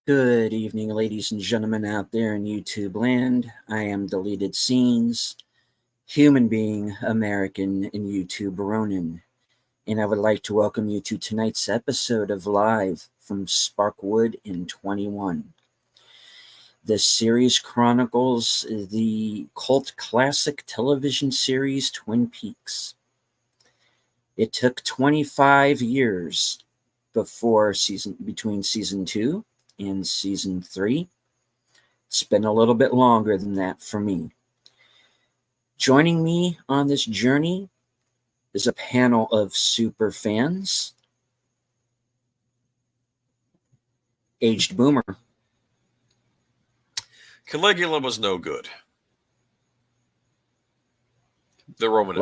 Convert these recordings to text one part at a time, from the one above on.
Good evening, ladies and gentlemen out there in YouTube land. I am Deleted Scenes, human being, American, and YouTube Ronin. And I would like to welcome you to tonight's episode of Live from Sparkwood in 21. This series chronicles the cult classic television series Twin Peaks. It took 25 years between season 2 and season 3. It's been a little bit longer than that for me. Joining me on this journey is a panel of super fans. Aged Boomer. Caligula was no good. The Roman.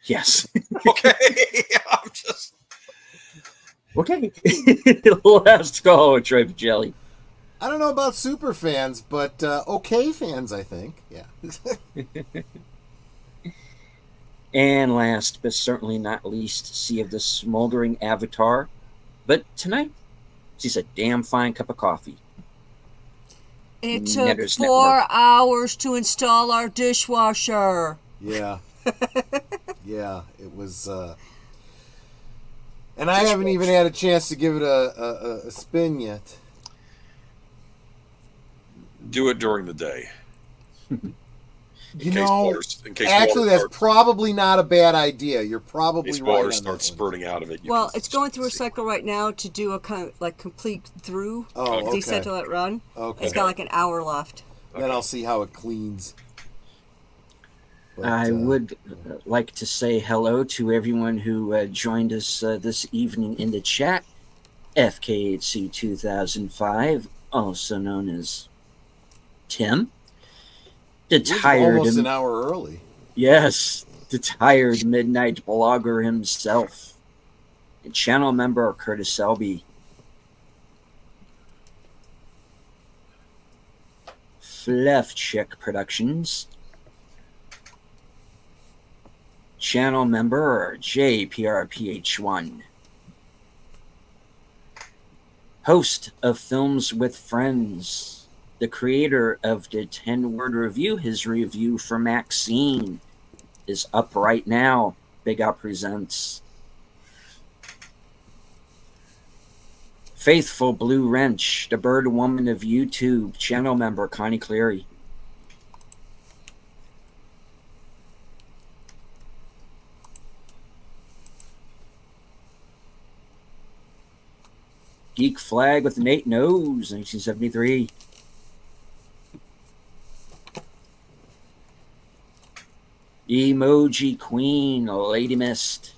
Yes. Okay. I'm just... Okay. Last call, Troy Jelly. I don't know about super fans, but okay fans, I think. Yeah. And last, but certainly not least, Sea of the Smoldering Avatar. But tonight, she's a damn fine cup of coffee. It took 4 hours to install our dishwasher. Yeah. Yeah, it was... And I haven't even had a chance to give it a spin yet. Do it during the day. Actually, that's probably not a bad idea. You're probably right. Water starts spurting out of it. Well, it's going through a cycle right now to do a kind of like complete through. Okay. Decent to let it run. Okay. It's got like an hour left. Then I'll see how it cleans. But, I would like to say hello to everyone who joined us this evening in the chat. FKHC 2005, also known as Tim. Almost an hour early. Yes, the tired midnight blogger himself. And channel member Curtis Selby. Fluff Chick Productions. Channel member JPRPH1. Host of Films with Friends. The creator of the 10-word review. His review for Maxine is up right now. Big Up Presents. Faithful Blue Wrench, the bird woman of YouTube. Channel member Connie Cleary. Geek Flag with Nate Knows, 1973. Emoji Queen, Lady Mist.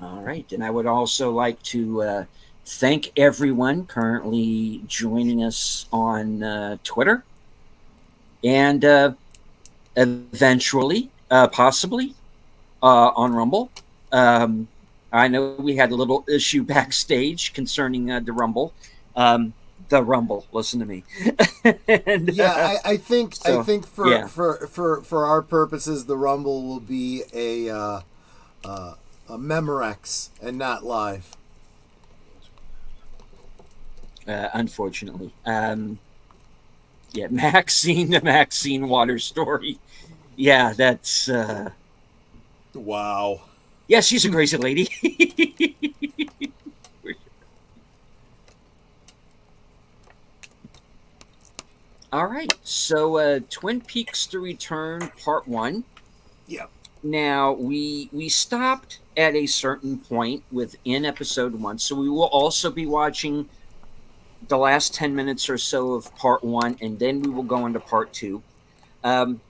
All right, and I would also like to thank everyone currently joining us on Twitter and eventually, possibly, on Rumble. I know we had a little issue backstage concerning the Rumble. The Rumble. Listen to me. And, Yeah, I think yeah. for our purposes, the Rumble will be a Memorex and not live. Unfortunately, yeah, the Maxine water story. Yeah, that's Wow. yeah, she's a crazy lady. All right, so Twin Peaks: The Return, Part 1. Yeah. Now we stopped at a certain point within episode 1, so we will also be watching the last 10 minutes or so of Part 1, and then we will go into Part 2. And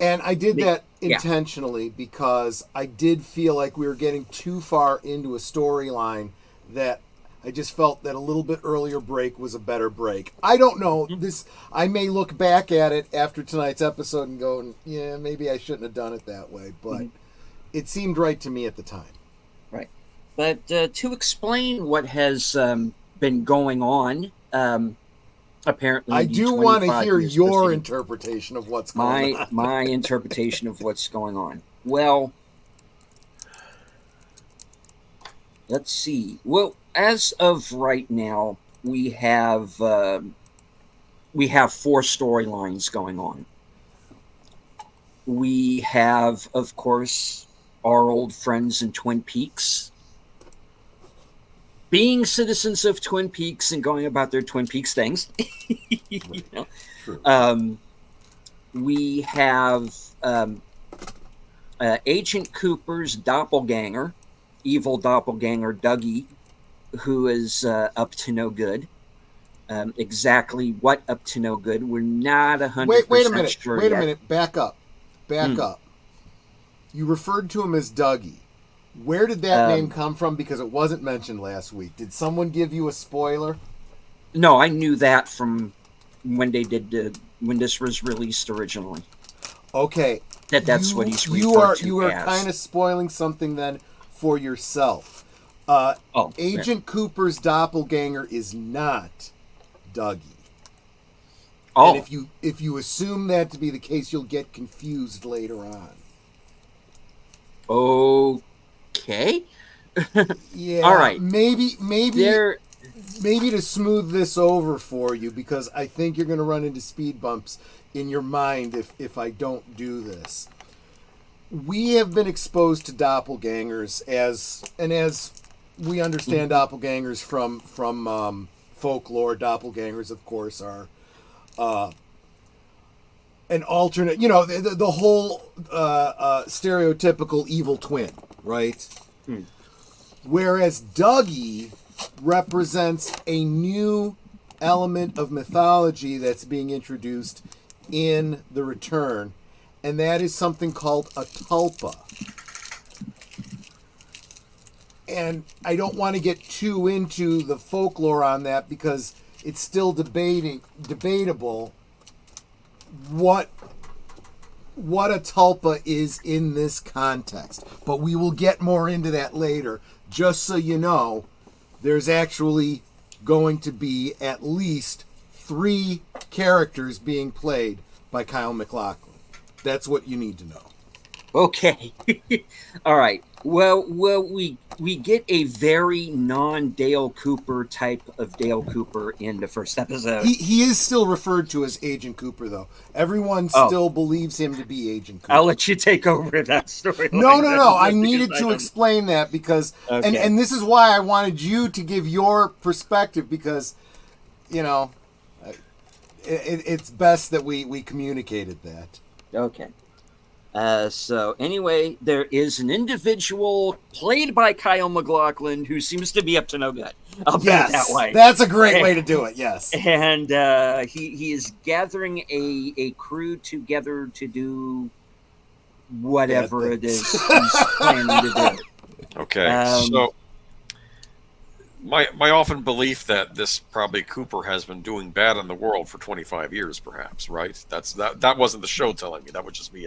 I did that Yeah. intentionally because I did feel like we were getting too far into a storyline that I just felt that a little bit earlier break was a better break. I don't know. This I may look back at it after tonight's episode and go, yeah, maybe I shouldn't have done it that way, but it seemed right to me at the time. Right. But to explain what has been going on, apparently I the do want to 25 hear years your preceding interpretation of what's going on. my interpretation of what's going on. Well, let's see. Well, as of right now, we have 4 storylines going on. We have, of course, our old friends in Twin Peaks being citizens of Twin Peaks and going about their Twin Peaks things. You know? True. We have Agent Cooper's doppelganger, evil doppelganger Dougie, who is up to no good. Exactly what up to no good, we're not 100% Wait a minute. sure Wait yet. a minute. Back up. You referred to him as Dougie. Where did that name come from? Because it wasn't mentioned last week. Did someone give you a spoiler? No, I knew that from when they did when this was released originally. Okay. That's what he's referred to You are as. kind of spoiling something then for yourself. Agent Cooper's doppelganger is not Dougie. Oh, And if you assume that to be the case, you'll get confused later on. okay. Yeah. All right. Maybe There. maybe to smooth this over for you, because I think you're going to run into speed bumps in your mind if I don't do this. We have been exposed to doppelgangers as we understand doppelgangers from folklore. Doppelgangers, of course, are an alternate, the whole stereotypical evil twin, right? Whereas Dougie represents a new element of mythology that's being introduced in The Return, and that is something called a tulpa. And I don't want to get too into the folklore on that because it's still debatable what a tulpa is in this context. But we will get more into that later. Just so you know, there's actually going to be at least 3 characters being played by Kyle MacLachlan. That's what you need to know. Okay. All right. Well, we get a very non-Dale Cooper type of Dale Cooper in the first episode. He is still referred to as Agent Cooper, though. Everyone still believes him to be Agent Cooper. I'll let you take over that story. No. I needed to explain that because, Okay. and this is why I wanted you to give your perspective because, it's best that we communicated that. Okay. So anyway, there is an individual played by Kyle MacLachlan who seems to be up to no good. I'll put it that way. That's a great way to do it. Yes. And he is gathering a crew together to do whatever it is he's planning to do. Okay, so my often belief that this probably Cooper has been doing bad in the world for 25 years, perhaps, right? That wasn't the show telling me. That was just me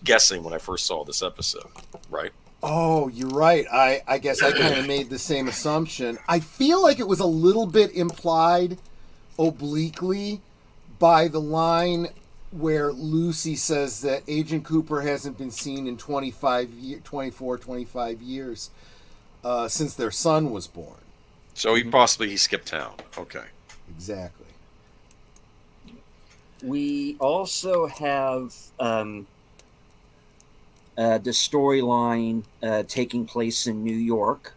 guessing when I first saw this episode, right? Oh, you're right. I guess I kind of made the same assumption. I feel like it was a little bit implied obliquely by the line where Lucy says that Agent Cooper hasn't been seen in 25 years since their son was born. So he skipped town. Okay. Exactly. We also have the storyline taking place in New York,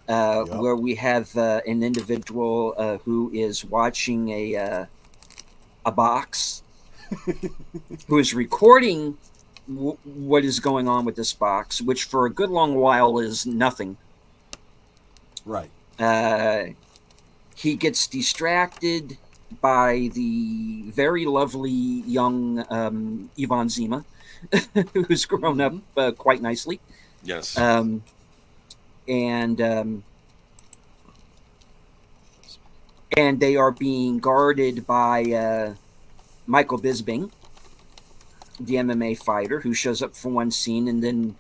where we have an individual who is watching a box, who is recording what is going on with this box, which for a good long while is nothing. Right. He gets distracted by the very lovely young Yvonne Zima, who's grown up quite nicely. Yes. And they are being guarded by Michael Bisping, the MMA fighter, who shows up for one scene and then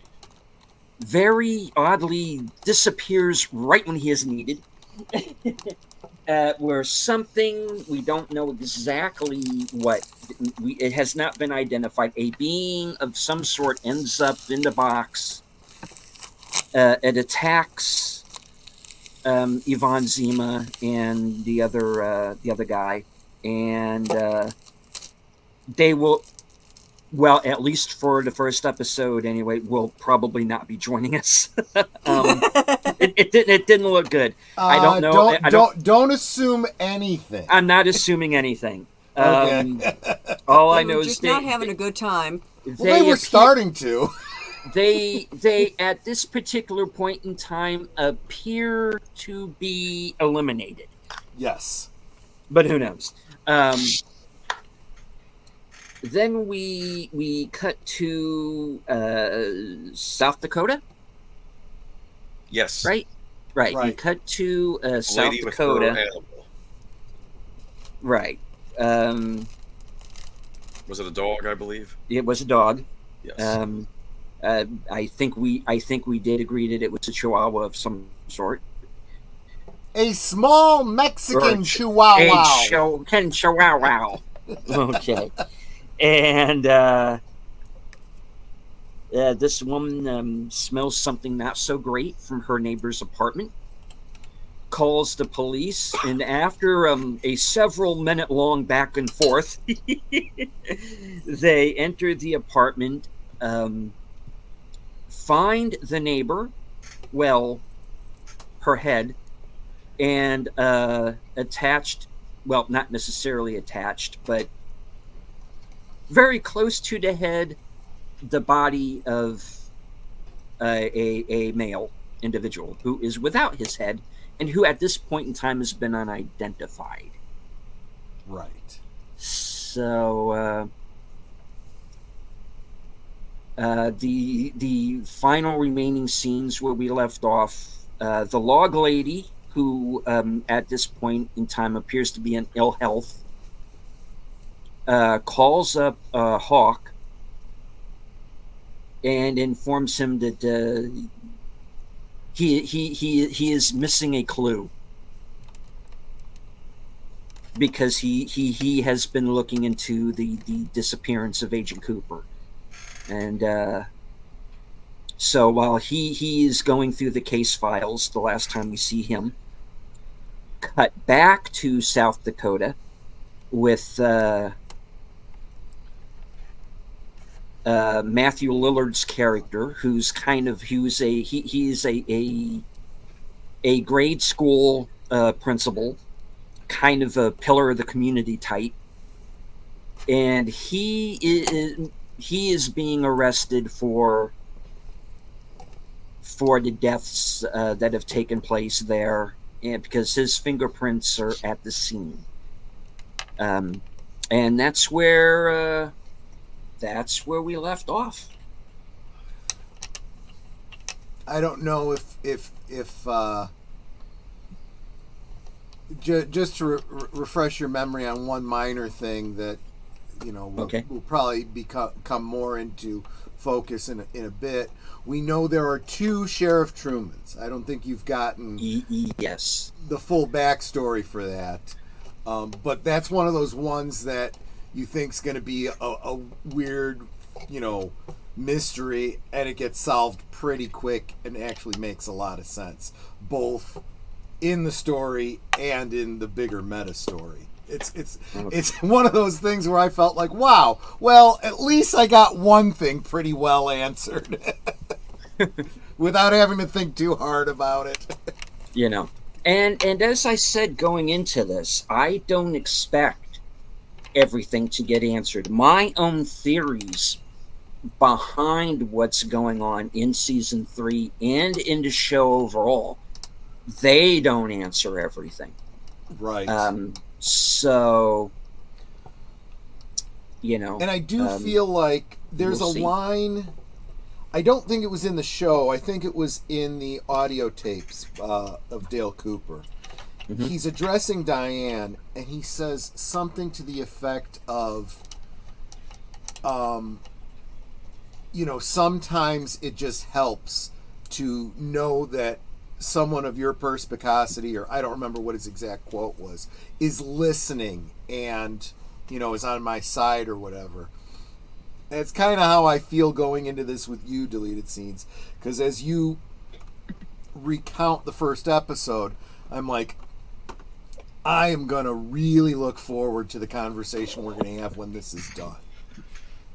very oddly disappears right when he is needed. Where something, we don't know exactly what, it has not been identified, a being of some sort ends up in the box. It attacks Yvonne Zima and the other guy, and they will, well, at least for the first episode anyway, will probably not be joining us. It didn't look good. I don't know. Don't assume anything. I'm not assuming anything. Okay. All They I know were is just not having a good time. They were starting to. They at this particular point in time appear to be eliminated. Yes. But who knows? Then we cut to South Dakota. Yes. Right. We cut to South Lady Dakota. With her animal. Right. Was it a dog? I believe it was a dog. Yes. I think we did agree that it was a Chihuahua of some sort. A small Mexican Chihuahua. Chihuahua. Okay. And this woman smells something not so great from her neighbor's apartment, calls the police, and after a several minute long back and forth, they enter the apartment, find the neighbor, well, her head, and attached, well, not necessarily attached, but very close to the head, the body of a male individual who is without his head and who at this point in time has been unidentified. Right. So the final remaining scenes where we left off, the log lady, who at this point in time appears to be in ill health, calls up Hawk and informs him that he is missing a clue, because he has been looking into the disappearance of Agent Cooper, and so while he is going through the case files, the last time we see him, cut back to South Dakota with Matthew Lillard's character, who's a grade school principal, kind of a pillar of the community type, and he is being arrested for the deaths that have taken place there, and because his fingerprints are at the scene, and that's where we left off. I don't know if just to refresh your memory on one minor thing that, you know, Okay. we'll probably come more into focus in a bit. We know there are 2 Sheriff Trumans. I don't think you've gotten Yes. the full backstory for that. But that's one of those ones that you think's going to be a weird, mystery, and it gets solved pretty quick and actually makes a lot of sense, both in the story and in the bigger meta story. It's one of those things where I felt like, wow, well, at least I got one thing pretty well answered without having to think too hard about it. And as I said going into this, I don't expect everything to get answered. My own theories behind what's going on in season 3 and in the show overall, they don't answer everything. Right. So, And I do feel like there's we'll a see. line. I don't think it was in the show. I think it was in the audio tapes of Dale Cooper. Mm-hmm. He's addressing Diane, and he says something to the effect of, sometimes it just helps to know that someone of your perspicacity, or I don't remember what his exact quote was, is listening and, is on my side or whatever. And it's kind of how I feel going into this with you, Deleted Scenes, because as you recount the first episode, I'm like, I am going to really look forward to the conversation we're going to have when this is done.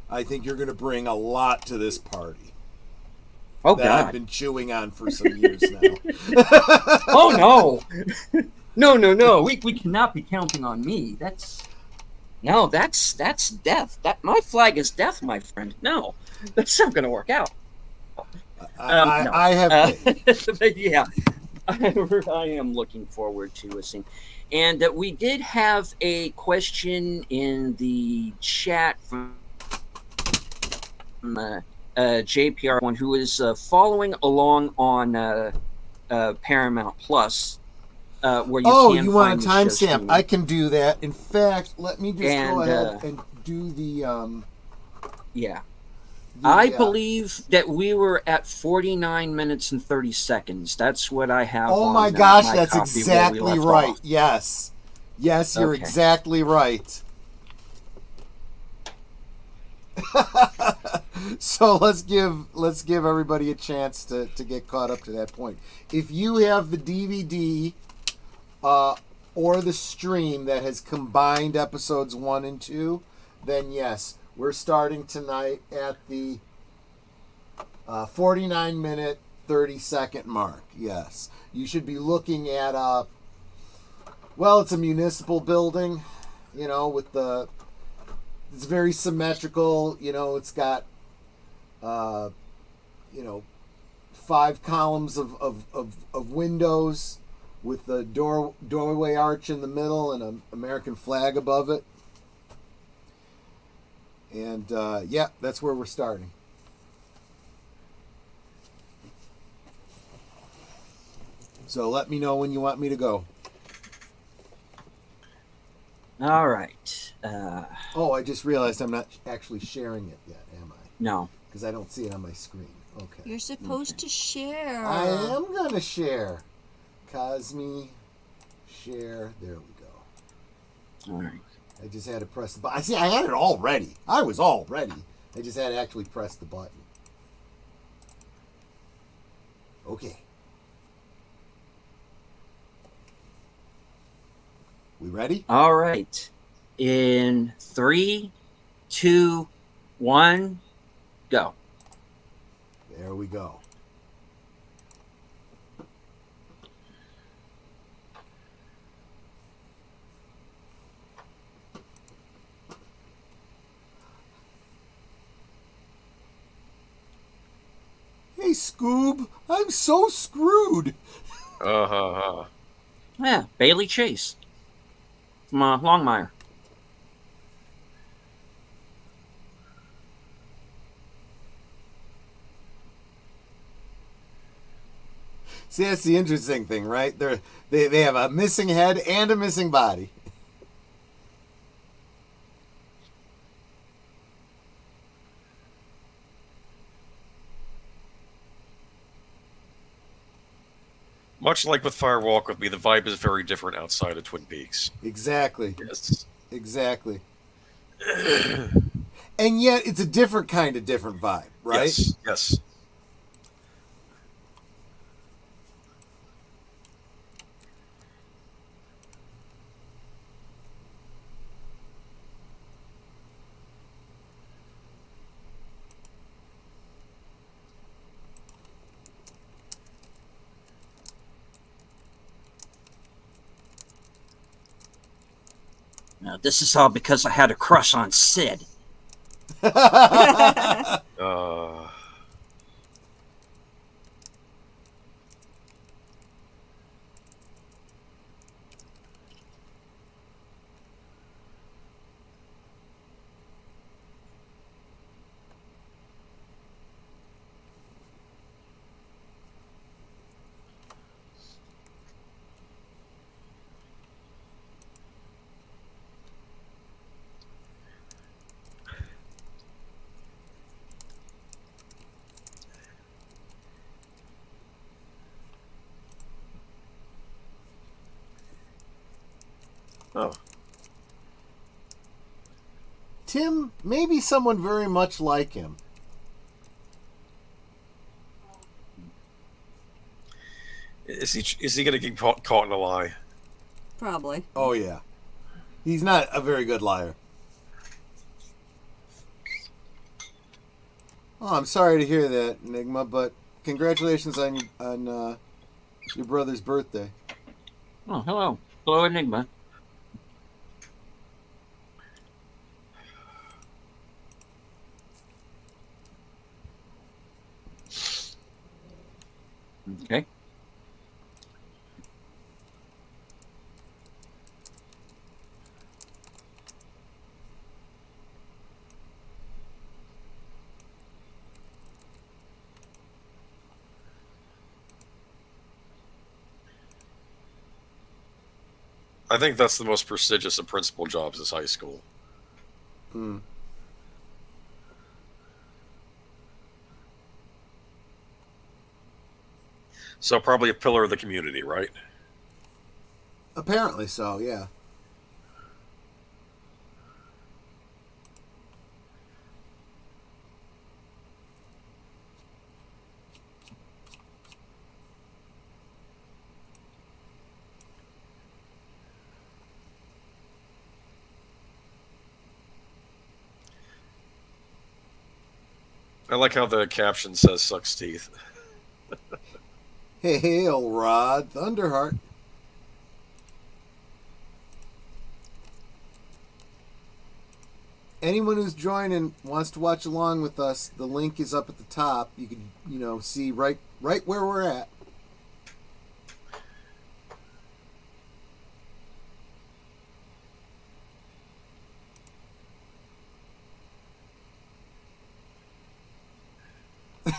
I think you're going to bring a lot to this party. Oh, that God. I've been chewing on for some years now. Oh, no. No. We cannot be counting on me. That's death. My flag is death, my friend. No, that's not going to work out. I have faith. But yeah, I am looking forward to seeing. And we did have a question in the chat from JPR1, who is following along on Paramount Plus. Where you want a find the show timestamp? streaming. I can do that. In fact, let me just go ahead and do the. Yeah. I believe that we were at 49 minutes and 30 seconds. That's what I have. Oh on, my gosh, my that's copy exactly where we left right. off. Yes, you're Okay. exactly right. So let's give everybody a chance to get caught up to that point. If you have the DVD or the stream that has combined episodes 1 and 2, then yes, we're starting tonight at the 49 minute 30 second mark. Yes, you should be looking at it's a municipal building, with it's very symmetrical. It's got 5 columns of windows with the doorway arch in the middle and an American flag above it. And that's where we're starting. So let me know when you want me to go. All right. I just realized I'm not actually sharing it yet, am I? No. Because I don't see it on my screen. Okay. You're supposed to share. I am going to share. Cosme, share. There we go. All right. I just had to press the button. I had it all ready. I was all ready. I just had to actually press the button. Okay. We ready? All right. In 3, 2, 1, go. There we go. Hey, Scoob, I'm so screwed. Yeah, Bailey Chase from Longmire. See, that's the interesting thing, right? They have a missing head and a missing body. Much like with Fire Walk with Me, the vibe is very different outside of Twin Peaks. Exactly. Yes. Exactly. And yet it's a different kind of different vibe, right? Yes. Yes. Now, this is all because I had a crush on Sid. Uh, oh. Tim, maybe someone very much like him. Is he going to get caught in a lie? Probably. Oh, yeah. He's not a very good liar. Oh, I'm sorry to hear that, Enigma, but congratulations on your brother's birthday. Oh, hello. Hello, Enigma. Okay. I think that's the most prestigious of principal jobs is high school. Hmm. So probably a pillar of the community, right? Apparently so, yeah. I like how the caption says "sucks teeth." Hail, Rod Thunderheart. Anyone who's joining wants to watch along with us, the link is up at the top. You can, see right where we're at.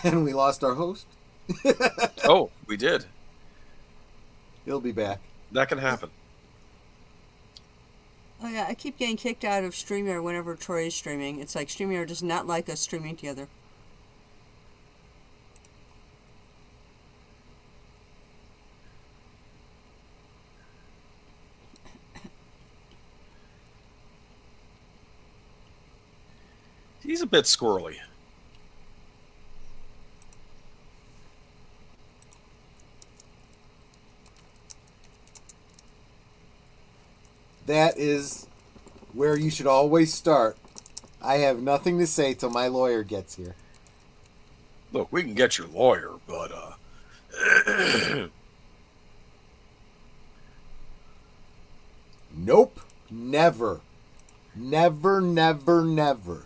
And we lost our host. Oh, we did. He'll be back. That can happen. Oh yeah, I keep getting kicked out of StreamYard whenever Troy is streaming. It's like StreamYard does not like us streaming together. He's a bit squirrely. That is where you should always start. I have nothing to say till my lawyer gets here. Look, we can get your lawyer, but Nope. Never. Never, never, never.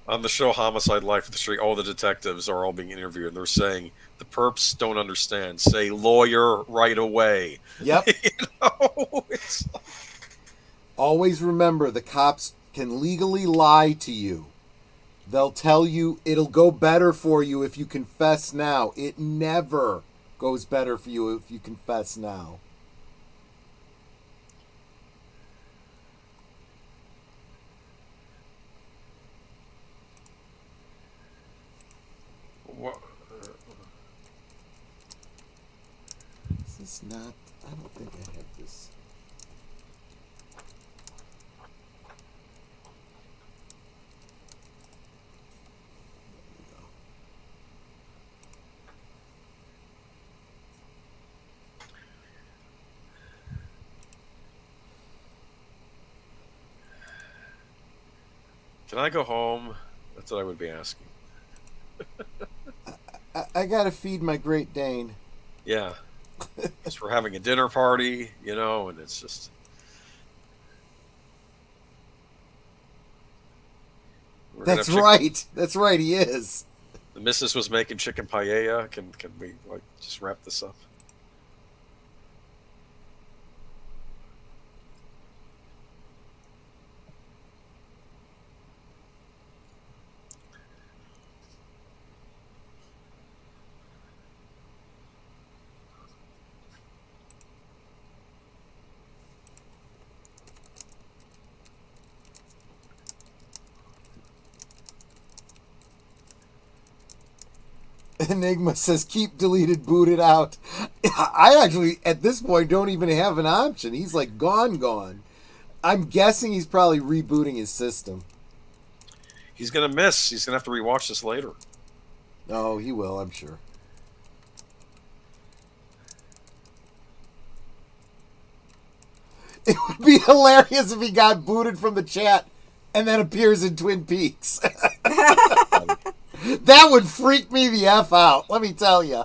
on the show Homicide Life of the Street, all the detectives are all being interviewed, and they're saying the perps don't understand. Say lawyer right away. Yep. It's Always remember the cops can legally lie to you. They'll tell you it'll go better for you if you confess now. It never goes better for you if you confess now. this not? I don't think I have this. Can I go home? That's what I would be asking. I gotta feed my Great Dane. Yeah. Because we're having a dinner party, and it's just. That's right. That's right. He is. The missus was making chicken paella. Can we just wrap this up? Enigma says keep deleted, booted out. I actually, at this point, don't even have an option. He's like gone. I'm guessing he's probably rebooting his system. He's gonna miss. He's gonna have to rewatch this later. Oh, he will, I'm sure. It would be hilarious if he got booted from the chat and then appears in Twin Peaks. That would freak me the F out, let me tell you.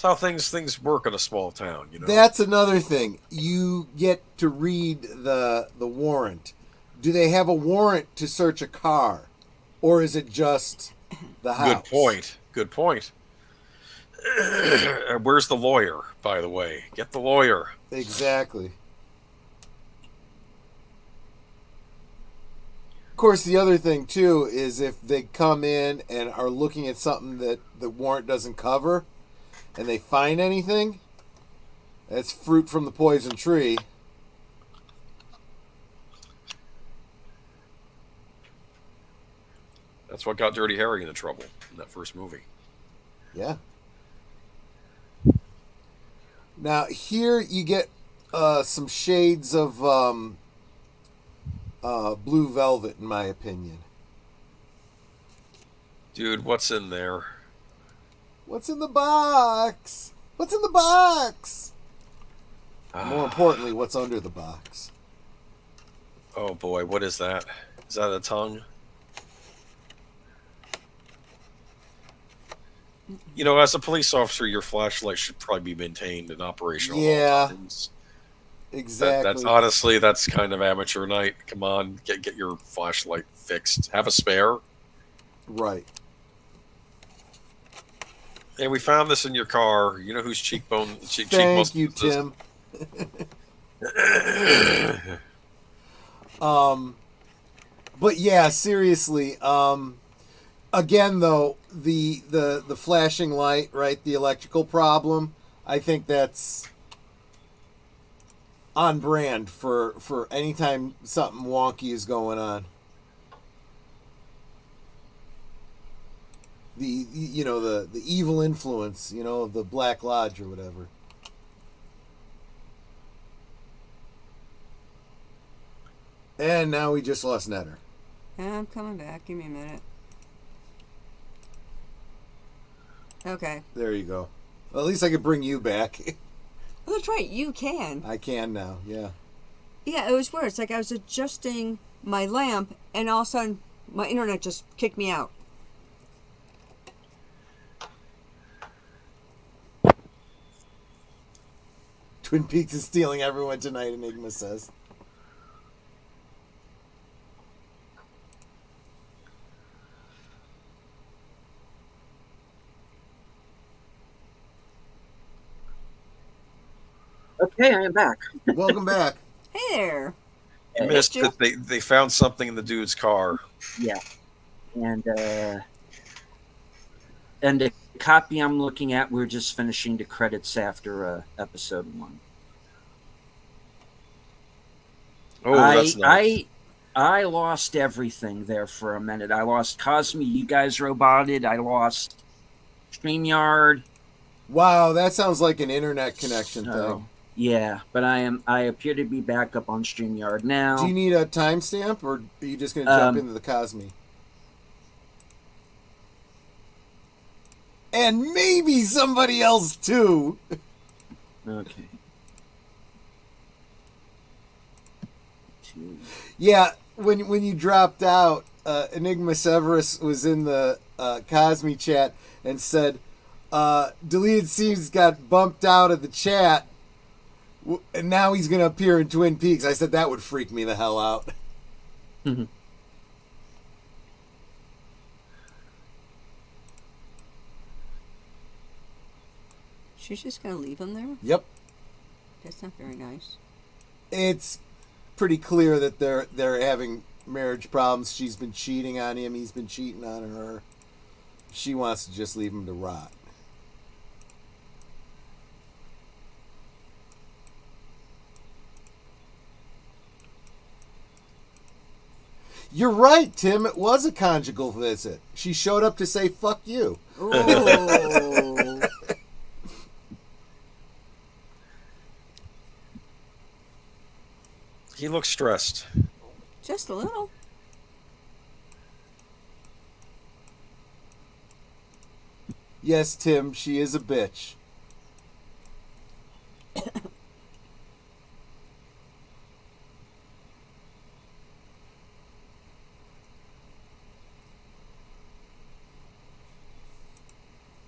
That's how things work in a small town, That's another thing. You get to read the warrant. Do they have a warrant to search a car? Or is it just the house? Good point. Where's the lawyer, by the way? Get the lawyer. Exactly. Of course, the other thing, too, is if they come in and are looking at something that the warrant doesn't cover, and they find anything, that's fruit from the poison tree. That's what got Dirty Harry into trouble in that first movie. Yeah. Now, here you get some shades of Blue Velvet, in my opinion. Dude, what's in there? What's in the box? What's in the box? More importantly, what's under the box? Oh boy, what is that? Is that a tongue? As a police officer, your flashlight should probably be maintained and operational. Yeah, at all times. exactly. That's kind of amateur night. Come on, get your flashlight fixed. Have a spare. Right. And we found this in your car. You know whose cheekbone? Thank you, Tim. But yeah, seriously. Again, though, the flashing light, right? The electrical problem. I think that's on brand for anytime something wonky is going on. The evil influence, of the Black Lodge or whatever. And now we just lost Netter. I'm coming back. Give me a minute. Okay. There you go. Well, at least I could bring you back. Oh, that's right. You can. I can now, yeah. Yeah, it was weird. It's like I was adjusting my lamp, and all of a sudden, my internet just kicked me out. Twin Peaks is stealing everyone tonight, Enigma says. Okay, I am back. Welcome back. Hey there. You missed that they found something in the dude's car. Yeah. and the copy I'm looking at, we're just finishing the credits after episode 1. Oh, that's nice. I lost everything there for a minute. I lost Cosme. You guys roboted. I lost StreamYard. Wow, that sounds like an internet connection thing. So yeah, but I appear to be back up on StreamYard now. Do you need a timestamp, or are you just going to jump into the Cosme? And maybe somebody else too. Okay. Yeah, when you dropped out, Enigma Severus was in the Cosme chat and said, "Deleted Scenes got bumped out of the chat, and now he's going to appear in Twin Peaks." I said that would freak me the hell out. She's just gonna leave him there? Yep. That's not very nice. It's pretty clear that they're having marriage problems. She's been cheating on him. He's been cheating on her. She wants to just leave him to rot. You're right, Tim. It was a conjugal visit. She showed up to say, "Fuck you." Oh. He looks stressed. Just a little. Yes, Tim, she is a bitch.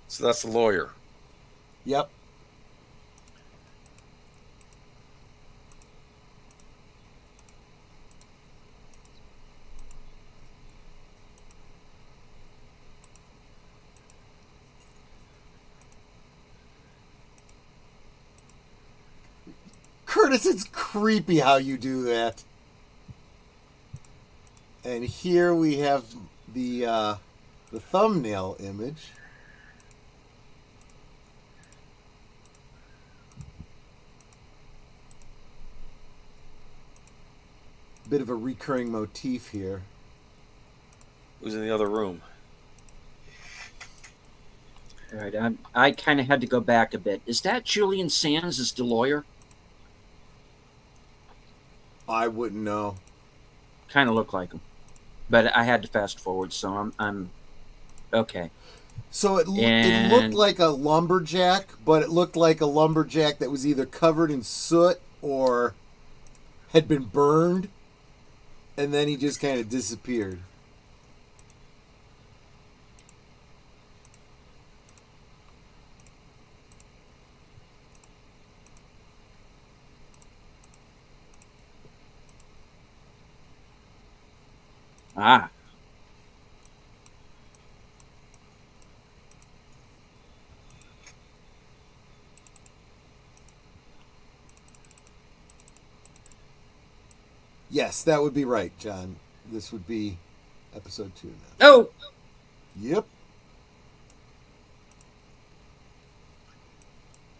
So that's the lawyer. Yep. Curtis, it's creepy how you do that. And here we have the thumbnail image. Bit of a recurring motif here. Who's in the other room? All right, I kind of had to go back a bit. Is that Julian Sands as the lawyer? I wouldn't know. Kind of looked like him, but I had to fast forward, so I'm okay. So it looked like a lumberjack, but it looked like a lumberjack that was either covered in soot or had been burned, and then he just kind of disappeared. Ah. Yes, that would be right, John. This would be episode 2 now. Oh. Yep.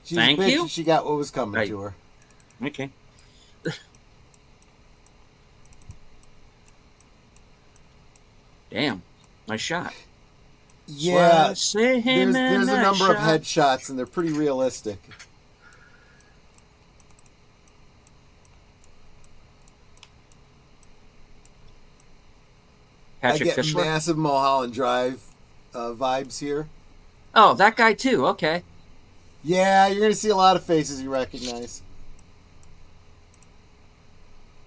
She's Thank a bitch, you. and she got what was coming Right. to her. Okay. Damn, nice shot. Yeah, there's there's a number of headshots, and they're pretty realistic. Patrick I get Fischler. massive Mulholland Drive vibes here. Oh, that guy too. Okay. Yeah, you're going to see a lot of faces you recognize.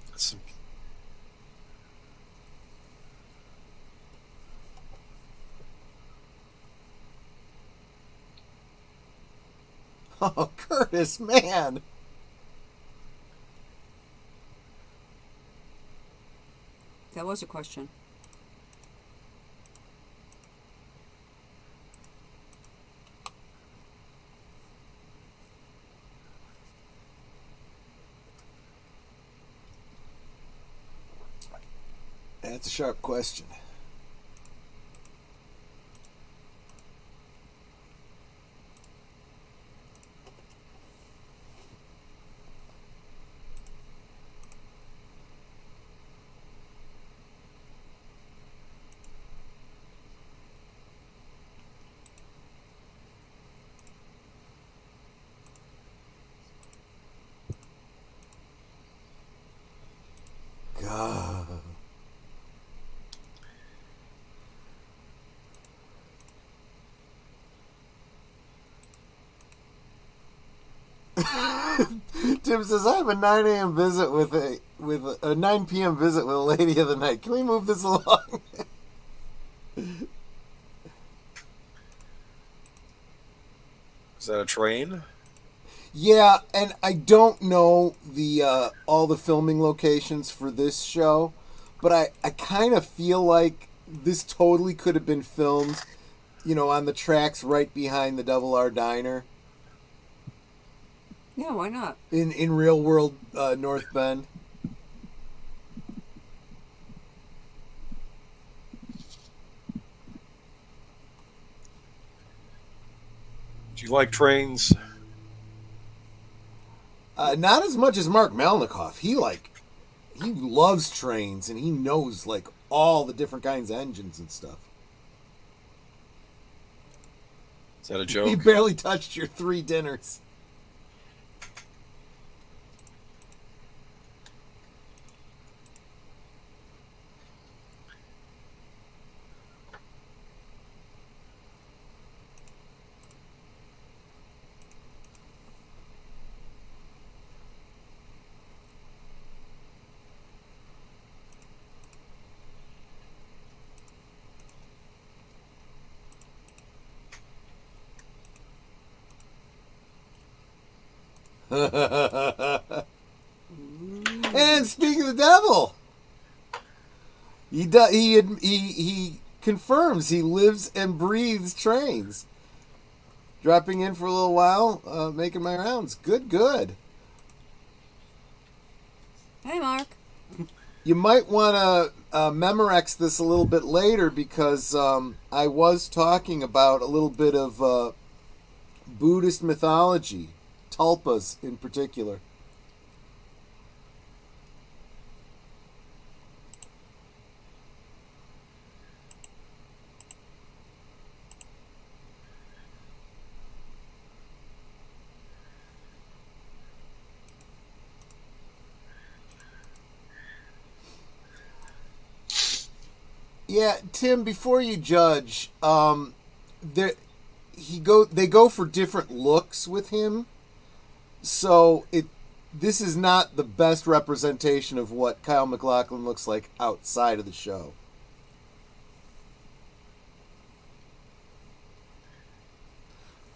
That's- Oh, Curtis, man. That was a question. That's a sharp question. Tim says, I have a 9 a.m. visit with a 9 p.m. visit with a lady of the night. Can we move this along? Is that a train? Yeah, and I don't know the all the filming locations for this show, but I kind of feel like this totally could have been filmed, on the tracks right behind the Double R Diner Yeah, why not? in real world North Bend. Do you like trains? Not as much as Mark Melnikoff. He loves trains and he knows like all the different kinds of engines and stuff. Is that a He joke? barely touched your 3 dinners. And speaking of the devil, he confirms he lives and breathes trains. Dropping in for a little while, making my rounds. Good. Hey, Mark. You might want to Memorex this a little bit later because I was talking about a little bit of Buddhist mythology, tulpas in particular. Yeah, Tim. Before you judge, they go for different looks with him, so this is not the best representation of what Kyle MacLachlan looks like outside of the show.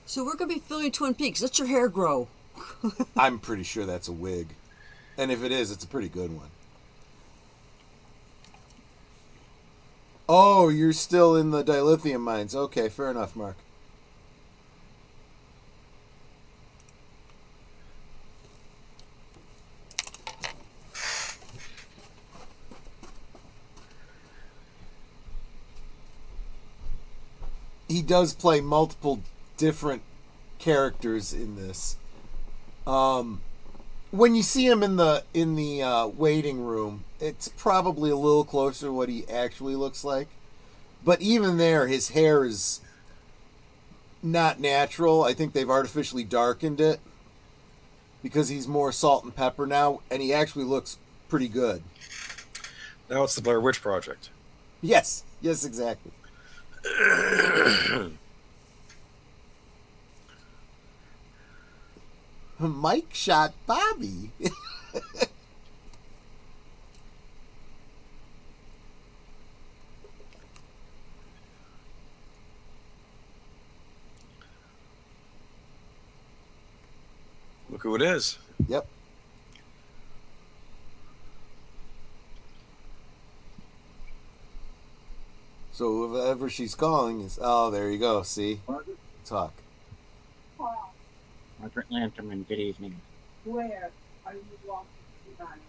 So we're gonna be filming Twin Peaks. Let your hair grow. I'm pretty sure that's a wig, and if it is, it's a pretty good one. Oh, you're still in the dilithium mines. Okay, fair enough, Mark. He does play multiple different characters in this. When you see him in the waiting room, it's probably a little closer to what he actually looks like. But even there, his hair is not natural. I think they've artificially darkened it because he's more salt and pepper now, and he actually looks pretty good. Now it's the Blair Witch Project. Yes, exactly. Mike shot Bobby. Look who it is. Yep. So whoever she's calling is... Oh, there you go. See? Talk. Margaret Lanterman, good evening. Where are you walking tonight?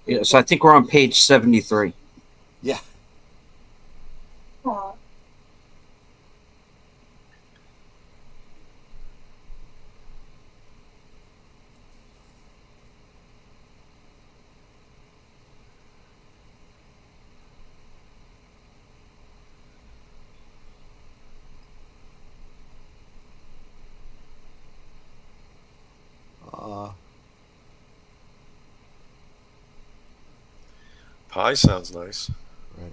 Yeah, so I think we're on page 73. Yeah. Huh? High sounds nice. Right.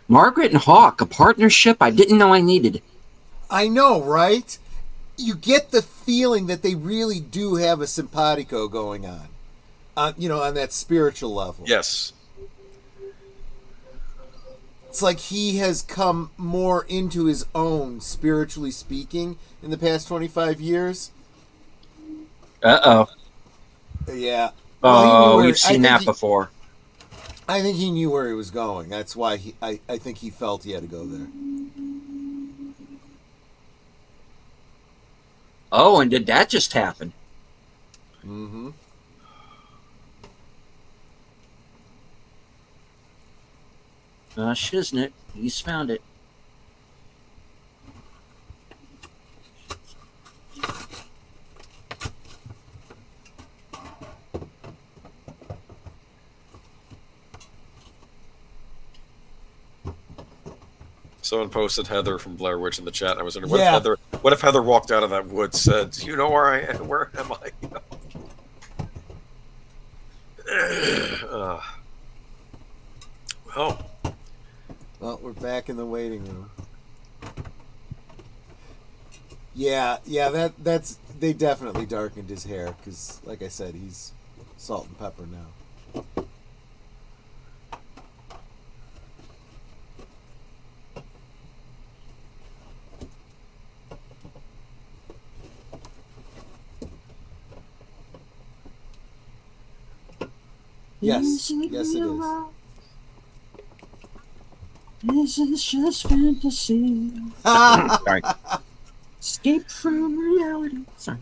Margaret and Hawk, a partnership I didn't know I needed. I know, right? You get the feeling that they really do have a simpatico going on, on that spiritual level. Yes. It's like he has come more into his own, spiritually speaking, in the past 25 years. Uh-oh. Yeah. Oh, we've seen that before. I think he knew where he was going. That's why I think he felt he had to go there. Oh, and did that just happen? Mm-hmm. Shiznit, he's found it. Someone posted Heather from Blair Witch in the chat. I was wondering, Yeah. what if Heather walked out of that wood, said, "You know where I am? Where am I?" Well, Well, we're back in the waiting room. Yeah, that's they definitely darkened his hair because, like I said, he's salt and pepper now. Yes, yes, it is. This is just fantasy. Sorry. Escape from reality. Sorry.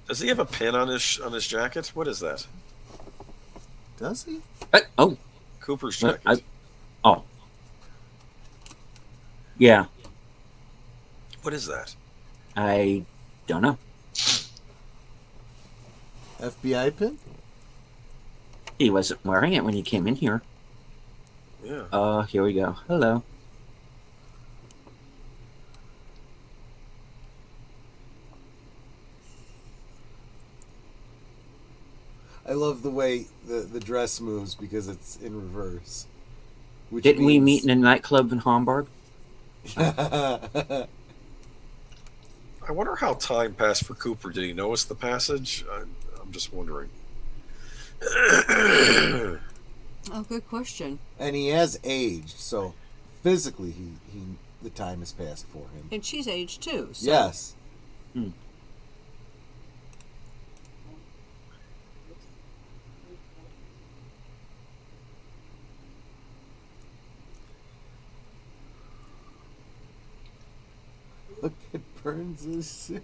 does he have a pin on his jacket? What is that? Does he? Oh. Cooper's jacket. Oh. Yeah. What is that? I don't know. FBI pin? He wasn't wearing it when he came in here. Yeah. Here we go. Hello. I love the way the dress moves because it's in reverse. Which Didn't we means- meet in a nightclub in Hamburg? I wonder how time passed for Cooper. Did he notice the passage? I'm just wondering. Oh, good question. And he has aged, so physically he the time has passed for him. And she's aged too. So. Yes. Look at Burns' suit.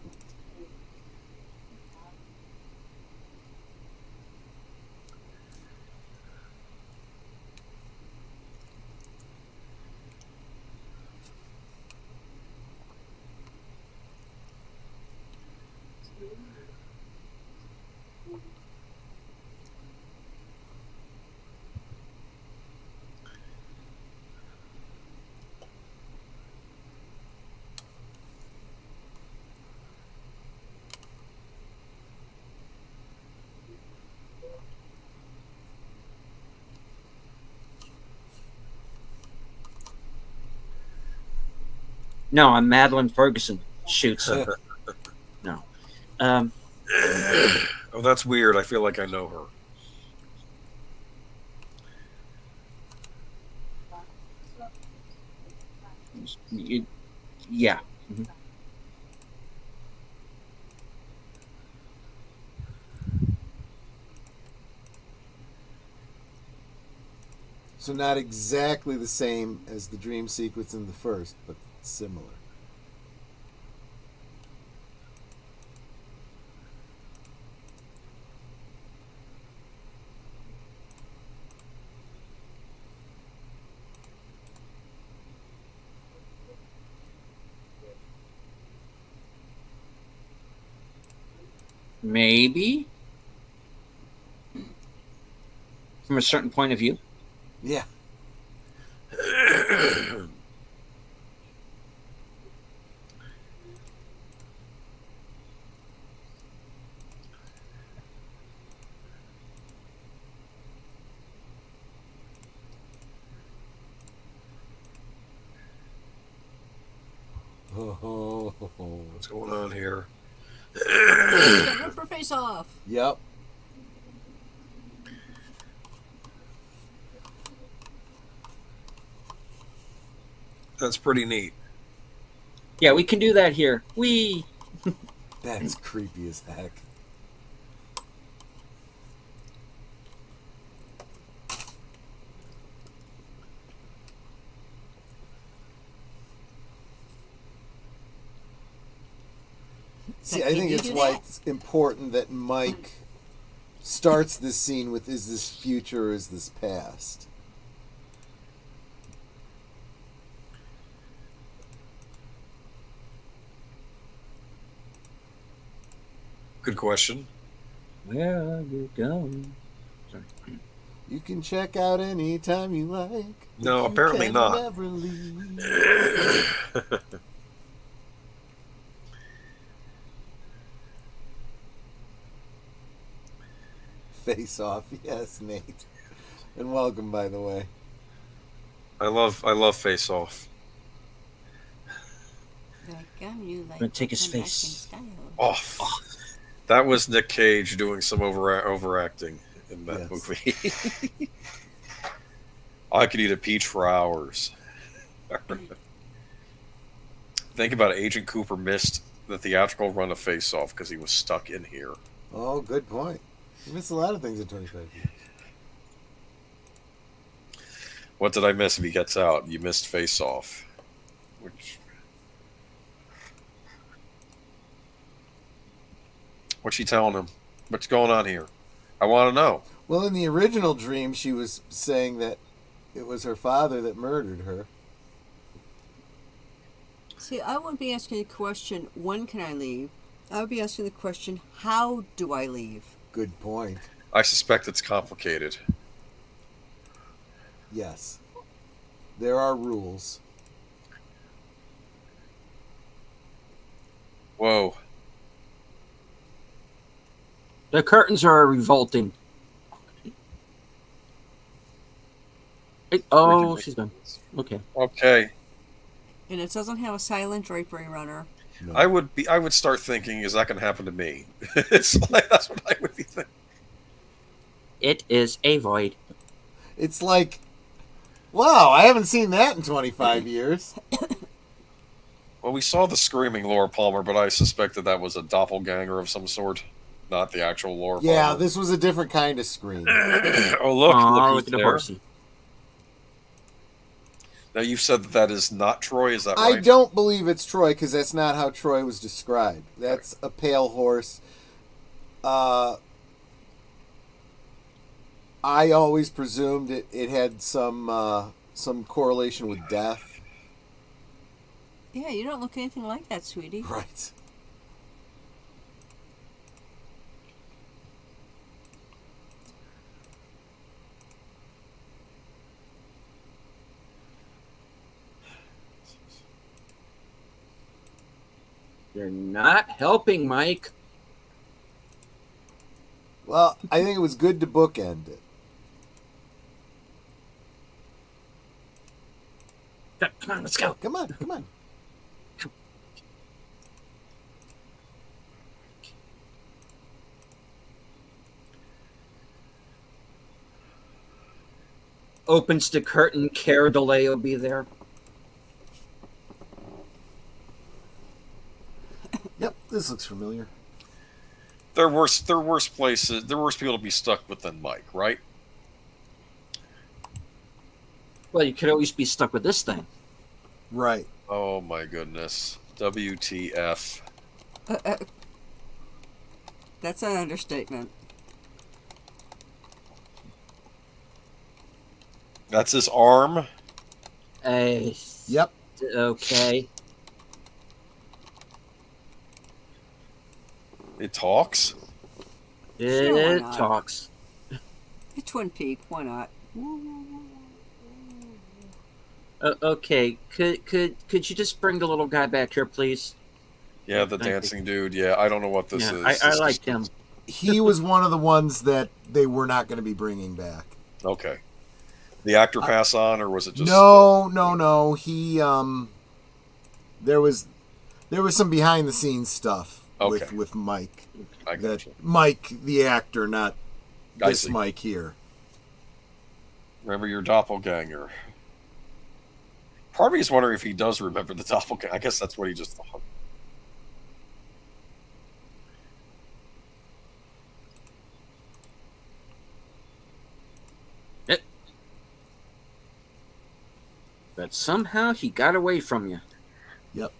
No, I'm Madeline Ferguson. Shoots him. No. Oh, that's weird. I feel like I know her. Yeah. Mhm. So not exactly the same as the dream sequence in the first, but similar. Maybe. From a certain point of view. Yeah. Oh. What's going on here? Rip her face off. Yep. That's pretty neat. Yeah, we can do that here. We. That's creepy as heck. See, I Can think you it's do why that? it's important that Mike starts this scene with, is this future or is this past? Good question. Where are you going? Sorry. You can check out anytime you like. No, You apparently can not. Never leave. Face off, yes, Nate. And welcome, by the way. I love Face Off. You gonna take his come back in face. style. Oh, that was Nick Cage doing some overacting in that Yes. movie. I could eat a peach for hours. Think about it, Agent Cooper missed the theatrical run of Face Off because he was stuck in here. Oh, good point. You missed a lot of things in 25 years. What did I miss if he gets out? You missed Face Off. What's she telling him? What's going on here? I want to know. Well, in the original dream, she was saying that it was her father that murdered her. See, I wouldn't be asking the question, when can I leave? I would be asking the question, how do I leave? Good point. I suspect it's complicated. Yes. There are rules. Whoa. The curtains are revolting. Oh, she's gone. Okay. Okay. And it doesn't have a silent drapery runner. No. I would start thinking, is that going to happen to me? It's like, that's what I would be thinking. It is a void. It's like, wow, I haven't seen that in 25 years. Well, we saw the screaming Laura Palmer, but I suspected that was a doppelganger of some sort, not the actual Laura Yeah, Palmer. this was a different kind of scream. Oh, look Aw, who's look at the there. horsey. Now, you've said that is not Troy, is that I right? don't believe it's Troy because that's not how Troy was described. That's a pale horse. I always presumed it had some correlation with death. Yeah, you don't look anything like that, sweetie. Right. You're not helping, Mike. Well, I think it was good to bookend it. Come on, let's go. Come on, come on. Opens the curtain. Cara Delay will be there. Yep, this looks familiar. They're worse places, they're worse people to be stuck with than Mike, right? Well, you could always be stuck with this thing. Right. Oh my goodness. WTF. That's an understatement. That's his arm? Yep. Okay. It talks? Sure, why It not? talks. It's Twin Peak, why not? Okay. Could you just bring the little guy back here, please? Yeah, the Thank you. dancing dude. Yeah, I don't know what this Yeah, is. I This liked is- him. He was one of the ones that they were not going to be bringing back. Okay. The actor pass on, or was it just... No. He there was There was some behind the scenes stuff Okay. with Mike. I got you. Mike, the actor, not I this see. Mike here. Remember your doppelganger. Part of me is wondering if he does remember the doppelganger. I guess that's what he just thought. But somehow he got away from you. Yep.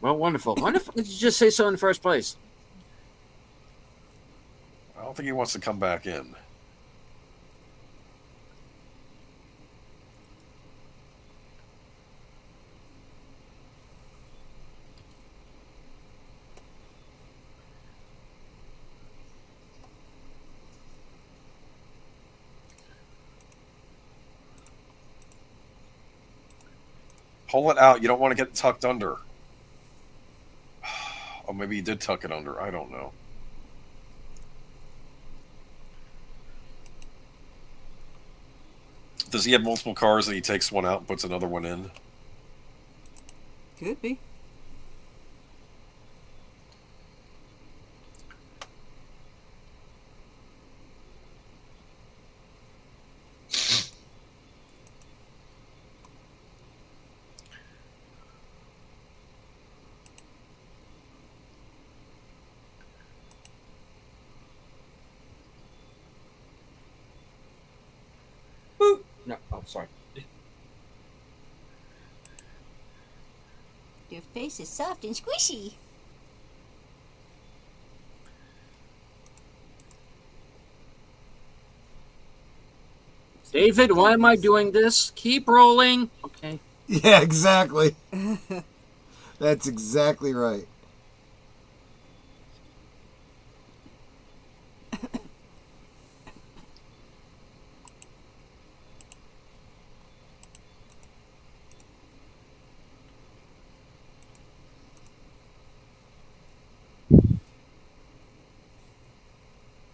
Well, wonderful. Wonderful. Did you just say so in the first place? I don't think he wants to come back in. Pull it out. You don't want to get it tucked under. Oh, maybe he did tuck it under. I don't know. Does he have multiple cars and he takes one out and puts another one in? Could be. Boop. No. Oh, sorry. Your face is soft and squishy. David, why am I doing this? Keep rolling. Okay. Yeah, exactly. That's exactly right.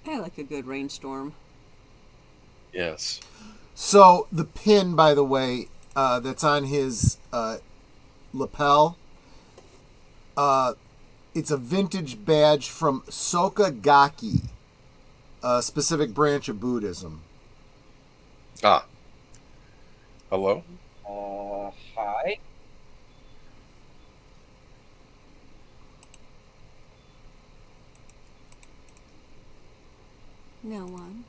I like a good rainstorm. Yes. So the pin, by the way, that's on his lapel, it's a vintage badge from Soka Gakki, a specific branch of Buddhism. Ah. Hello? Hi. No one.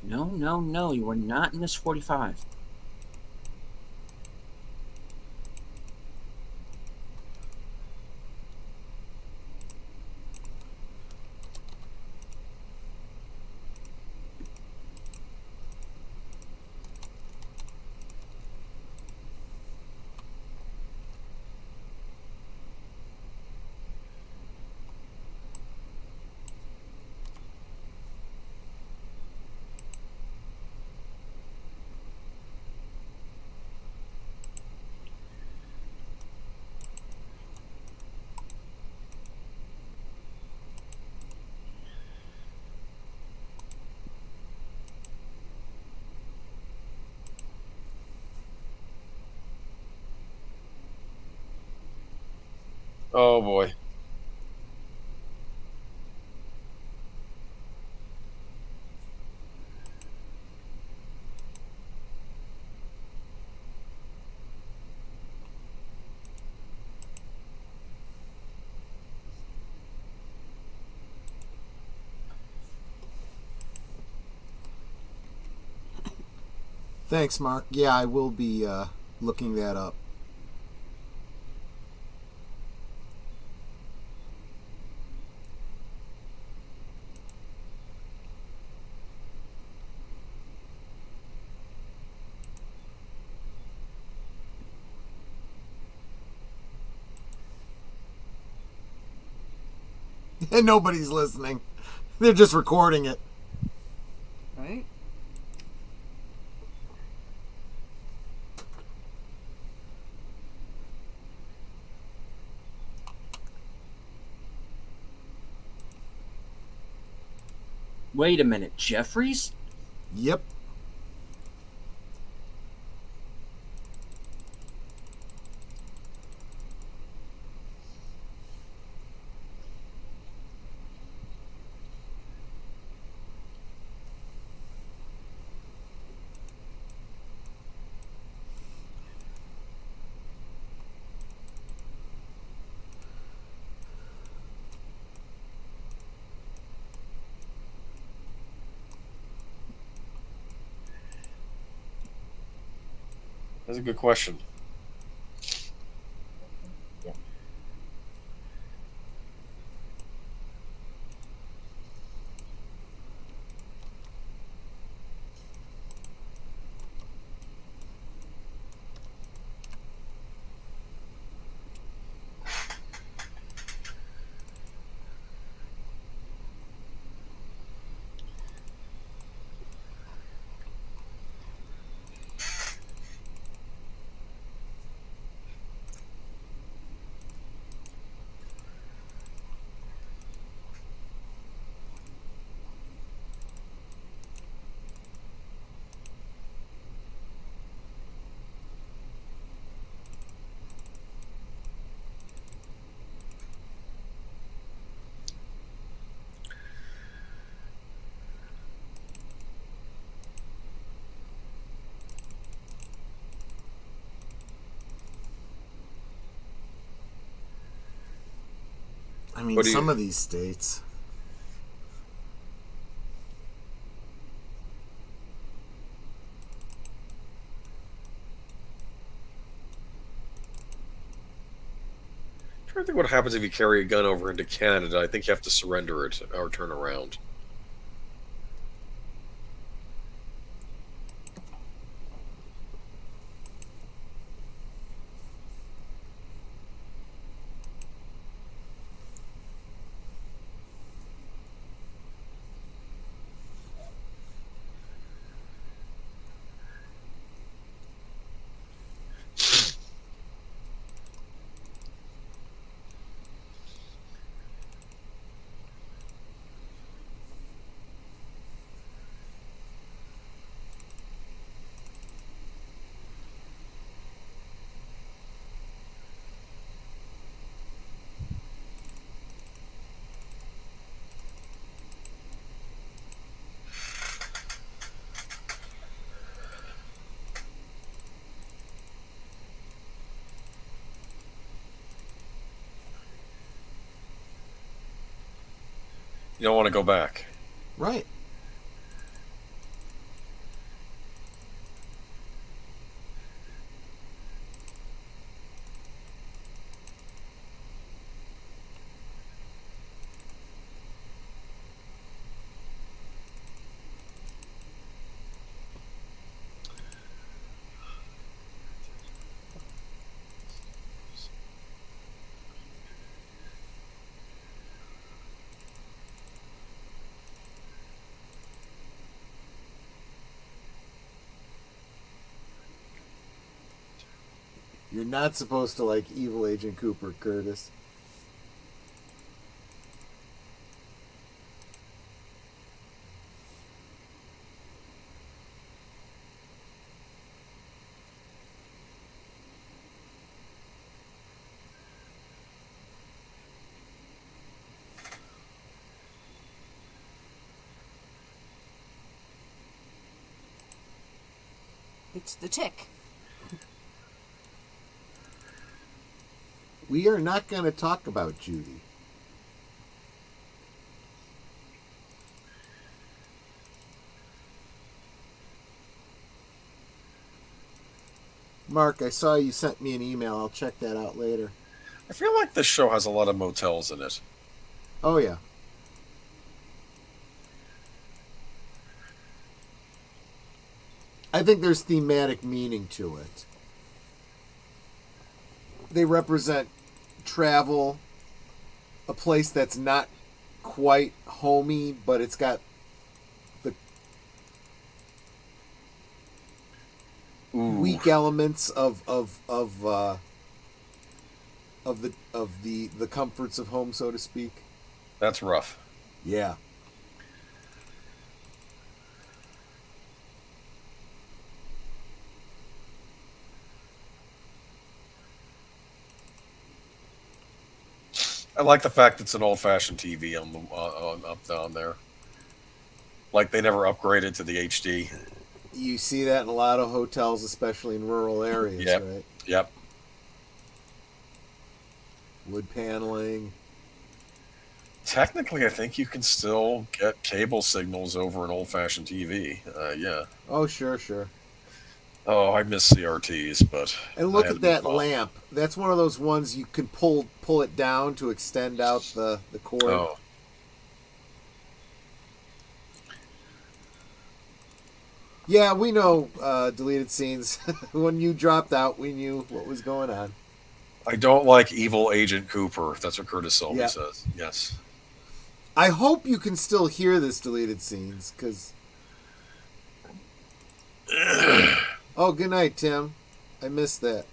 No, no, no. You are not in this 45. Oh boy. Thanks, Mark. Yeah, I will be looking that up. And nobody's listening. They're just recording it. Right? Wait a minute, Jeffries? Yep. That's a good question. I mean, What do some you? of these states. I'm trying to think what happens if you carry a gun over into Canada. I think you have to surrender it or turn around. You don't want to go back. Right. You're not supposed to like Evil Agent Cooper, Curtis. It's the tick. We are not going to talk about Judy. Mark, I saw you sent me an email. I'll check that out later. I feel like this show has a lot of motels in it. Oh, yeah. I think there's thematic meaning to it. They represent travel, a place that's not quite homey, but it's got the Ooh. weak elements of the comforts of home, so to speak. That's rough. Yeah. I like the fact it's an old-fashioned TV on the up down there. Like they never upgraded to the HD. You see that in a lot of hotels, especially in rural areas, Yep. right? Yep. Wood paneling. Technically, I think you can still get cable signals over an old-fashioned TV. Yeah. Oh, sure. Oh, I miss CRTs, but And I look had at to that move on. lamp. That's one of those ones you can pull it down to extend out the cord. Oh, Yeah, we know deleted scenes. When you dropped out, we knew what was going on. I don't like Evil Agent Cooper. That's what Curtis Selby Yep. says. Yes. I hope you can still hear this deleted scenes, because... Oh, good night, Tim. I missed that.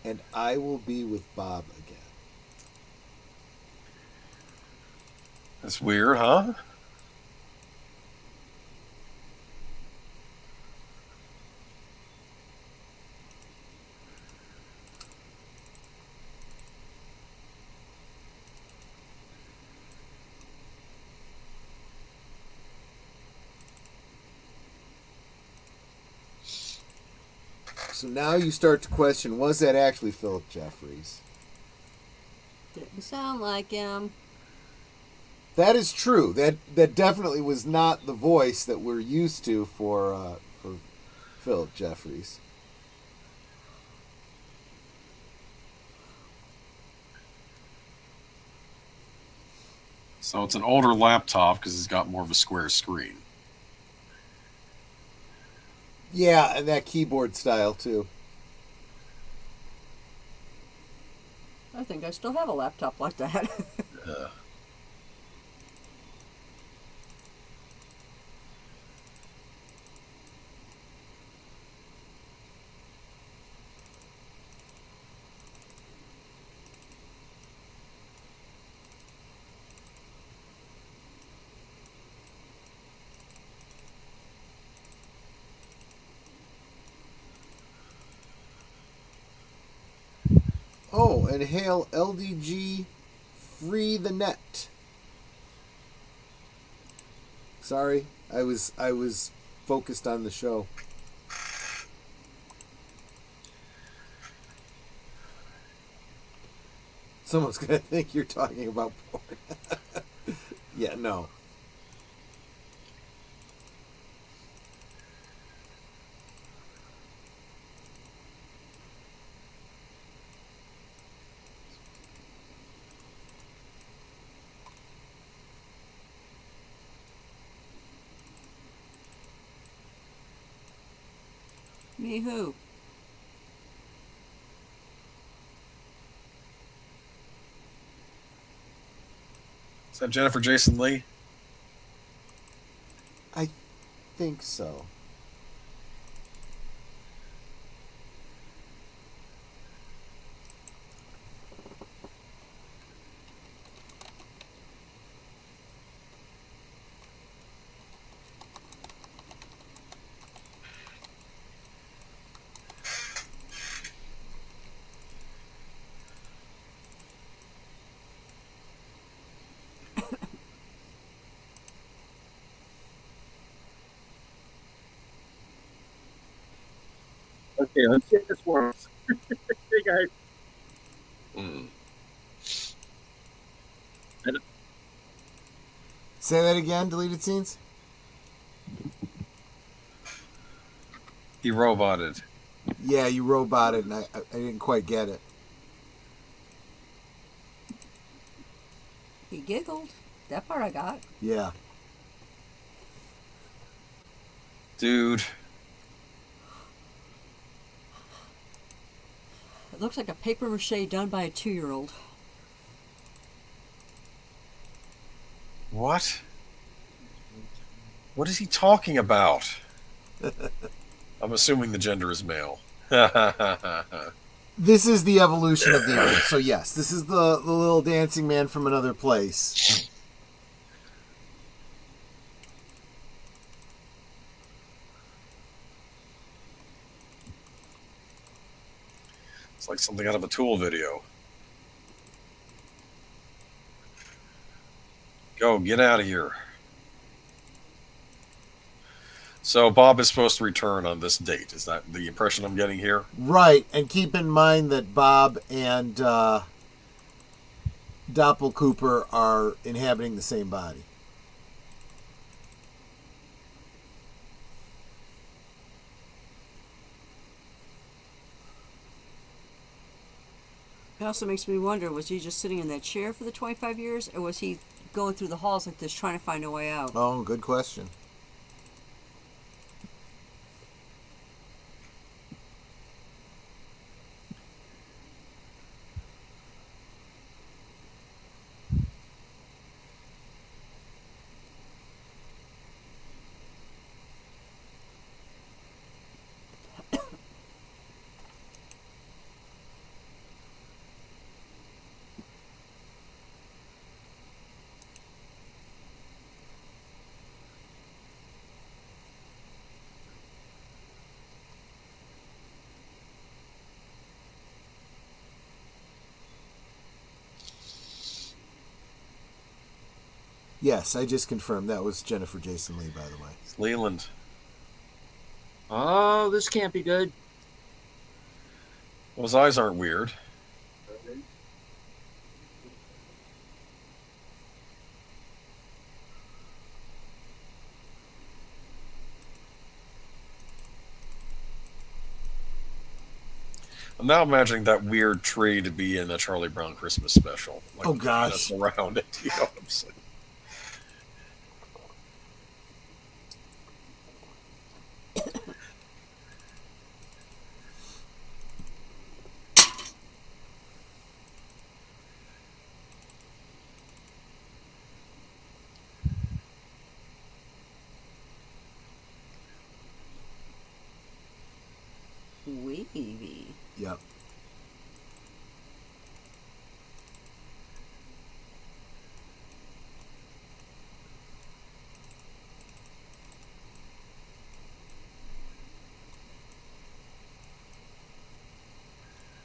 And I will be with Bob again. That's weird, huh? So now you start to question, was that actually Philip Jeffries? Didn't sound like him. That is true. That definitely was not the voice that we're used to for Philip Jeffries. So it's an older laptop because it's got more of a square screen. Yeah, and that keyboard style too. I think I still have a laptop like that. Uh, Oh, and hail LDG Free the Net. Sorry, I was focused on the show. Someone's gonna think you're talking about porn. Yeah, no. Me who? is that Jennifer Jason Leigh? I think so. Okay, let's see if this works. Hey guys. Mm. Say that again, deleted scenes? He roboted. Yeah, you roboted, and I didn't quite get it. He giggled. That part I got. Yeah. Dude. It looks like a paper mache done by a 2-year-old. What? What is he talking about? I'm assuming the gender is male. This is the evolution of the event. So yes, this is the little dancing man from another place. It's like something out of a Tool video. Go, get out of here. So Bob is supposed to return on this date. Is that the impression I'm getting here? Right, and keep in mind that Bob and Doppelcooper are inhabiting the same body. It also makes me wonder, was he just sitting in that chair for the 25 years, or was he going through the halls like this trying to find a way out? Oh, good question. Yes, I just confirmed that was Jennifer Jason Leigh, by the way. It's Leland. Oh, this can't be good. Well, his eyes aren't weird. I'm now imagining that weird tree to be in a Charlie Brown Christmas special. Like, Oh, gosh. that's around it. You know what I'm saying? Wavy. Yep.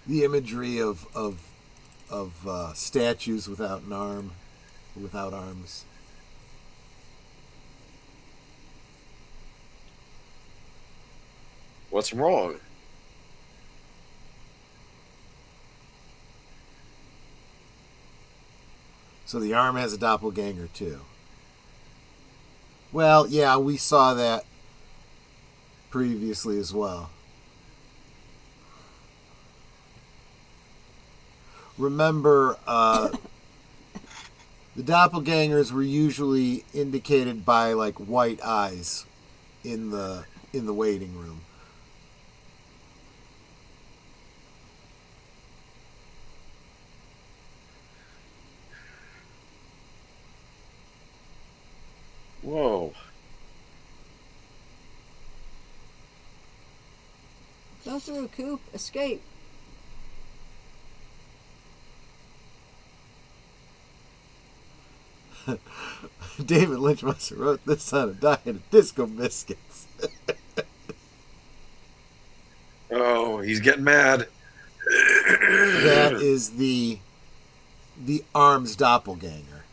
The imagery of statues without an arm, without arms. What's wrong? So the arm has a doppelganger too. Well, yeah, we saw that previously as well. Remember, the doppelgangers were usually indicated by like white eyes in the waiting room. Whoa. Go through, Coop. Escape. David Lynch must have wrote this on a diet of disco biscuits. Oh, he's getting mad. That is the arm's doppelganger.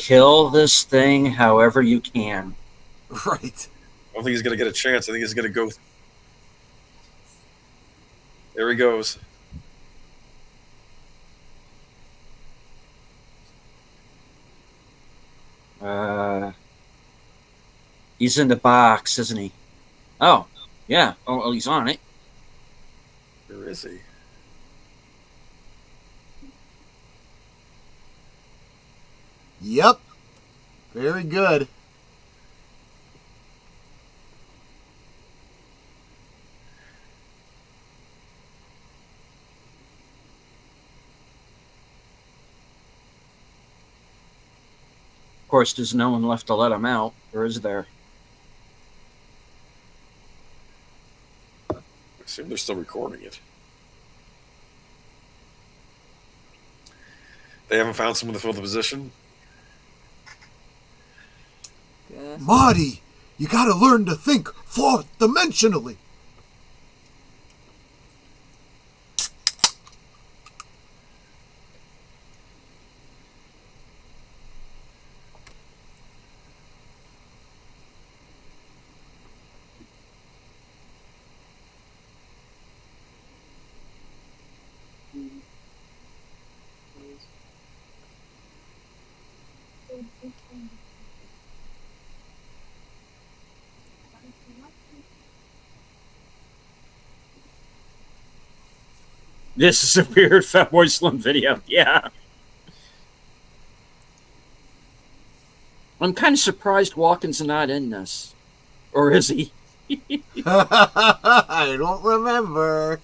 Kill this thing however you can. Right. I don't think he's going to get a chance. I think he's going to go. There he goes. He's in the box, isn't he? Oh, yeah. Oh, well, he's on it. Where is he? Yep. Very good. Of course, there's no one left to let him out, or is there? I assume they're still recording it. They haven't found someone to fill the position. Marty, you gotta learn to think fourth dimensionally. This is a weird Fatboy Slim video. Yeah. I'm kind of surprised Walken's not in this. Or is he? I don't remember.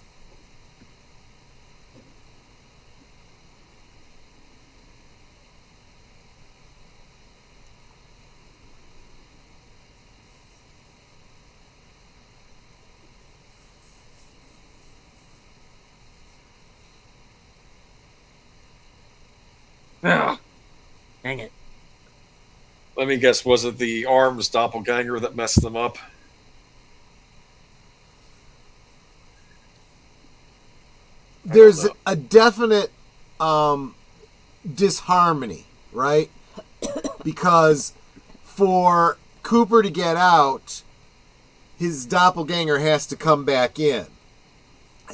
Oh, dang it. Let me guess, was it the arms doppelganger that messed them up? There's a definite disharmony, right? Because for Cooper to get out, his doppelganger has to come back in.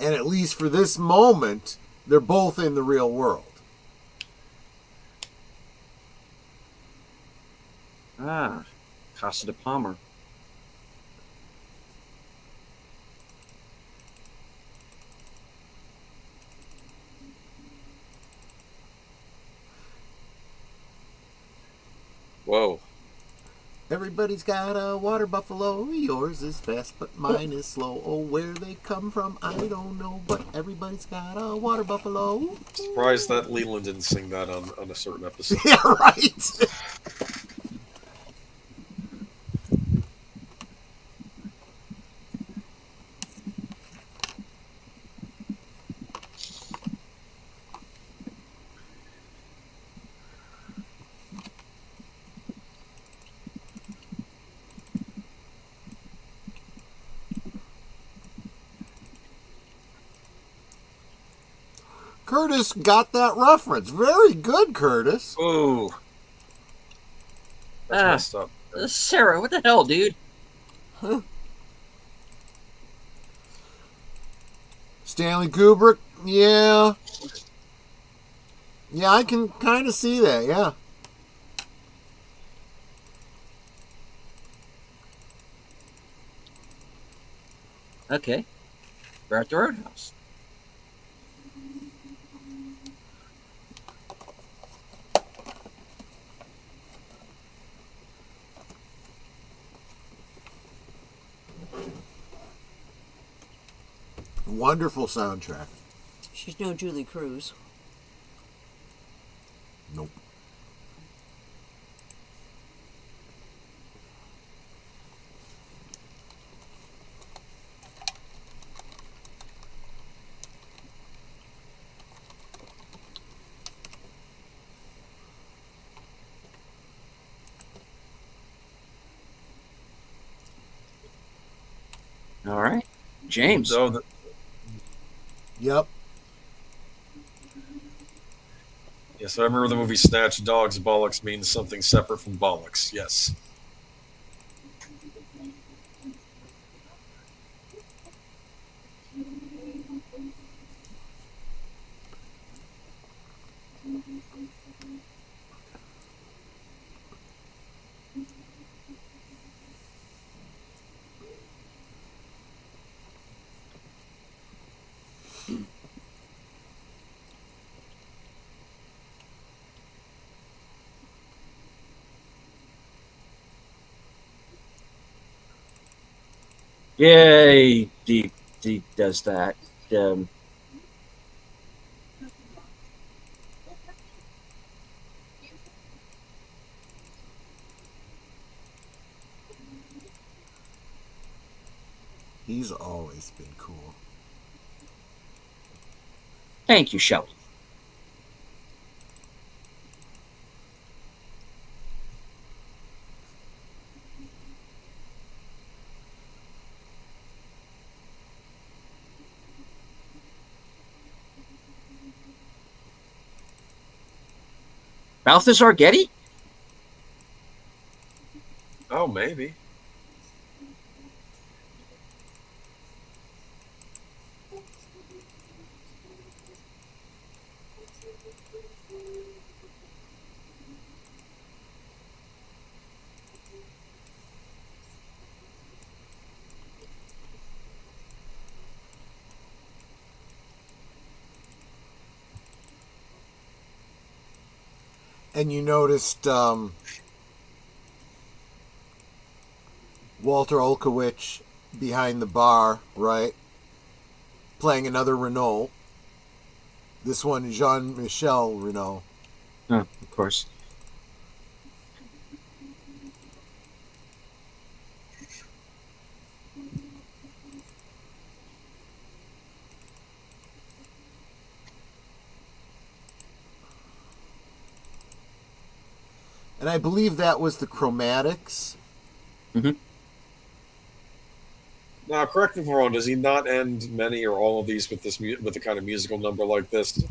And at least for this moment, they're both in the real world. Ah, Casa de Palmer. Whoa. Everybody's got a water buffalo. Yours is fast, but mine is slow. Oh, where they come from, I don't know. But everybody's got a water buffalo. Surprised that Leland didn't sing that on a certain episode. Yeah, right. Curtis got that reference. Very good, Curtis. Ooh. That's messed up. Sarah, what the hell, dude? Stanley Kubrick, yeah. Yeah, I can kind of see that, yeah. Okay. We're at the Roadhouse. Wonderful soundtrack. She's no Julie Cruz. Nope. All right. James. So Yep. Yes, I remember the movie Snatch. Dog's bollocks means something separate from bollocks. Yes. Yay! Deep does that. Um, He's always been cool. Thank you, Shelly. Balthazar Getty? Oh, maybe. And you noticed Walter Olkowicz behind the bar, right? Playing another Renault. This one, Jean-Michel Renault. Oh, of course. And I believe that was the Chromatics. Mm-hmm. Now, correct me if I'm wrong. Does he not end many or all of these with with the kind of musical number like this?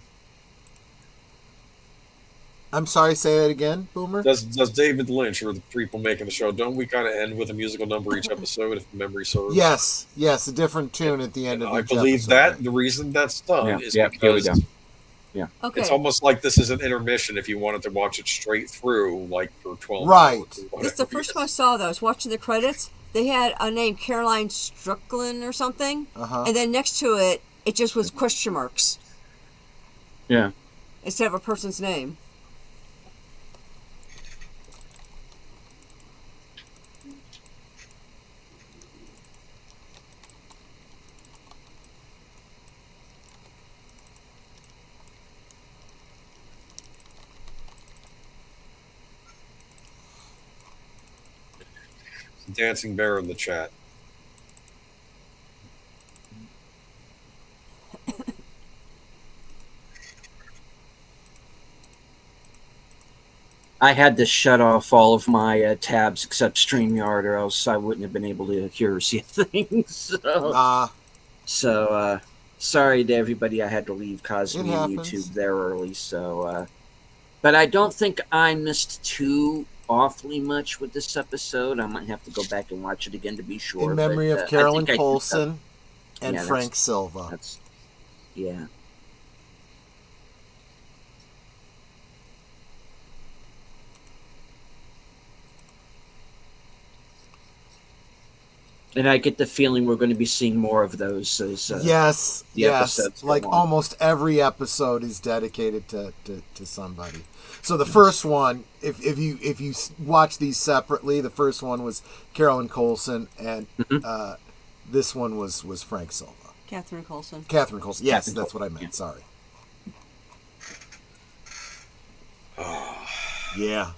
I'm sorry, say that again, Boomer? Does David Lynch or the people making the show, don't we kind of end with a musical number each episode, if memory serves? Yes, a different tune at the end of I each believe episode. that Right? the reason that's done Yeah, is yeah, here we because go. Yeah. Okay. it's almost like this is an intermission if you wanted to watch it straight through, like for 12 Right. hours. or This is the whatever. first time I saw that. I was watching the credits. They had a name, Caroline Strickland or something. Uh-huh. And then next to it, it just was question marks Yeah. instead of a person's name. Dancing Bear in the chat. I had to shut off all of my tabs except StreamYard, or else I wouldn't have been able to hear or see things. So, sorry to everybody. I had to leave Cosme It and happens. YouTube there early. So, but I don't think I missed too awfully much with this episode. I might have to go back and watch it again to be sure. In memory but, of I Carolyn think I picked up- Coulson and Yeah, Frank Silva. That's yeah. And I get the feeling we're going to be seeing more of those as Yes, the yes. episodes go Like on. almost every episode is dedicated to somebody. So the first one, if you watch these separately, the first one was Carolyn Coulson, and Mm-hmm. this one was Frank Silva. Catherine Coulson. Catherine Coulson. Yes, Catherine that's what I meant. yeah. Sorry. Yeah.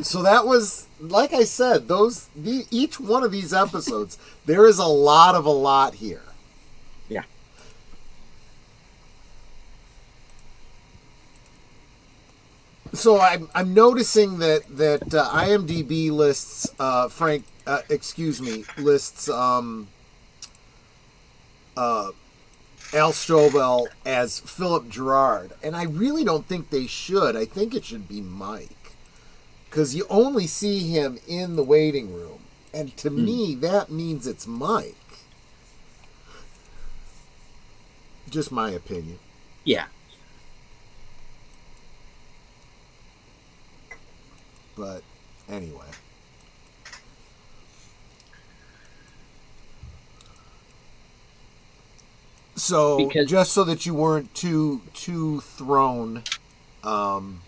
So that was, like I said, each one of these episodes, there is a lot here. Yeah. So I'm noticing that IMDb lists Al Strobel as Philip Gerard, and I really don't think they should. I think it should be Mike, because you only see him in the waiting room, and to me that means it's Mike. Just my opinion. Yeah. But anyway. So Because- just so that you weren't too thrown, and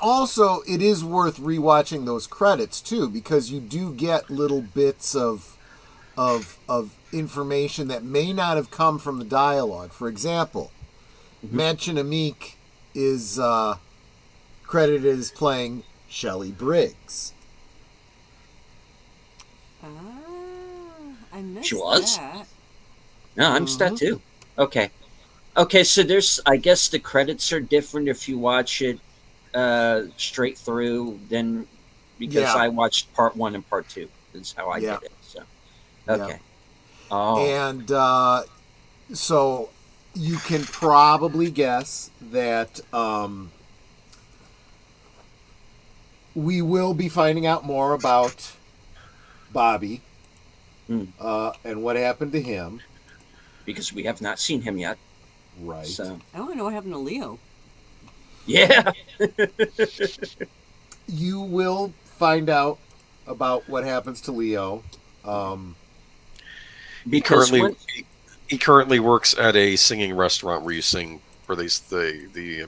also it is worth rewatching those credits too, because you do get little bits of information that may not have come from the dialogue. For example, Manchinameek is credited as playing Shelley Briggs. I missed She was? that. No, I missed that too. Okay. Okay, so there's, I guess the credits are different if you watch it straight through than, because Yeah. I watched part 1 and part 2. That's how I Yeah. did it. So, Yeah. okay. Oh, And so you can probably guess that we will be finding out more about Bobby and what happened to him. because we have not seen him yet. Right. So, I want to know what happened to Leo. yeah. You will find out about what happens to Leo. Because He currently works at a singing restaurant where you sing for the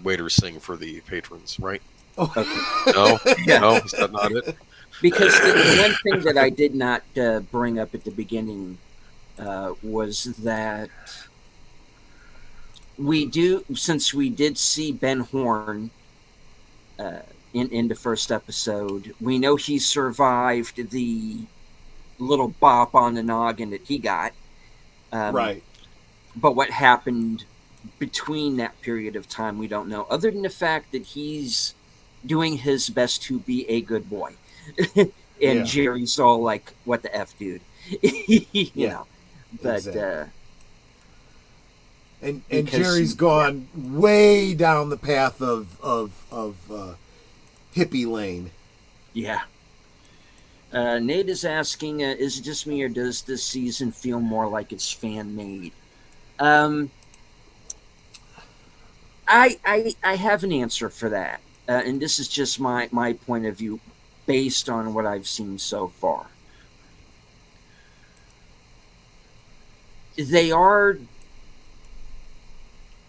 waiters sing for the patrons, right? okay. No, Yeah. no, is that not it? Because the one thing that I did not bring up at the beginning was that since we did see Ben Horn in the first episode, we know he survived the little bop on the noggin that he got. Right. But what happened between that period of time, we don't know, other than the fact that he's doing his best to be a good boy. And Yeah. Jerry's all like, what the F, dude? you know. But Exactly. And because- Jerry's gone way down the path of hippie lane. yeah. Nate is asking, is it just me or does this season feel more like it's fan made? I have an answer for that. And this is just my point of view based on what I've seen so far. They are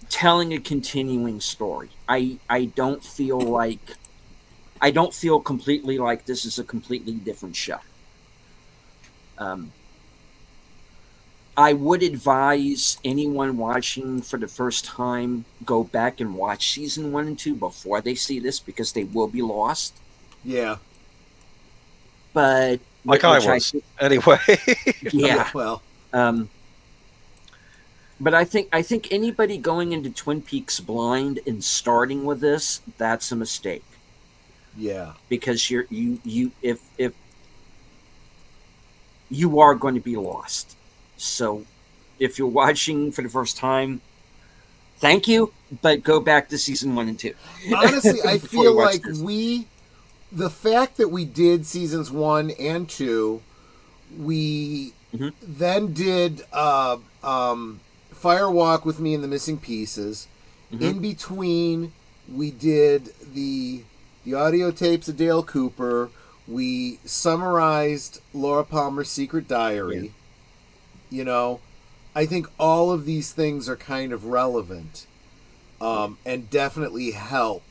telling a continuing story. I don't feel completely like this is a completely different show. I would advise anyone watching for the first time, go back and watch season 1 and 2 before they see this, because they will be lost. Yeah. But Like which I was. Anyway. yeah. Well, But I think anybody going into Twin Peaks blind and starting with this, that's a mistake. yeah. Because if you are going to be lost. So if you're watching for the first time, thank you, but go back to season 1 and 2. Honestly, I Before you feel watch like this. the fact that we did seasons 1 and 2, we Mhm. then did Fire Walk with Me and the Missing Pieces. Mhm. In between, we did the audio tapes of Dale Cooper. We summarized Laura Palmer's Secret Diary. You know, I think all of these things are kind of relevant and definitely help.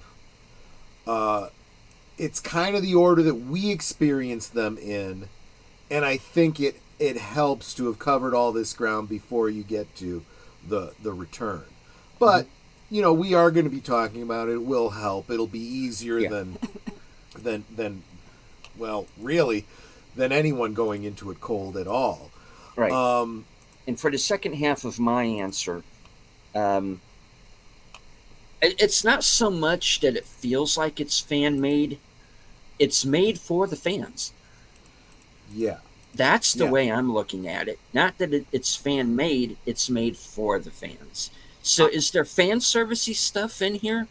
It's kind of the order that we experienced them in, and I think it helps to have covered all this ground before you get to the return. But you know, we are going to be talking about it. It will help. It'll be easier than well, really, than anyone going into it cold at all. Right. And for the second half of my answer, it's not so much that it feels like it's fan made. It's made for the fans. Yeah. That's the Yeah. way I'm looking at it. Not that it's fan made; it's made for the fans. So, is there fan servicey stuff in here?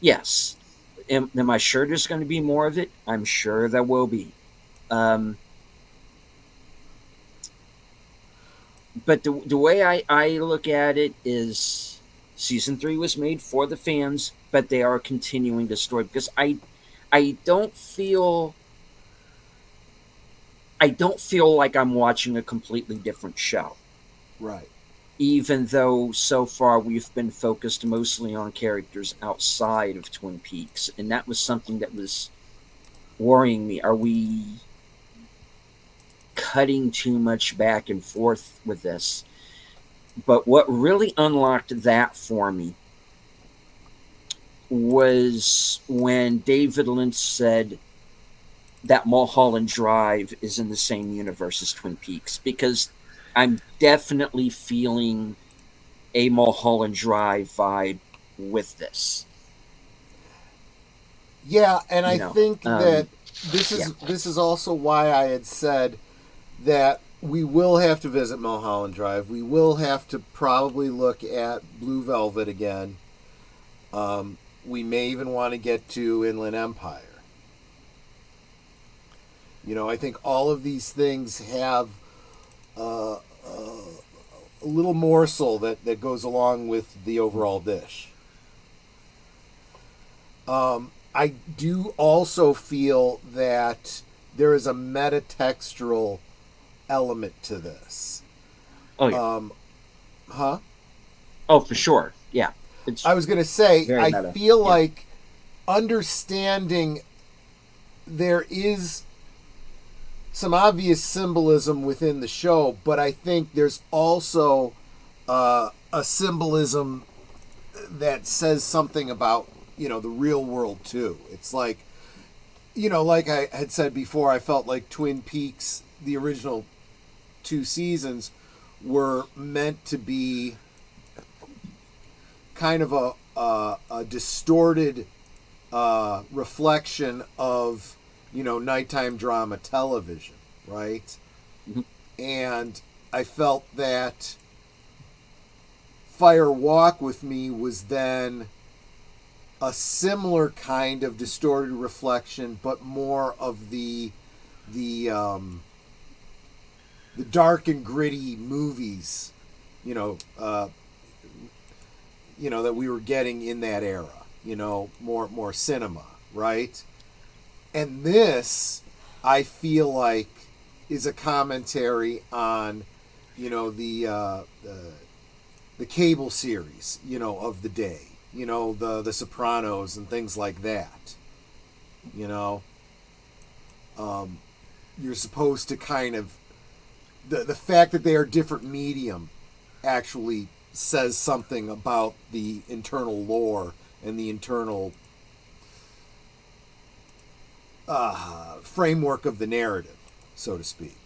Yes. Am I sure there's going to be more of it? I'm sure there will be. Um, but the way I look at it is season 3 was made for the fans, but they are continuing the story because I don't feel like I'm watching a completely different show. Right. Even though so far we've been focused mostly on characters outside of Twin Peaks, and that was something that was worrying me. Are we cutting too much back and forth with this? But what really unlocked that for me was when David Lynch said that Mulholland Drive is in the same universe as Twin Peaks, because I'm definitely feeling a Mulholland Drive vibe with this. Yeah, and You I know, think that this yeah. is also why I had said that we will have to visit Mulholland Drive. We will have to probably look at Blue Velvet again. We may even want to get to Inland Empire. You know, I think all of these things have a little morsel that goes along with the overall dish. I do also feel that there is a metatextual element to this. Oh yeah. Huh? Oh, for sure. Yeah. It's I was going to say, very I meta. feel Yeah. like understanding there is some obvious symbolism within the show, but I think there's also a symbolism that says something about, you know, the real world too. It's like, you know, like I had said before, I felt like Twin Peaks, the original 2 seasons, were meant to be kind of a distorted reflection of, you know, nighttime drama television, right? Mm-hmm. And I felt that Fire Walk with Me was then a similar kind of distorted reflection, but more of the dark and gritty movies, you know, that we were getting in that era. You know, more cinema, right? And this, I feel like, is a commentary on, you know, the cable series, you know, of the day. You know, the Sopranos and things like that. You know, you're supposed to kind of the fact that they are different medium actually says something about the internal lore and the internal framework of the narrative, so to speak.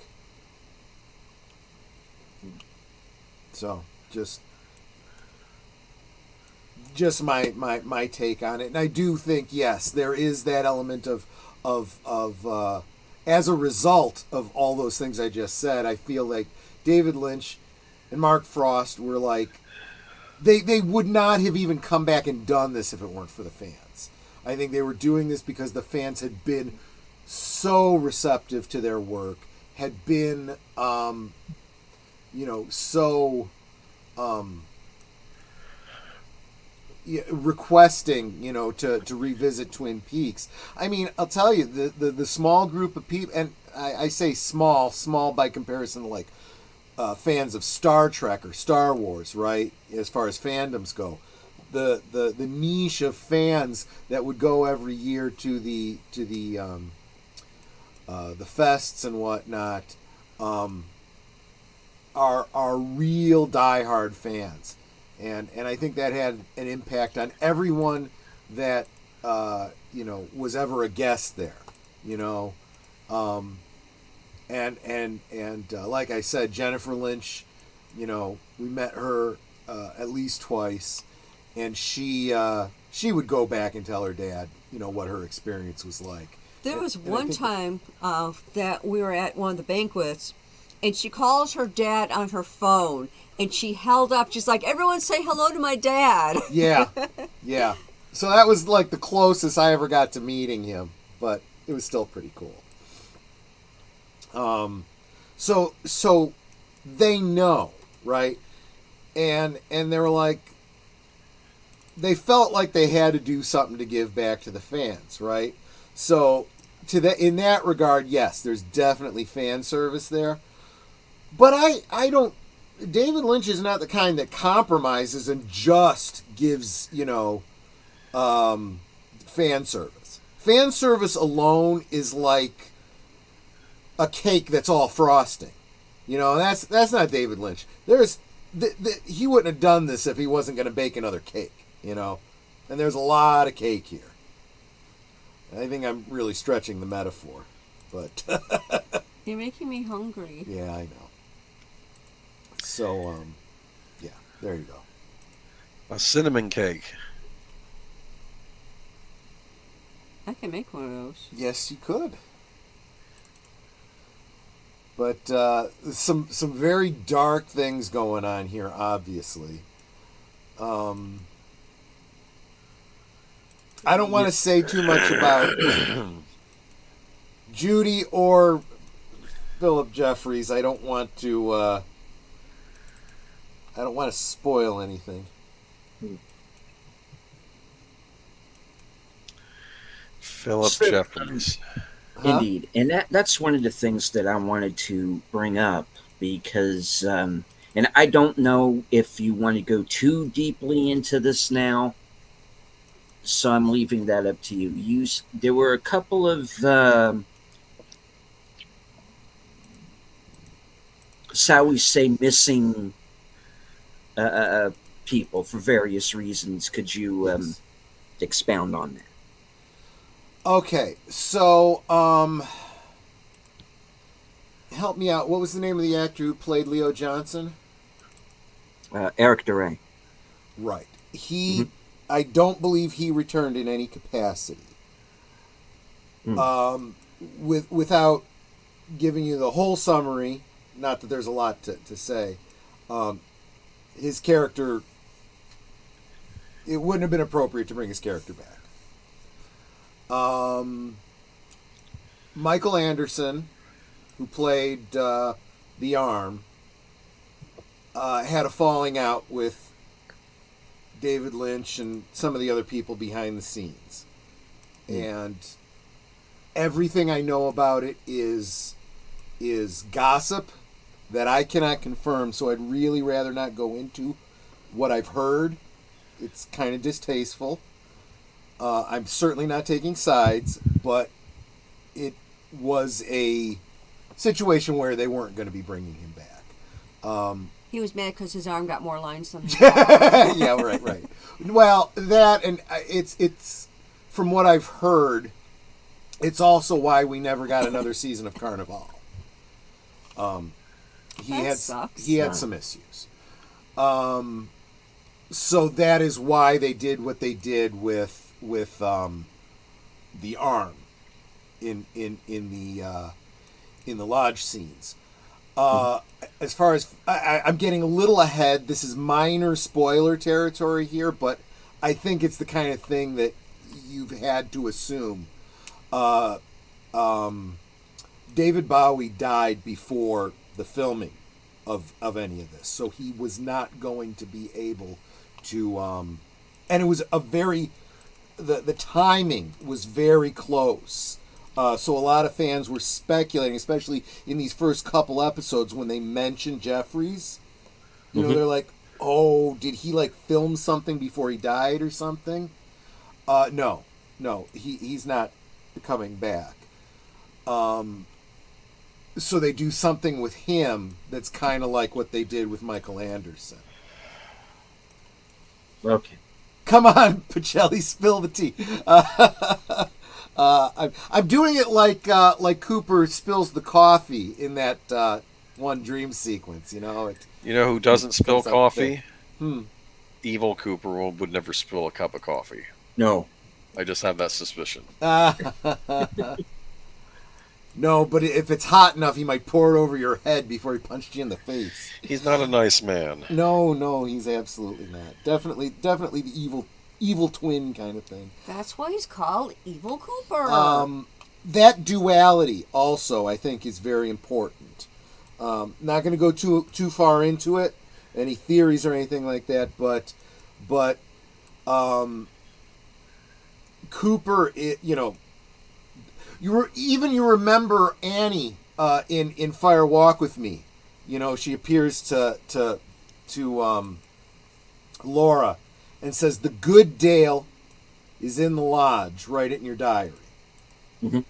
So just my take on it, and I do think yes, there is that element of as a result of all those things I just said. I feel like David Lynch and Mark Frost were like they would not have even come back and done this if it weren't for the fans. I think they were doing this because the fans had been so receptive to their work, had been so requesting, you know, to revisit Twin Peaks. I mean, I'll tell you, the small group of people, and I say small by comparison to like fans of Star Trek or Star Wars, right? As far as fandoms go, the niche of fans that would go every year to the fests and whatnot are real diehard fans. And I think that had an impact on everyone that was ever a guest there, you know, and like I said, Jennifer Lynch, you know, we met her at least twice, and she would go back and tell her dad, you know, what her experience was like. There was And I one think- time that we were at one of the banquets, and she calls her dad on her phone, and she held up. She's like, "Everyone say hello to my dad." Yeah, yeah. So that was like the closest I ever got to meeting him, but it was still pretty cool. So they know, right? And they were like, they felt like they had to do something to give back to the fans, right? So in that regard, yes, there's definitely fan service there. But I don't. David Lynch is not the kind that compromises and just gives, fan service. Fan service alone is like a cake that's all frosting. That's not David Lynch. He wouldn't have done this if he wasn't going to bake another cake, And there's a lot of cake here. I think I'm really stretching the metaphor, but You're making me hungry. yeah, I know. So, yeah, there you go. A cinnamon cake. I can make one of those. Yes, you could. But some very dark things going on here, obviously. I don't want to say too much about Judy or Philip Jeffries. I don't want to spoil anything. Philip So, Jeffries. Huh? Indeed, and that's one of the things that I wanted to bring up because, and I don't know if you want to go too deeply into this now, so I'm leaving that up to you. There were a couple of shall we say missing people for various reasons. Could you Yes. expound on that? Okay, so help me out. What was the name of the actor who played Leo Johnson? Eric DeRay. Right. I don't believe he returned in any capacity. Without giving you the whole summary, not that there's a lot to say, his character, it wouldn't have been appropriate to bring his character back. Michael Anderson, who played the Arm, had a falling out with David Lynch and some of the other people behind the scenes. And everything I know about it is gossip that I cannot confirm, so I'd really rather not go into what I've heard. It's kind of distasteful. I'm certainly not taking sides, but it was a situation where they weren't going to be bringing him back. He was mad because his arm got more lines than his Yeah, right. Well, that, and it's from what I've heard, it's also why we never got another season of Carnival. That sucks. He had some issues. So that is why they did what they did with the Arm in the lodge scenes. As far as I'm getting a little ahead, this is minor spoiler territory here, but I think it's the kind of thing that you've had to assume. David Bowie died before the filming of any of this, so he was not going to be able to. And it was the timing was very close. So a lot of fans were speculating, especially in these first couple episodes when they mentioned Jeffries. They're like, "Oh, did he film something before he died or something?" No, he's not coming back. So they do something with him that's kind of like what they did with Michael Anderson. Okay. Come on, Pacelli, spill the tea. I'm doing it like Cooper spills the coffee in that one dream sequence. You know who doesn't spill comes out coffee? there. Evil Cooper would never spill a cup of coffee. No. I just have that suspicion. No, but if it's hot enough, he might pour it over your head before he punched you in the face. He's not a nice man. No, he's absolutely not. Definitely the evil twin kind of thing. That's why he's called Evil Cooper. That duality also, I think, is very important. Not going to go too far into it, any theories or anything like that, but Cooper, you remember Annie in Fire Walk with Me. She appears to Laura and says the good Dale is in the lodge. Write it in your diary. Mm-hmm.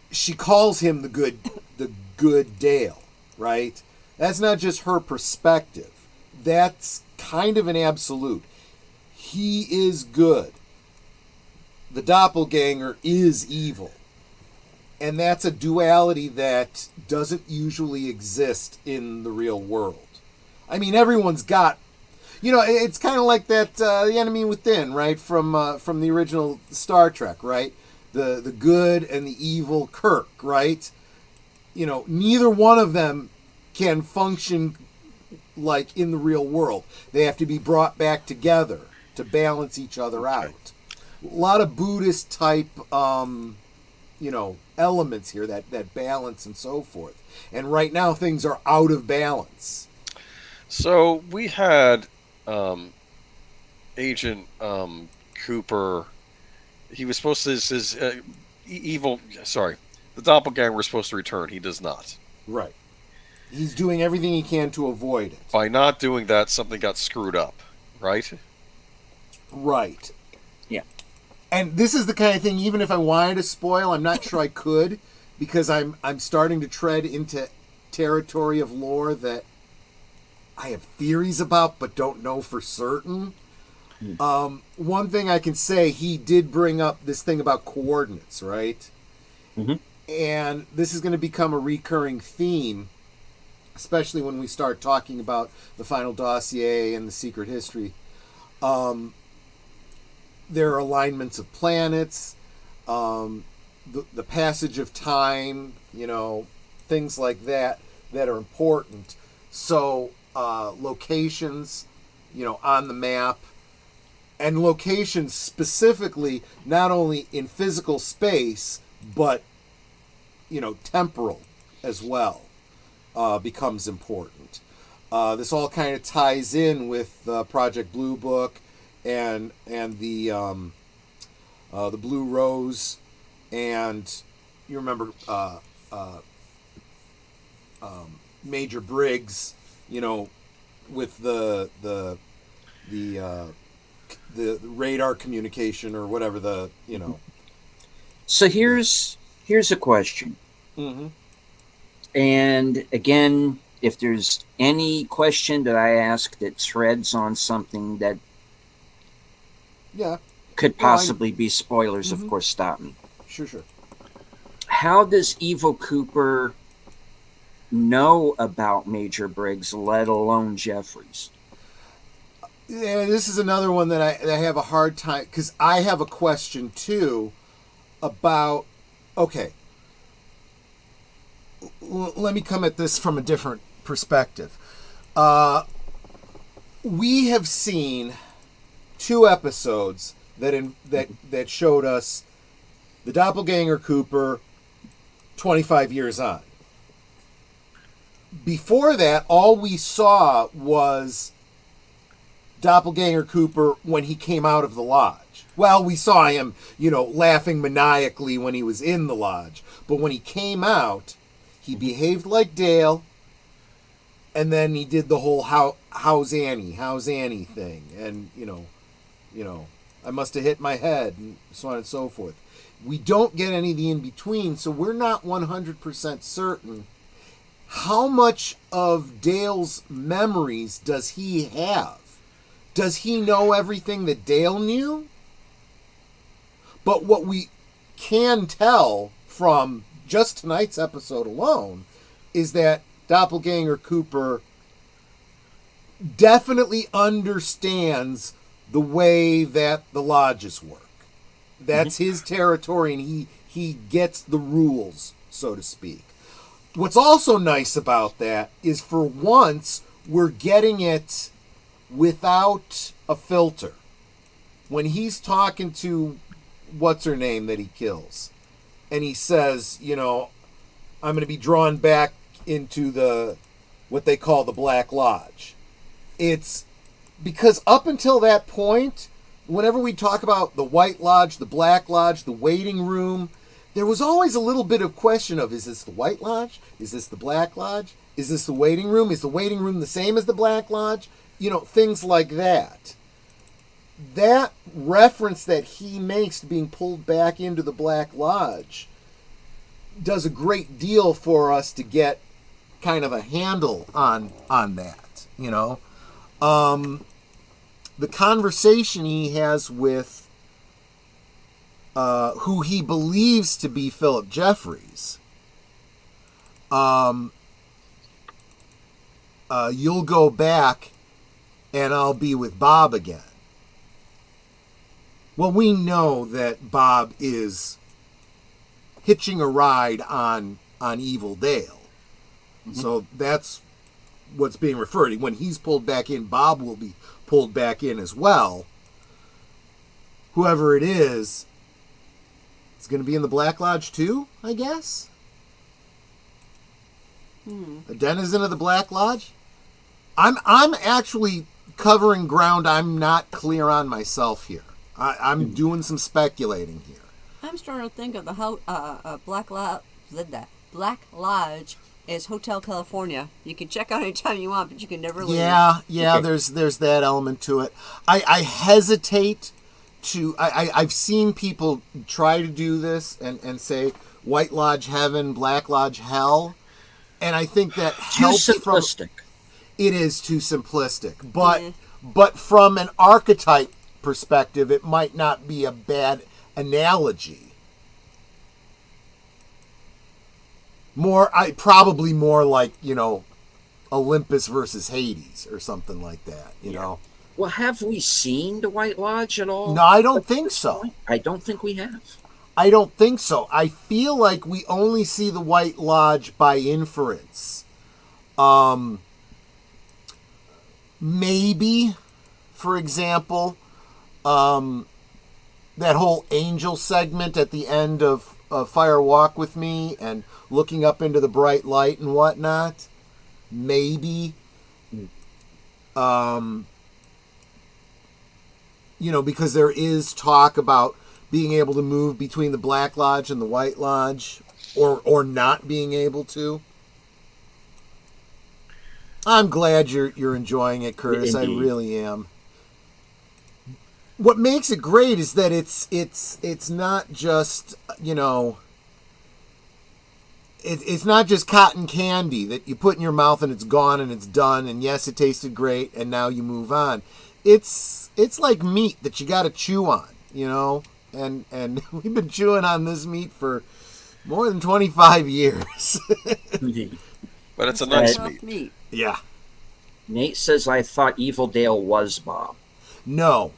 She calls him the good Dale, right? That's not just her perspective. That's kind of an absolute. He is good. The doppelganger is evil. And that's a duality that doesn't usually exist in the real world. I mean, everyone's got, it's kind of like that, The Enemy Within, right? From the original Star Trek, right? The good and the evil Kirk, right? Neither one of them can function like in the real world. They have to be brought back together to balance each other out. A lot of Buddhist type, elements here, that balance and so forth. And right now things are out of balance. So we had Agent Cooper. He was supposed to the doppelganger was supposed to return. He does not. Right. He's doing everything he can to avoid it. By not doing that, something got screwed up, right? Right. Yeah. And this is the kind of thing, even if I wanted to spoil, I'm not sure I could, because I'm starting to tread into territory of lore that I have theories about but don't know for certain. One thing I can say, he did bring up this thing about coordinates, right? Mm-hmm. And this is going to become a recurring theme, especially when we start talking about the final dossier and the secret history. There are alignments of planets, the passage of time, things like that are important. So locations, on the map, and locations specifically not only in physical space, but temporal as well, becomes important. This all kind of ties in with Project Blue Book and the Blue Rose, and you remember Major Briggs, with the radar communication or whatever So here's a question. Mm-hmm. And again, if there's any question that I ask that treads on something that could possibly be spoilers, of course, stop me. Sure. How does Evil Cooper know about Major Briggs, let alone Jeffries? Yeah, this is another one that I have a hard time, because I have a question too about, okay, let me come at this from a different perspective. We have seen 2 episodes that showed us the doppelganger Cooper 25 years on. Before that, all we saw was doppelganger Cooper when he came out of the lodge. Well, we saw him, laughing maniacally when he was in the lodge. But when he came out, he behaved like Dale, and then he did the whole how's Annie thing. And, I must have hit my head, and so on and so forth. We don't get any of the in-between, so we're not 100% certain. How much of Dale's memories does he have? Does he know everything that Dale knew? But what we can tell from just tonight's episode alone is that doppelganger Cooper definitely understands the way that the lodges work. That's his territory, and he gets the rules so to speak. What's also nice about that is for once we're getting it without a filter. When he's talking to what's her name that he kills, and he says, you know, I'm going to be drawn back into what they call the Black Lodge. It's because up until that point, whenever we talk about the White Lodge, the Black Lodge, the waiting room, there was always a little bit of question of, is this the White Lodge? Is this the Black Lodge? Is this the waiting room? Is the waiting room the same as the Black Lodge? You know, things like that. That reference that he makes to being pulled back into the Black Lodge does a great deal for us to get kind of a handle on that, you know. The conversation he has with who he believes to be Philip Jeffries. You'll go back and I'll be with Bob again. Well, we know that Bob is hitching a ride on Evil Dale. Mm-hmm. So that's what's being referred to. When he's pulled back in, Bob will be pulled back in as well. Whoever it is going to be in the Black Lodge too, I guess. A denizen of the Black Lodge. I'm actually covering ground I'm not clear on myself here. I'm doing some speculating here. I'm starting to think of the Black Lodge is Hotel California. You can check out anytime you want, but you can never leave. Yeah. Okay. There's that element to it. I hesitate to. I've seen people try to do this and say White Lodge Heaven, Black Lodge Hell, and I think that helps. Too simplistic. It is too simplistic, but from an archetype perspective, it might not be a bad analogy. Probably more like, you know, Olympus versus Hades or something like that, you know. Well, have we seen the White Lodge at all? No, I don't think so. I don't think we have. I don't think so. I feel like we only see the White Lodge by inference. Maybe, for example, that whole angel segment at the end of Fire Walk with Me and looking up into the bright light and whatnot. Maybe. You know, because there is talk about being able to move between the Black Lodge and the White Lodge, or not being able to. I'm glad you're enjoying it, Curtis. Indeed. I really am. What makes it great is that it's not just, you know, it's not just cotton candy that you put in your mouth and it's gone and it's done, and yes, it tasted great and now you move on. It's like meat that you got to chew on, you know, and we've been chewing on this meat for more than 25 years. But it's a nice meat. Yeah. Nate says, I thought Evil Dale was Bob. No,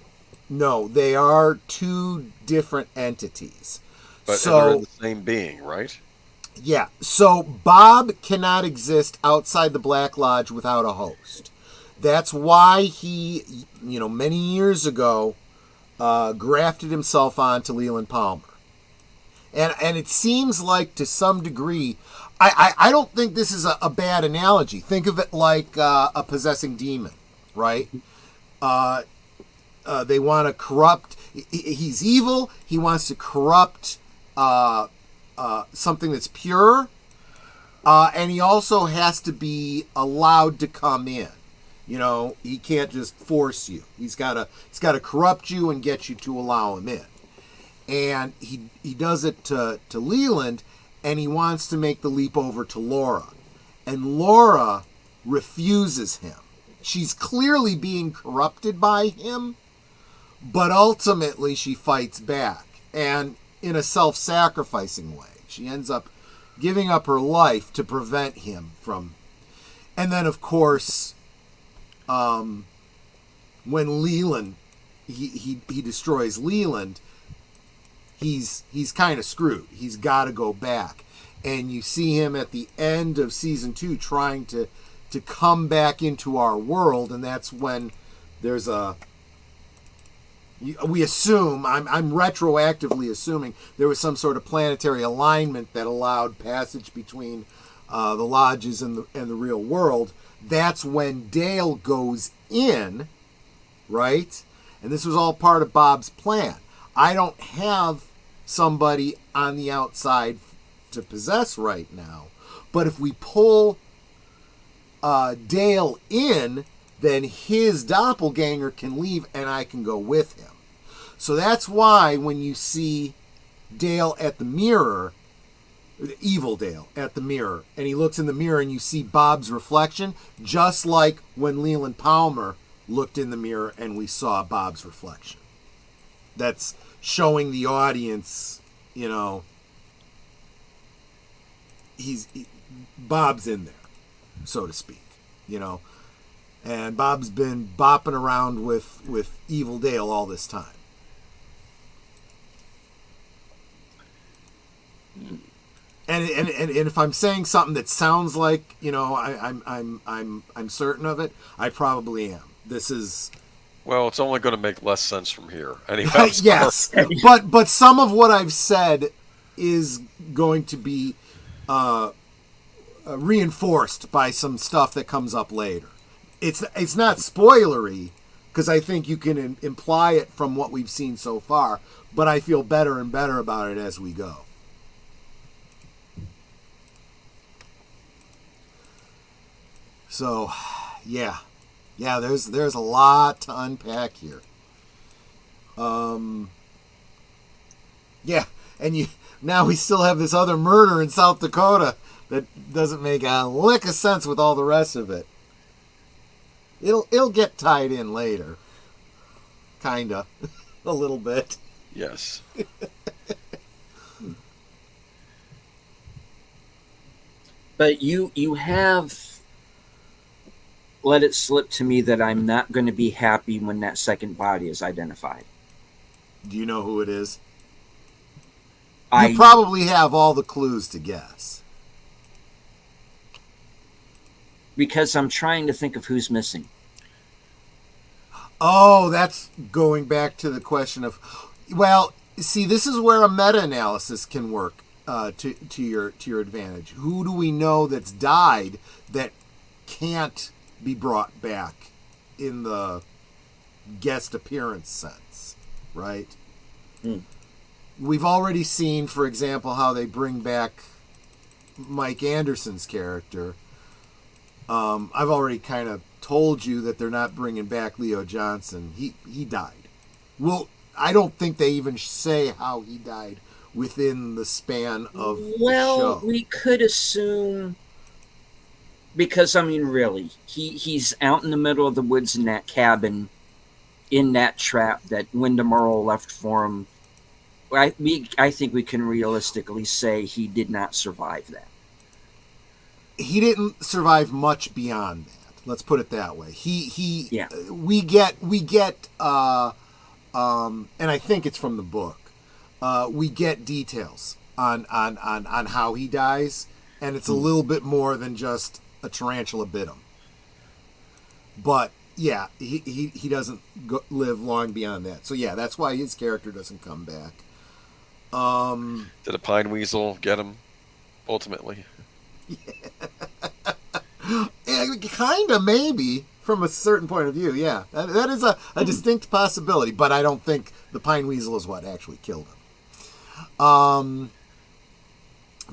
they are two different entities. But they're the same being, right? Yeah, so Bob cannot exist outside the Black Lodge without a host. That's why he, you know, many years ago, grafted himself onto Leland Palmer. And it seems like, to some degree, I don't think this is a bad analogy. Think of it like a possessing demon, right? They want to corrupt. He's evil. He wants to corrupt something that's pure, and he also has to be allowed to come in. You know, he can't just force you. He's got to corrupt you and get you to allow him in. And he does it to Leland, and he wants to make the leap over to Laura. And Laura refuses him. She's clearly being corrupted by him, but ultimately she fights back, and in a self-sacrificing way. She ends up giving up her life to prevent him from... And then, of course, when Leland, he destroys Leland, he's kind of screwed. He's got to go back. and you see him at the end of season 2 trying to come back into our world, and that's when there's we assume, I'm retroactively assuming there was some sort of planetary alignment that allowed passage between the lodges and the real world. That's when Dale goes in, right? And this was all part of Bob's plan. I don't have somebody on the outside to possess right now, but if we pull Dale in, then his doppelganger can leave and I can go with him. So that's why when you see Dale at the mirror, evil Dale at the mirror, and he looks in the mirror and you see Bob's reflection, just like when Leland Palmer looked in the mirror and we saw Bob's reflection. That's showing the audience, Bob's in there, so to speak, and Bob's been bopping around with evil Dale all this time. And if I'm saying something that sounds like, I'm certain of it, I probably am. This is... Well, it's only going to make less sense from here. Anyway, yes, but some of what I've said is going to be reinforced by some stuff that comes up later. It's not spoilery, because I think you can imply it from what we've seen so far, but I feel better and better about it as we go. So, yeah, there's a lot to unpack here. Yeah, and now we still have this other murder in South Dakota that doesn't make a lick of sense with all the rest of it. It'll get tied in later, kinda, a little bit. Yes. But you have let it slip to me that I'm not going to be happy when that second body is identified. Do you know who it is? You probably have all the clues to guess. Because I'm trying to think of who's missing. Oh, that's going back to the question of... Well, see, this is where a meta-analysis can work to your advantage. Who do we know that's died that can't be brought back in the guest appearance sense, right? We've already seen, for example, how they bring back Mike Anderson's character. I've already kind of told you that they're not bringing back Leo Johnson. He died. Well, I don't think they even say how he died within the span of the show. Well, we could assume... Because, really, he's out in the middle of the woods in that cabin, in that trap that Wyndham Earl left for him. I think we can realistically say he did not survive that. He didn't survive much beyond that. Let's put it that way. Yeah. We get, and I think it's from the book. We get details on how he dies, and it's a little bit more than just a tarantula bit him. But yeah, he doesn't live long beyond that. So yeah, that's why his character doesn't come back. Did a pine weasel get him ultimately? Yeah, kind of, maybe, from a certain point of view. Yeah, that is a distinct possibility, but I don't think the pine weasel is what actually killed him. I'm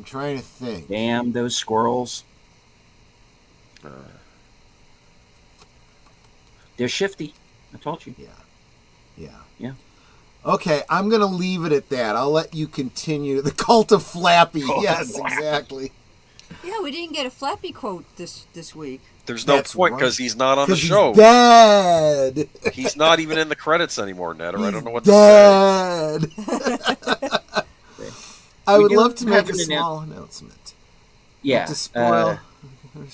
trying to think. Damn those squirrels. They're shifty. I told you. Yeah. Okay, I'm going to leave it at that. I'll let you continue. The Cult of Flappy. Yes, exactly. Yeah, we didn't get a Flappy quote this week. There's no point because he's not on the show. He's dead. He's not even in the credits anymore, Ned, or I don't know what to say. Dead. I would love to make a small announcement. Yeah. Not to spoil.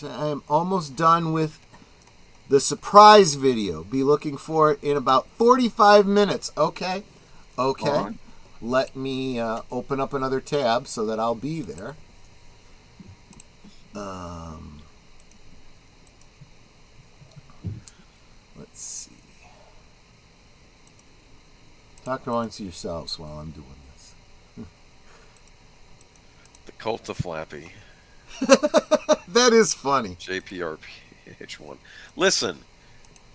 I am almost done with the surprise video. Be looking for it in about 45 minutes. Okay. Let me open up another tab so that I'll be there. Let's see. Talk amongst yourselves while I'm doing this. The Cult of Flappy. That is funny. JPRPH1. Listen,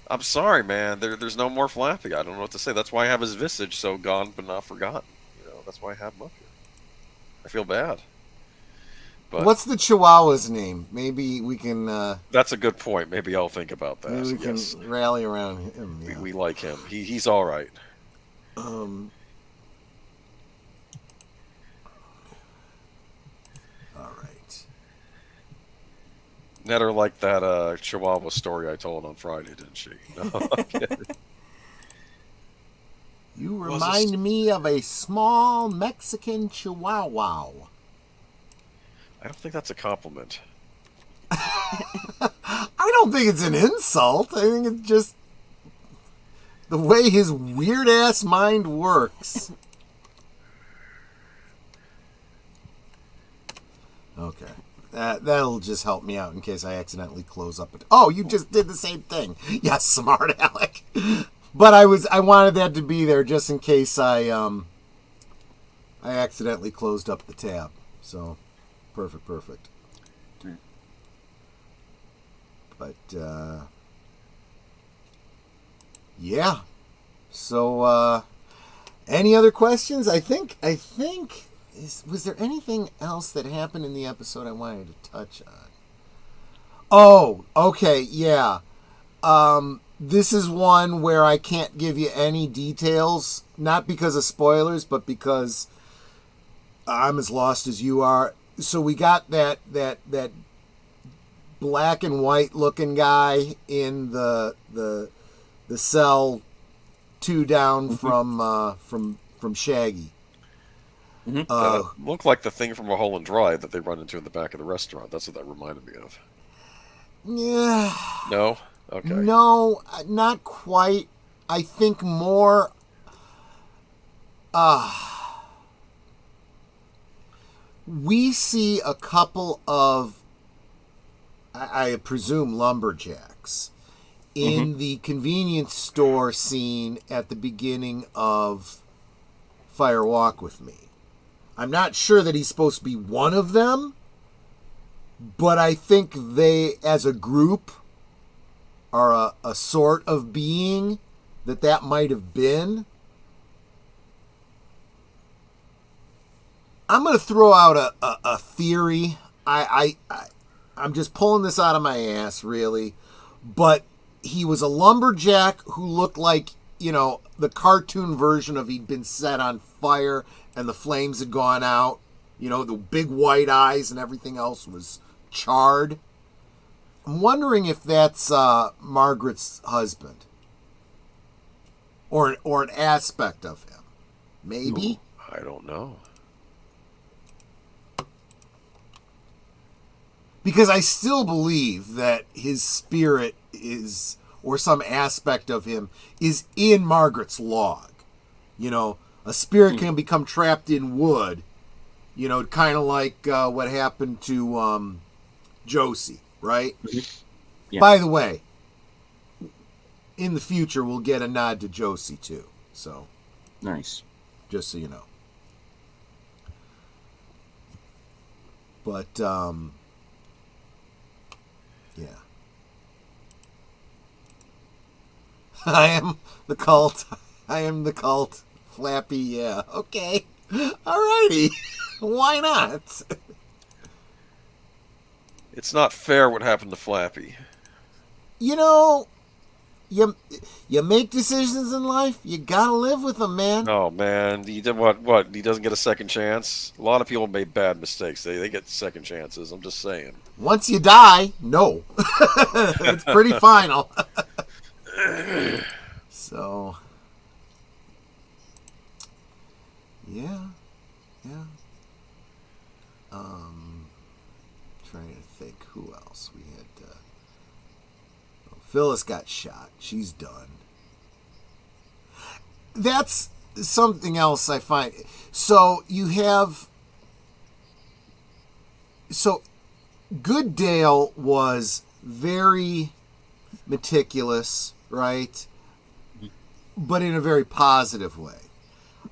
I'm sorry, man. There's no more Flappy. I don't know what to say. That's why I have his visage so gone but not forgotten. That's why I have him up here. I feel bad. But what's the Chihuahua's name? Maybe we can. That's a good point. Maybe I'll think about that. Maybe we can rally around him. Yeah. We like him. He's all right. All right. Netter liked that Chihuahua story I told on Friday, didn't she? No, I'm kidding. You remind me of a small Mexican Chihuahua. I don't think that's a compliment. I don't think it's an insult. I think it's just the way his weird ass mind works. Okay. That'll just help me out in case I accidentally close up. Oh, you just did the same thing. Yeah, smart Alec. But I wanted that to be there just in case I accidentally closed up the tab. So, perfect. But yeah. So, any other questions? I think. Was there anything else that happened in the episode I wanted to touch on? Oh, okay, yeah. This is one where I can't give you any details, not because of spoilers, but because I'm as lost as you are. So we got that black and white looking guy in the cell 2 down from Shaggy. Looked like the thing from Mulholland Drive that they run into in the back of the restaurant. That's what that reminded me of. Yeah. No? Okay. No, not quite. I think more. We see a couple of, I presume, lumberjacks in the convenience store scene at the beginning of Fire Walk with Me. I'm not sure that he's supposed to be one of them, but I think they, as a group, are a sort of being that might have been. I'm going to throw out a theory. I'm just pulling this out of my ass, really. But he was a lumberjack who looked like, the cartoon version of he'd been set on fire and the flames had gone out. The big white eyes and everything else was charred. I'm wondering if that's Margaret's husband. Or an aspect of him. Maybe? I don't know. Because I still believe that his spirit is, or some aspect of him, is in Margaret's log. A spirit can become trapped in wood. Kind of like what happened to Josie, right? Yeah. By the way, in the future, we'll get a nod to Josie, too. So, Nice. just so you know. But, yeah. I am the cult. Flappy, yeah. Okay. Alrighty. Why not? It's not fair what happened to Flappy. You make decisions in life, you gotta live with them, man. Oh, man. He did what? He doesn't get a second chance? A lot of people made bad mistakes. They get second chances. I'm just saying. Once you die, no. It's pretty final. So, yeah. Trying to think who else we had. Phyllis got shot. She's done. That's something else I find. So you have. So Good Dale was very meticulous, right? But in a very positive way.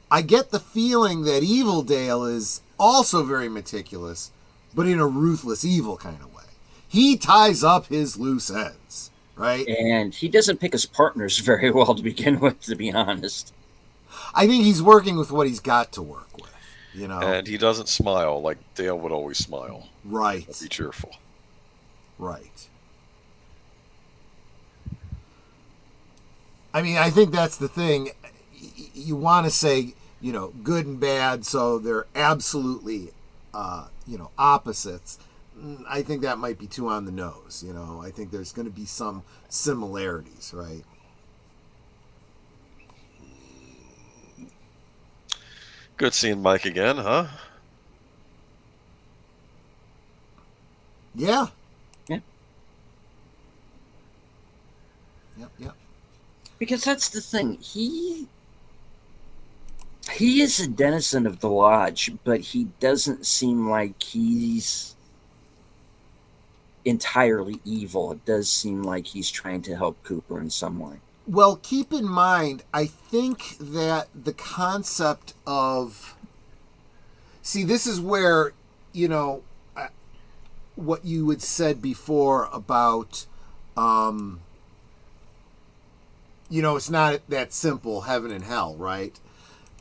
I get the feeling that Evil Dale is also very meticulous, but in a ruthless, evil kind of way. He ties up his loose ends, right? And he doesn't pick his partners very well to begin with, to be honest. I think he's working with what he's got to work with, you know? And he doesn't smile like Dale would always smile. Right. Be cheerful. Right. I mean, I think that's the thing. You want to say, you know, good and bad, so they're absolutely, you know, opposites. I think that might be too on the nose, you know. I think there's going to be some similarities, right? Good seeing Mike again, huh? Yeah. Yeah. Yep. Because that's the thing. He is a denizen of the lodge, but he doesn't seem like he's entirely evil. It does seem like he's trying to help Cooper in some way. Well, keep in mind, I think that the concept of... See, this is where, you know, what you had said before about, you know, it's not that simple, heaven and hell, right?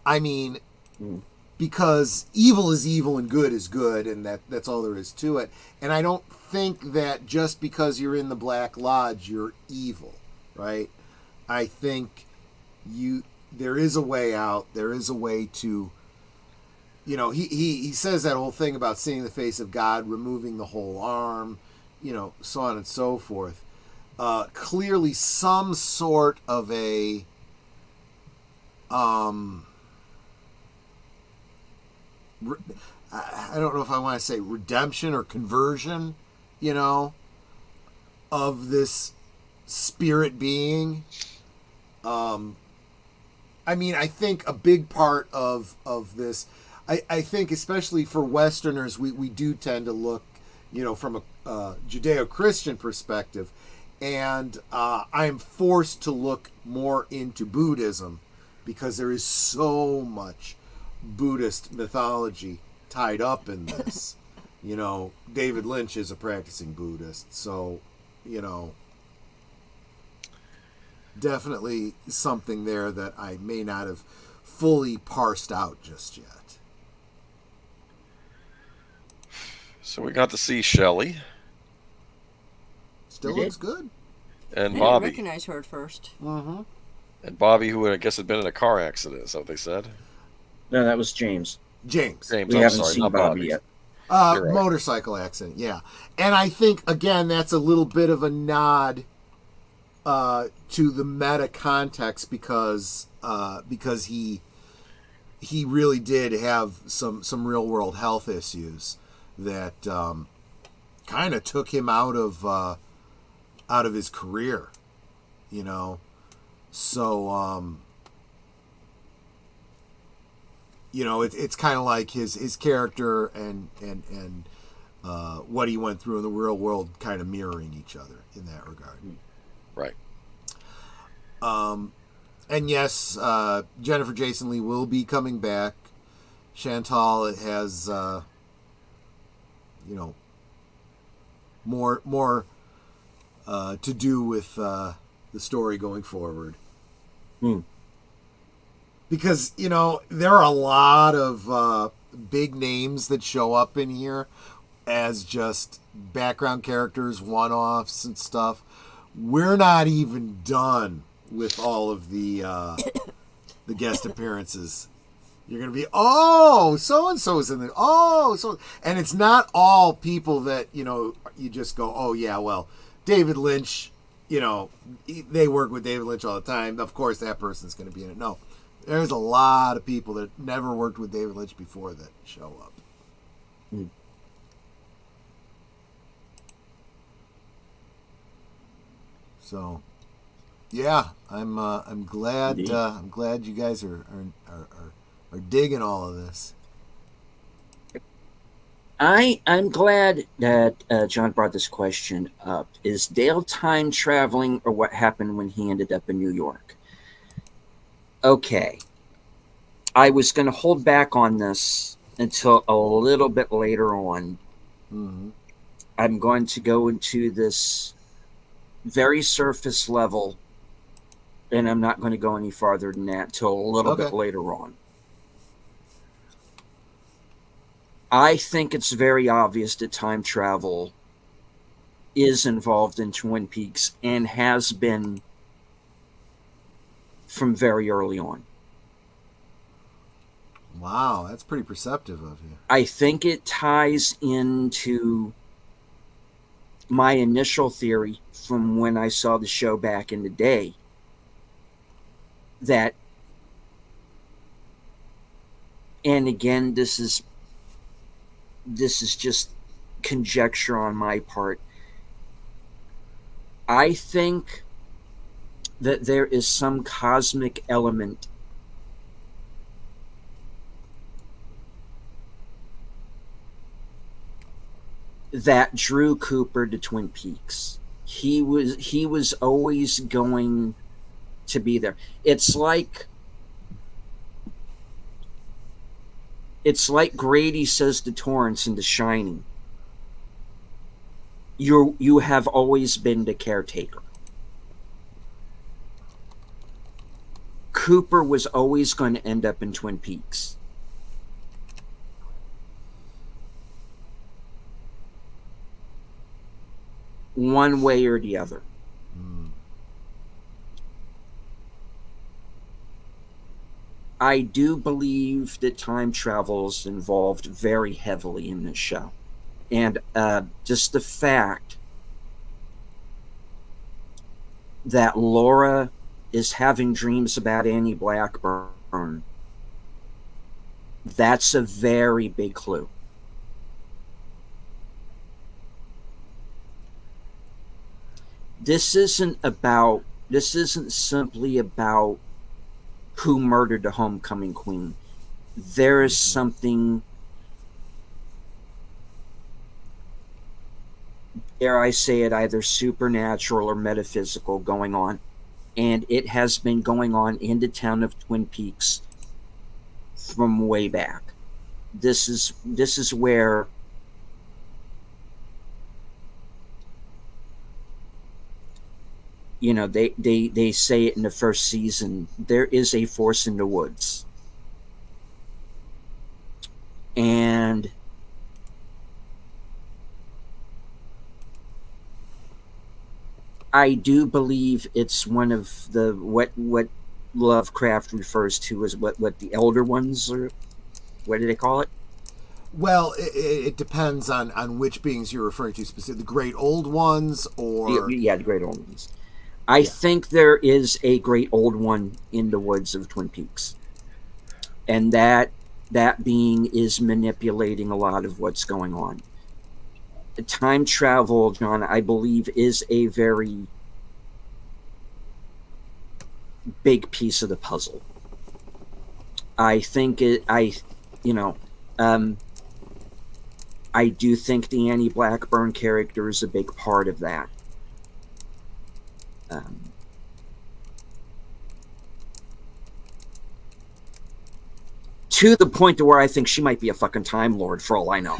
I mean, because evil is evil and good is good, and that's all there is to it. And I don't think that just because you're in the Black Lodge, you're evil, right? I think there is a way out. There is a way to, you know, he says that whole thing about seeing the face of God, removing the whole arm, you know, so on and so forth. Clearly some sort of a, I don't know if I want to say redemption or conversion, you know, of this spirit being. I mean, I think a big part of this, I think especially for Westerners, we do tend to look, you know, from a Judeo-Christian perspective, and I'm forced to look more into Buddhism because there is so much Buddhist mythology tied up in this. You know, David Lynch is a practicing Buddhist, so, you know, definitely something there that I may not have fully parsed out just yet. So we got to see Shelley Still We looks good. and I didn't Bobby. recognize her at first. Mm-hmm. And Bobby, who I guess had been in a car accident, is that what they said? No, that was James. James. James, We I'm haven't sorry, seen not Bobby yet. You're right. Motorcycle accident, yeah. And I think, again, that's a little bit of a nod to the meta context because he really did have some real world health issues that kind of took him out of his career, you know. So you know, it's kind of like his character and what he went through in the real world kind of mirroring each other in that regard. Right. And yes, Jennifer Jason Leigh will be coming back. Chantal has, you know, more to do with the story going forward. Because, you know, there are a lot of big names that show up in here as just background characters, one-offs and stuff. We're not even done with all of the guest appearances. You're going to be, oh, so-and-so is in there. Oh, so... And it's not all people that, you know, you just go, oh, yeah, well, David Lynch, you know, they work with David Lynch all the time. Of course, that person's going to be in it. No. There's a lot of people that never worked with David Lynch before that show up. So, yeah, I'm glad Indeed. I'm glad you guys are digging all of this. I'm glad that John brought this question up. Is Dale time traveling, or what happened when he ended up in New York? Okay, I was going to hold back on this until a little bit later on. Mm-hmm. I'm going to go into this very surface level, and I'm not going to go any farther than that till a little Okay. bit later on. I think it's very obvious that time travel is involved in Twin Peaks and has been from very early on. Wow, that's pretty perceptive of you. I think it ties into my initial theory from when I saw the show back in the day that, and again, this is just conjecture on my part. I think that there is some cosmic element that drew Cooper to Twin Peaks. He was always going to be there. It's like Grady says to Torrance in The Shining. You have always been the caretaker. Cooper was always going to end up in Twin Peaks. One way or the other. Mm. I do believe that time travel is involved very heavily in this show. And just the fact that Laura is having dreams about Annie Blackburn, that's a very big clue. This isn't simply about who murdered the homecoming queen. There is something, dare I say it, either supernatural or metaphysical going on. And it has been going on in the town of Twin Peaks from way back. This is where they say it in the first season. There is a force in the woods, and I do believe it's one of the what Lovecraft refers to as what the Elder Ones, or what do they call it? Well, it depends on which beings you're referring to specifically. The great old ones, or Yeah, the Great Old Ones. I yeah. think there is a Great Old One in the woods of Twin Peaks, and that being is manipulating a lot of what's going on. Time travel, John, I believe, is a very big piece of the puzzle. I think you know, um, I do think the Annie Blackburn character is a big part of that. Um, to the point to where I think she might be a fucking Time Lord for all I know.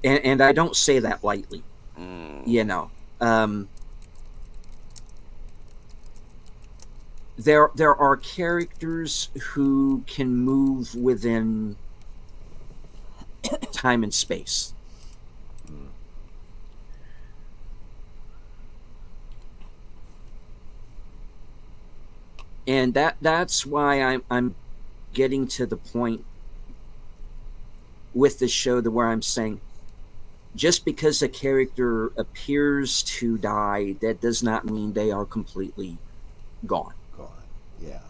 And I don't say that lightly. You know, there are characters who can move within time and space. And that's why I'm getting to the point with the show to where I'm saying, just because a character appears to die, that does not mean they are completely gone. Yeah.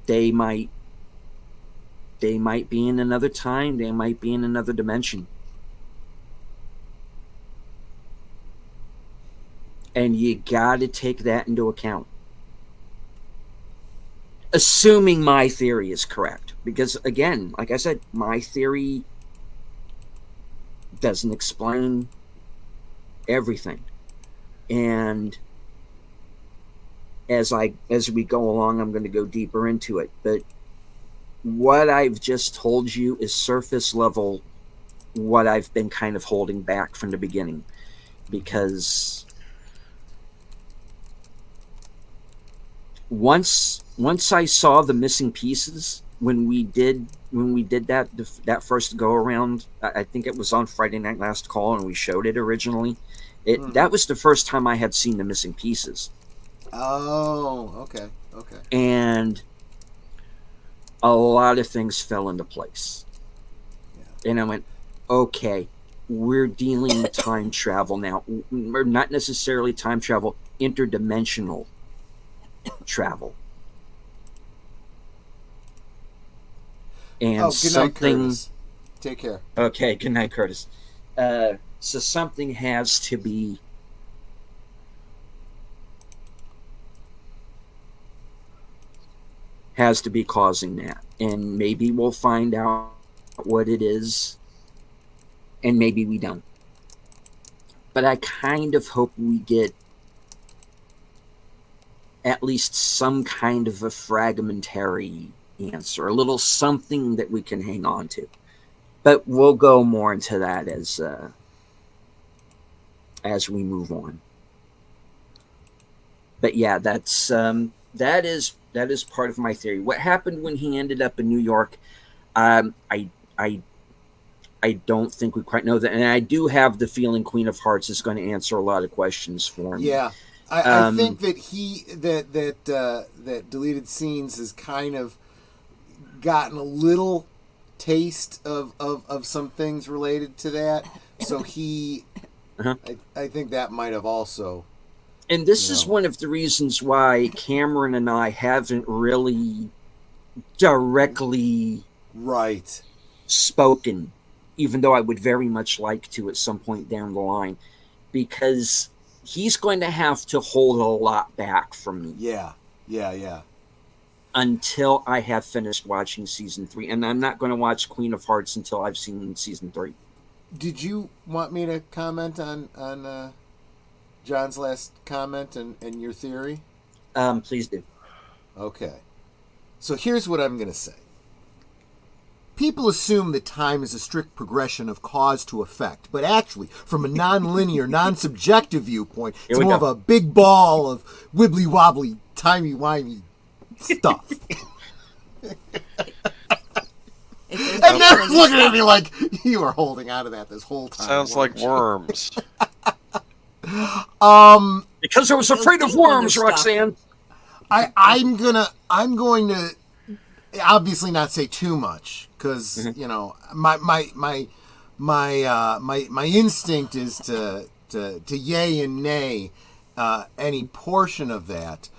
They might be in another time, they might be in another dimension. And you got to take that into account. assuming my theory is correct, because again, like I said, my theory doesn't explain everything, and as we go along, I'm going to go deeper into it. But what I've just told you is surface level, what I've been kind of holding back from the beginning, because once I saw the missing pieces when we did that first go around, I think it was on Friday Night Last Call, and we showed it originally. That was the first time I had seen the missing pieces. Oh, okay. And a lot of things fell into place. Yeah. And I went, okay, we're dealing with time travel now. We're not necessarily time travel, interdimensional travel. And good night, Curtis. Take care. Okay, good night, Curtis. So something has to be causing that, and maybe we'll find out what it is, and maybe we don't. But I kind of hope we get at least some kind of a fragmentary answer, a little something that we can hang on to. But we'll go more into that as we move on. But yeah, that is part of my theory. What happened when he ended up in New York? I don't think we quite know that, and I do have the feeling Queen of Hearts is going to answer a lot of questions for me. Yeah, I think that that Deleted Scenes has kind of gotten a little taste of some things related to that. So he, I think that might have also. And this is one of the reasons why Cameron and I haven't really directly spoken, even though I would very much like to at some point down the line, because he's going to have to hold a lot back from me. Yeah. Until I have finished watching season 3. And I'm not going to watch Queen of Hearts until I've seen season 3. Did you want me to comment on John's last comment and your theory? Please do. Okay. So here's what I'm going to say. People assume that time is a strict progression of cause to effect, but actually, from a non-linear, non-subjective viewpoint, it's more of a big ball of wibbly-wobbly, timey-wimey stuff. And Never's looking at me like, you were holding on to that this whole time. Sounds like worms. Because I was afraid of worms, Roxanne. I'm going to obviously not say too much, because my instinct is to yay and nay any portion of that.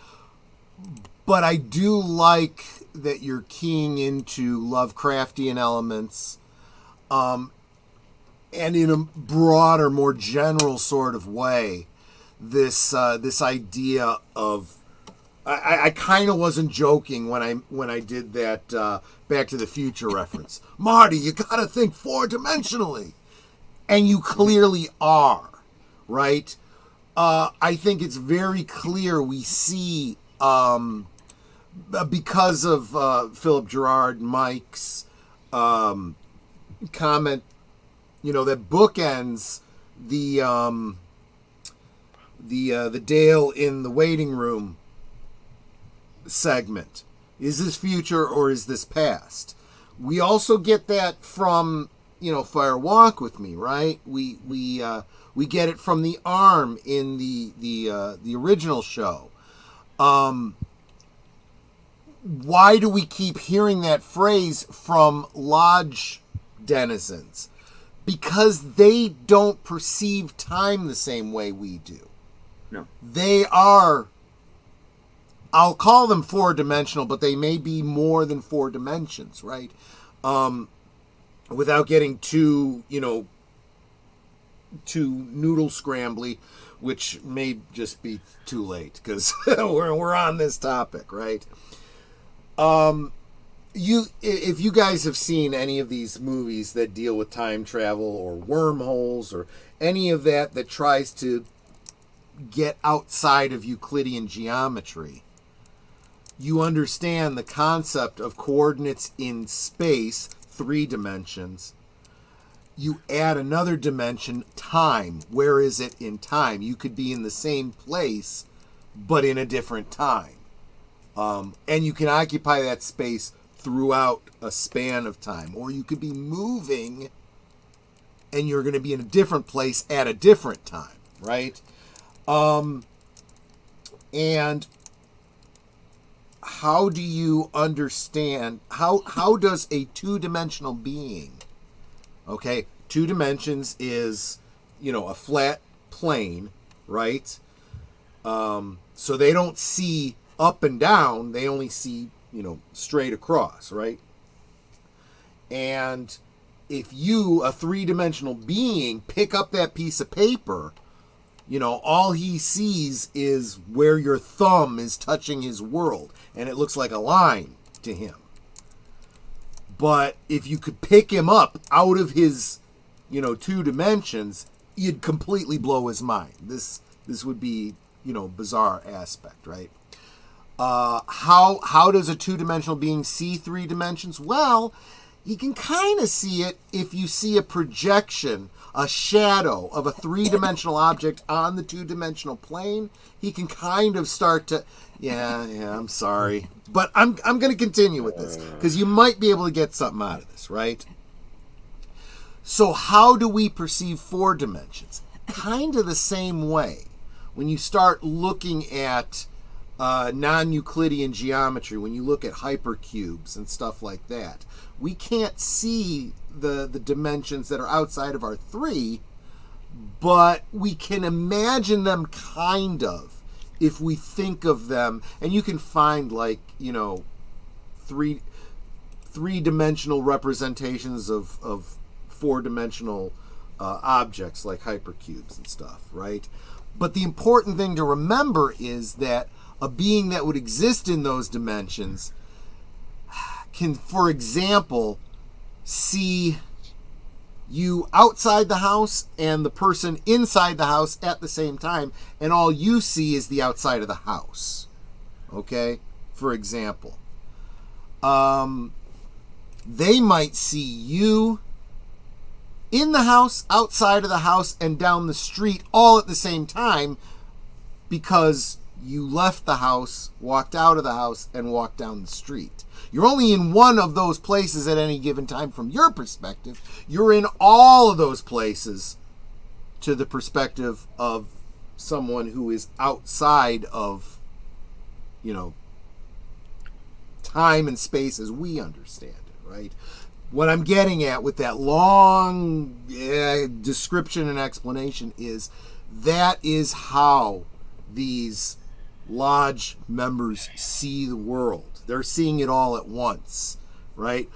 But I do like that you're keying into Lovecraftian elements, and in a broader, more general sort of way, this idea of I kind of wasn't joking when I did that Back to the Future reference. Marty, you gotta think 4-dimensionally, and you clearly are, right? I think it's very clear we see. Because of Philip Gerard, Mike's comment, that bookends the Dale in the waiting room segment. Is this future or is this past? We also get that from Fire Walk with Me, right? We get it from the arm in the original show. Why do we keep hearing that phrase from lodge denizens? Because they don't perceive time the same way we do. No. They are, I'll call them 4-dimensional, but they may be more than 4 dimensions, right? Without getting too noodle scrambly, which may just be too late, because we're on this topic, right? If you guys have seen any of these movies that deal with time travel or wormholes or any of that tries to get outside of Euclidean geometry, you understand the concept of coordinates in space, 3 dimensions. You add another dimension, time. Where is it in time? You could be in the same place, but in a different time. And you can occupy that space throughout a span of time. Or you could be moving and you're going to be in a different place at a different time, right? And how do you understand, how does a 2-dimensional being, okay, 2 dimensions is, a flat plane, right? So they don't see up and down, they only see, straight across, right? And if you, a 3-dimensional being, pick up that piece of paper, all he sees is where your thumb is touching his world, and it looks like a line to him. But if you could pick him up out of his, 2 dimensions, you'd completely blow his mind. This would be, bizarre aspect, right? How does a 2-dimensional being see 3 dimensions? Well, you can kind of see it if you see a projection, a shadow of a 3-dimensional object on the 2-dimensional plane. He can kind of start to, I'm sorry, but I'm going to continue with this because you might be able to get something out of this, right? So how do we perceive 4 dimensions? Kind of the same way. When you start looking at non-Euclidean geometry, when you look at hypercubes and stuff like that, we can't see the dimensions that are outside of our 3, but we can imagine them kind of if we think of them. And you can find three-dimensional representations of 4-dimensional objects like hypercubes and stuff, right? But the important thing to remember is that a being that would exist in those dimensions can, for example, see you outside the house and the person inside the house at the same time, and all you see is the outside of the house. Okay? For example. They might see you in the house, outside of the house, and down the street all at the same time because you left the house, walked out of the house, and walked down the street. You're only in one of those places at any given time from your perspective. You're in all of those places to the perspective of someone who is outside of, time and space as we understand it, right? What I'm getting at with that long description and explanation is that is how these lodge members see the world. They're seeing it all at once, right?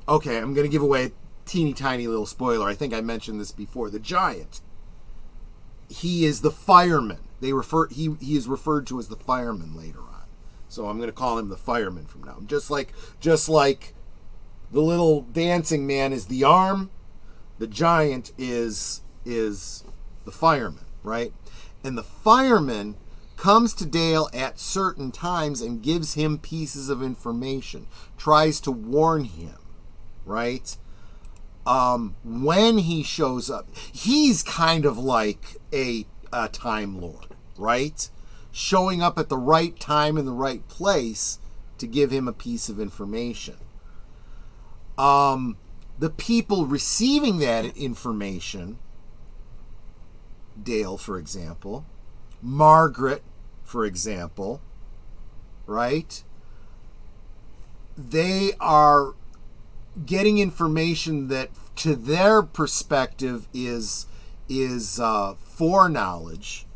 Okay, I'm going to give away a teeny tiny little spoiler. I think I mentioned this before. The giant, he is the fireman. He is referred to as the fireman later on. So I'm going to call him the fireman from now. Just like the little dancing man is the arm, the giant is the fireman, right? And the fireman comes to Dale at certain times and gives him pieces of information, tries to warn him, right? When he shows up, he's kind of like a Time Lord, right? Showing up at the right time in the right place to give him a piece of information. The people receiving that information, Dale, for example, Margaret, for example, right? They are getting information that to their perspective is foreknowledge,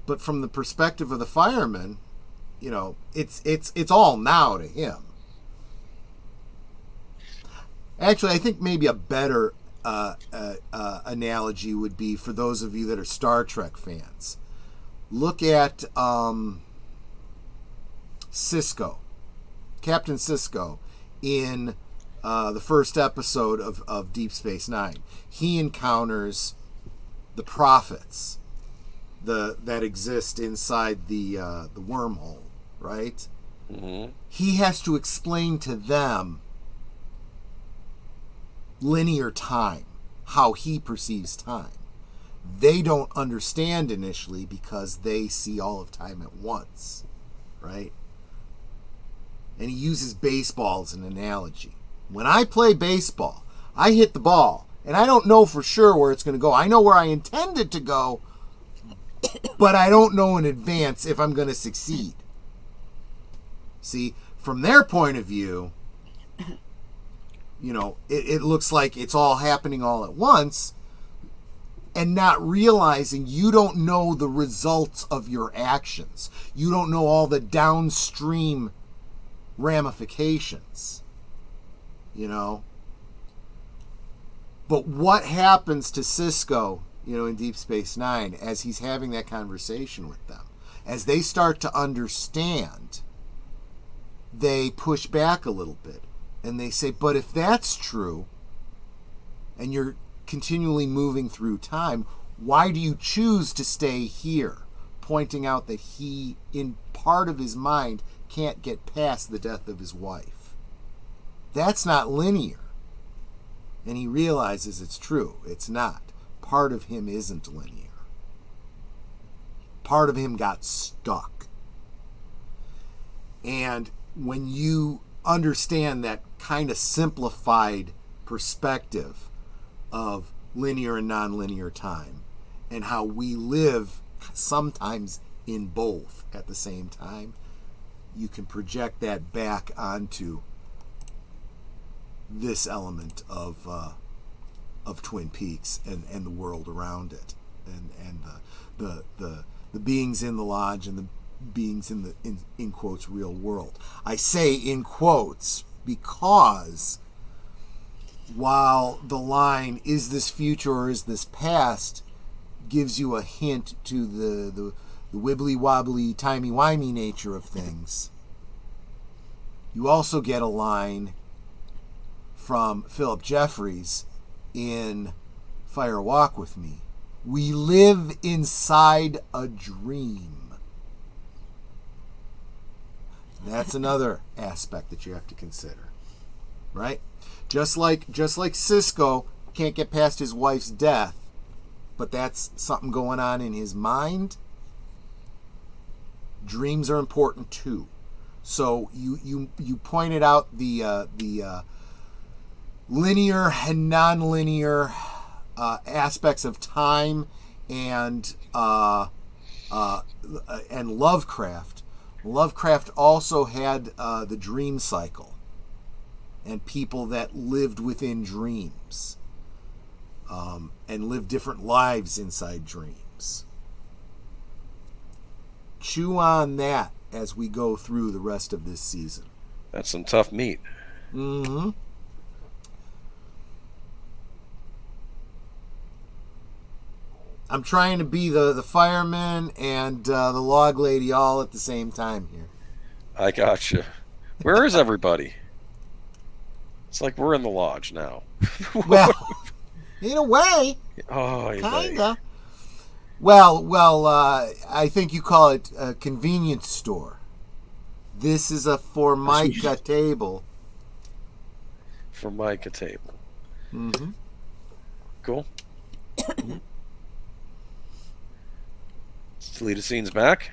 but from the perspective of the fireman, it's all now to him. Actually, I think maybe a better analogy would be for those of you that are Star Trek fans. Look at Cisco, Captain Cisco, in the first episode of Deep Space Nine. He encounters the prophets that exist inside the wormhole, right? Mm-hmm. He has to explain to them linear time, how he perceives time. They don't understand initially because they see all of time at once, right? And he uses baseball as an analogy. When I play baseball, I hit the ball, and I don't know for sure where it's going to go. I know where I intend it to go, but I don't know in advance if I'm going to succeed. See, from their point of view, you know, it looks like it's all happening all at once, and not realizing you don't know the results of your actions. You don't know all the downstream ramifications, you know. But what happens to Cisco, you know, in Deep Space Nine as he's having that conversation with them? As they start to understand, they push back a little bit. And they say, but if that's true, and you're continually moving through time, why do you choose to stay here? Pointing out that he, in part of his mind, can't get past the death of his wife. That's not linear. And he realizes it's true. It's not. Part of him isn't linear. Part of him got stuck. And when you understand that kind of simplified perspective of linear and non-linear time, and how we live sometimes in both at the same time, you can project that back onto this element of Twin Peaks and the world around it, and the beings in the lodge and the beings in the in quotes real world. I say in quotes because while the line "is this future or is this past" gives you a hint to the wibbly wobbly timey wimey nature of things, you also get a line from Philip Jeffries in Fire Walk with Me. We live inside a dream. That's another aspect that you have to consider, right? Just like Cisco can't get past his wife's death, but that's something going on in his mind. Dreams are important too. So you pointed out the linear and non-linear aspects of time and Lovecraft. Lovecraft also had the dream cycle and people that lived within dreams and lived different lives inside dreams. Chew on that as we go through the rest of this season. That's some tough meat. Mm-hmm. I'm trying to be the fireman and the log lady all at the same time here. I gotcha. Where is everybody? It's like we're in the lodge now. Well, in a way, Oh, kinda. Well, I think you call it a convenience store. This is a Formica table. Formica table. Mm-hmm. Cool. Deleted scenes back.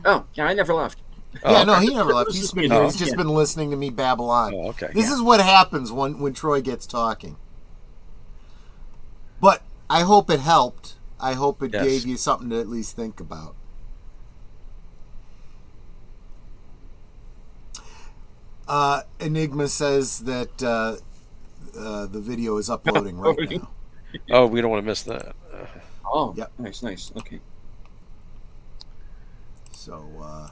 Oh, yeah, I never left. Oh, Yeah, okay. no, he never left. He's been here. He's just Yeah. been listening to me babble on. Oh, okay. This is what happens when Troy gets talking. But I hope it helped. I hope it Yes. gave you something to at least think about. Enigma says that the video is uploading right now. Oh, we don't want to miss that. Oh, Yep. nice. Okay. So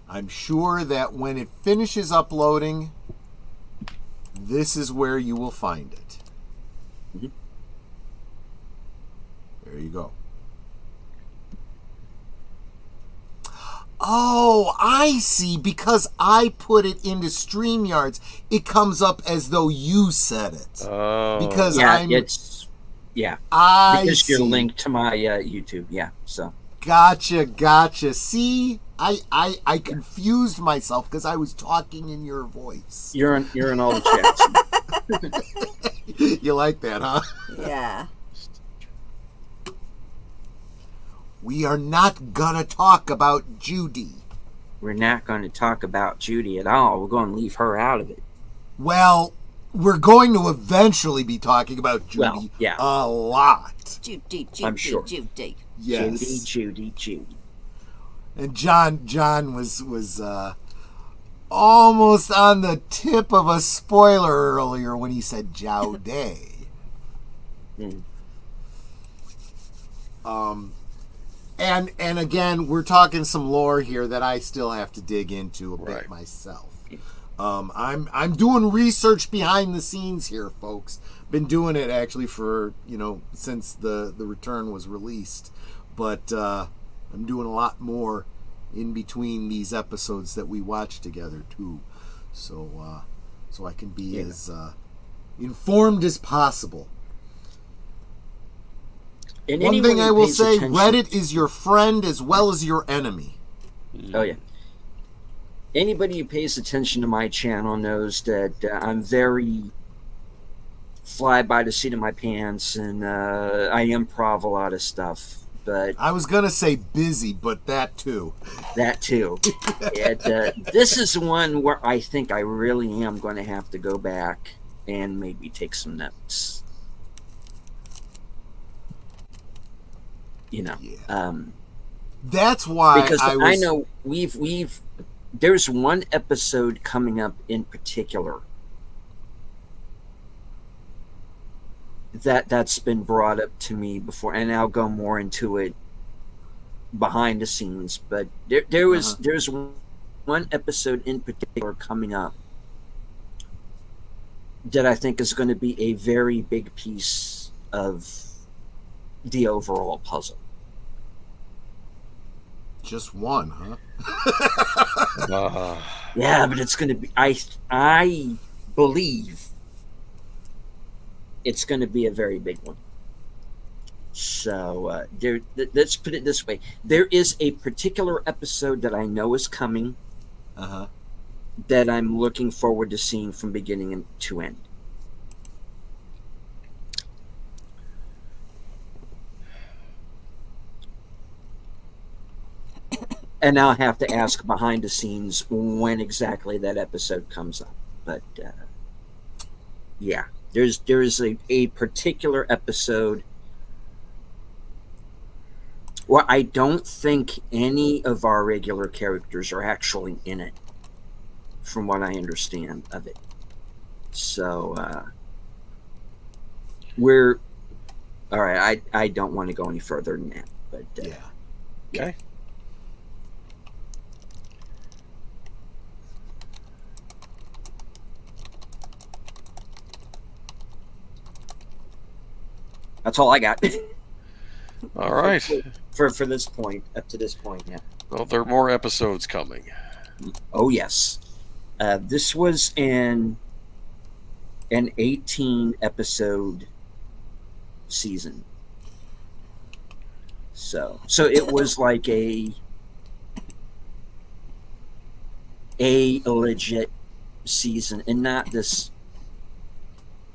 I'm sure that when it finishes uploading, this is where you will find it. Mhm. There you go. Oh, I see. Because I put it into StreamYards, it comes up as though you said it. Oh. Because Yeah, I because you're see. linked to my YouTube. Yeah, so Gotcha. See, I confused myself because I was talking in your voice. you're in all the chats. You like that, huh? Yeah. We are not gonna talk about Judy. We're not going to talk about Judy at all. We're going to leave her out of it. Well, we're going to eventually be talking about Judy Well, yeah. a lot. Judy, I'm sure. Judy. Yes. Judy. And John was almost on the tip of a spoiler earlier when he said Jowday. Mm. And again, we're talking some lore here that I still have to dig into a bit Right. myself. I'm doing research behind the scenes here, folks. Been doing it actually for since the return was released, but I'm doing a lot more in between these episodes that we watch together too, so I can be as informed as possible. And One anyone thing I who will pays say, attention- Reddit is your friend as well as your enemy. Oh yeah. Anybody who pays attention to my channel knows that I'm very fly by the seat of my pants, and I improv a lot of stuff. But I was gonna say busy, but that too. that too. And, this is one where I think I really am going to have to go back and maybe take some notes. Yeah. Um, That's why because I know we've there's one episode coming up in particular that's been brought up to me before, and I'll go more into it behind the scenes. But there's one episode in particular coming up that I think is going to be a very big piece of the overall puzzle. just one, huh? Yeah, but it's going to be. I believe it's going to be a very big one. So let's put it this way: there is a particular episode that I know is coming, that I'm looking forward to seeing from beginning to end. And I'll have to ask behind the scenes when exactly that episode comes up. But yeah, there's a particular episode where I don't think any of our regular characters are actually in it, from what I understand of it. So we're all right. I don't want to go any further than that. But Yeah. Okay. that's all I got. All right. for this point, up to this point, yeah. Well, there are more episodes coming. Oh yes, this was an 18 episode season. So it was like a legit season, and not this,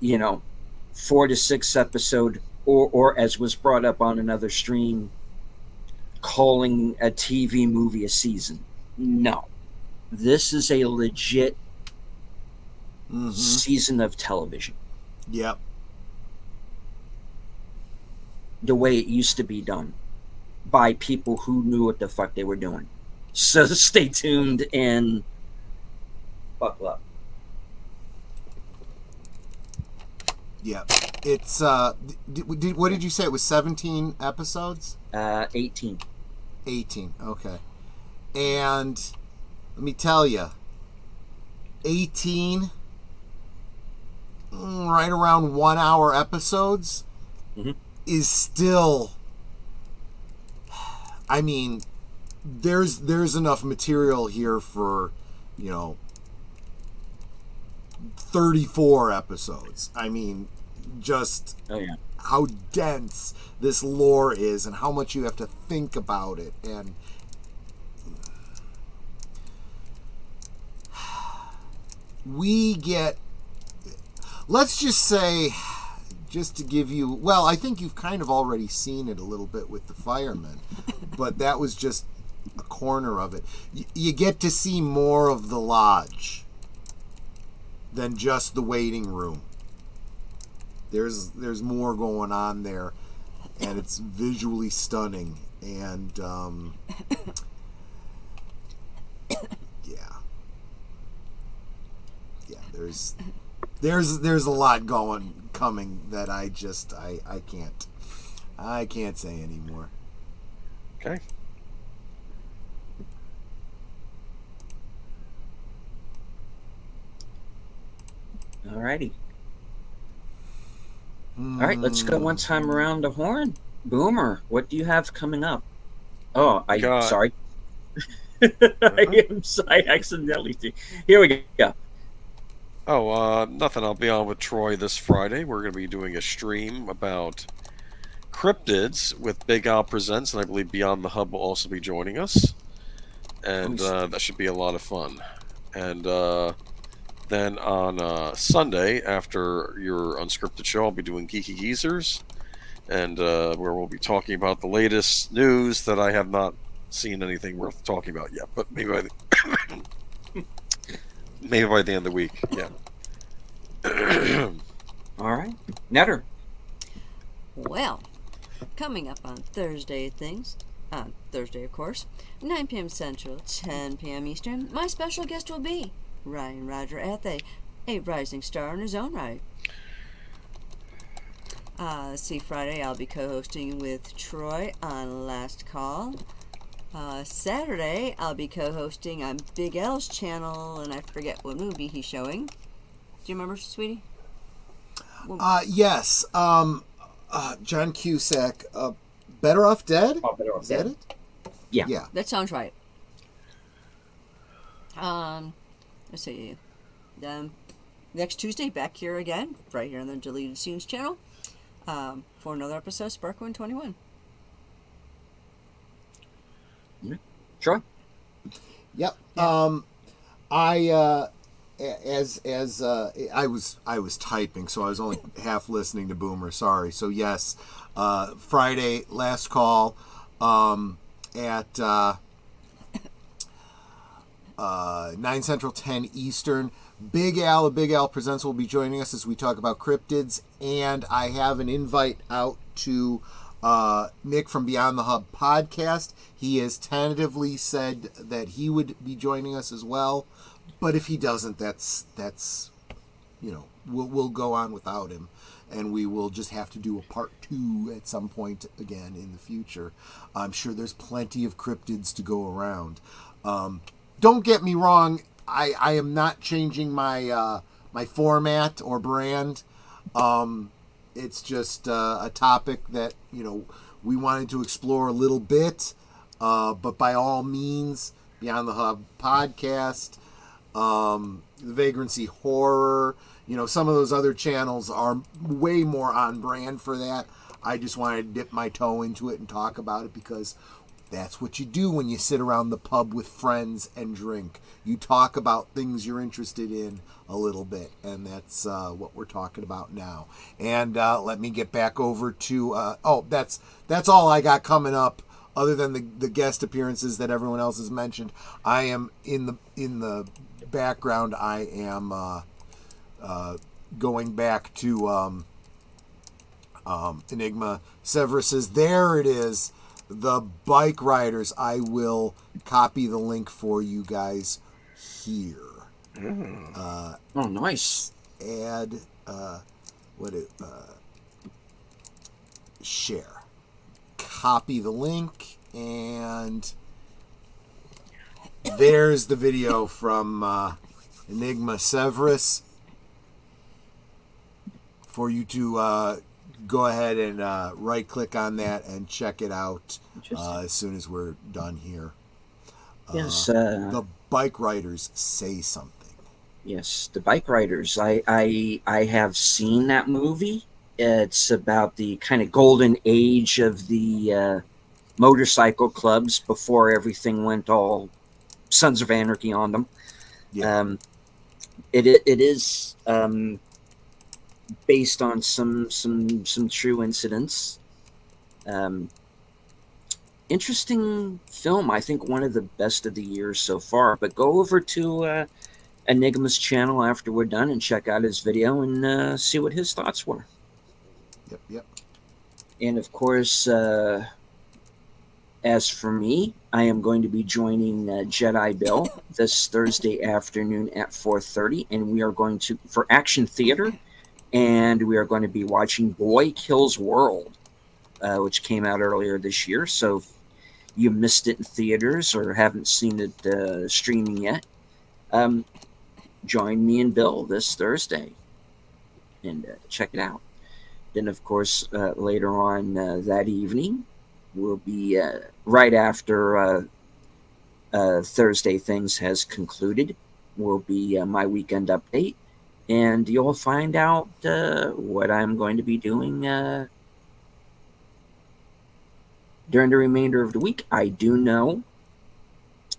4 to 6 episode, or as was brought up on another stream, calling a TV movie a season. No, this is a legit season of television. Yep. The way it used to be done by people who knew what the fuck they were doing. So stay tuned and buckle up. Yep. It's what did you say? It was 17 episodes? 18. 18. Okay. And let me tell you, 18 right around 1 hour episodes is still, I mean, there's enough material here for 34 episodes. I mean, just Oh yeah. how dense this lore is and how much you have to think about it. And we get, let's just say, just to give you, well, I think you've kind of already seen it a little bit with the firemen, but that was just a corner of it. You get to see more of the lodge than just the waiting room. There's more going on there, and it's visually stunning. And yeah, there's a lot coming that I can't say anymore. Okay. Alrighty. All right, let's go one time around the horn. Boomer, what do you have coming up? Oh, sorry. I accidentally. Here we go. Oh, nothing. I'll be on with Troy this Friday. We're going to be doing a stream about cryptids with Big Al Presents, and I believe Beyond the Hub will also be joining us. And that should be a lot of fun. And then on Sunday, after your unscripted show, I'll be doing Geeky Geezers, and where we'll be talking about the latest news that I have not seen anything worth talking about yet, but maybe by the end of the week. Yeah. All right, Netter. Well, coming up on Thursday things, on Thursday of course, 9 p.m. Central, 10 p.m. Eastern, my special guest will be Ryan Roger Athay, a rising star in his own right. See, Friday I'll be co-hosting with Troy on Last Call. Saturday I'll be co-hosting on Big L's channel, and I forget what movie he's showing. Do you remember, sweetie? Yes. John Cusack. Better Off Dead? Oh, Better Off Is Dead. that it? Yeah. Yeah. That sounds right. Let's see. Then next Tuesday, back here again, right here on the Deleted Scenes channel, for another episode of Sparkwood 21. Troy. Yep. Yeah. I was typing, so I was only half listening to Boomer. Sorry. So yes, Friday Last Call at 9 Central, 10 Eastern. Big Al of Big Al Presents will be joining us as we talk about cryptids, and I have an invite out to Nick from Beyond the Hub podcast. He has tentatively said that he would be joining us as well, but if he doesn't, that's we'll go on without him, and we will just have to do a part 2 at some point again in the future. I'm sure there's plenty of cryptids to go around. Don't get me wrong, I am not changing my my format or brand. It's just a topic that we wanted to explore a little bit, but by all means, Beyond the Hub podcast, the Vagrancy Horror, some of those other channels are way more on brand for that. I just wanted to dip my toe into it and talk about it because that's what you do when you sit around the pub with friends and drink. You talk about things you're interested in a little bit, and that's what we're talking about now. And let me get back over to that's all I got coming up, other than the guest appearances that everyone else has mentioned. I am in the background. I am going back to Enigma Severus's. There it is. The bike riders. I will copy the link for you guys here. Oh, nice. Add share. Copy the link, and there's the video from Enigma Severus for you to go ahead and right click on that and check it out as soon as we're done here. Yes, The bike riders say something. yes, the bike riders. I have seen that movie. It's about the kind of golden age of the motorcycle clubs before everything went all Sons of Anarchy on them. Yeah. It is based on some true incidents. Um, Interesting film. I think one of the best of the year so far. But go over to Enigma's channel after we're done and check out his video and see what his thoughts were. Yep. And of course, as for me, I am going to be joining Jedi Bill this Thursday afternoon at 4:30, and we are going to for action theater, and we are going to be watching Boy Kills World, which came out earlier this year. So if you missed it in theaters or haven't seen it streaming yet, join me and Bill this Thursday and check it out. Then, of course, later on that evening, will be right after Thursday Things has concluded, will be my weekend update. And you'll find out what I'm going to be doing during the remainder of the week. I do know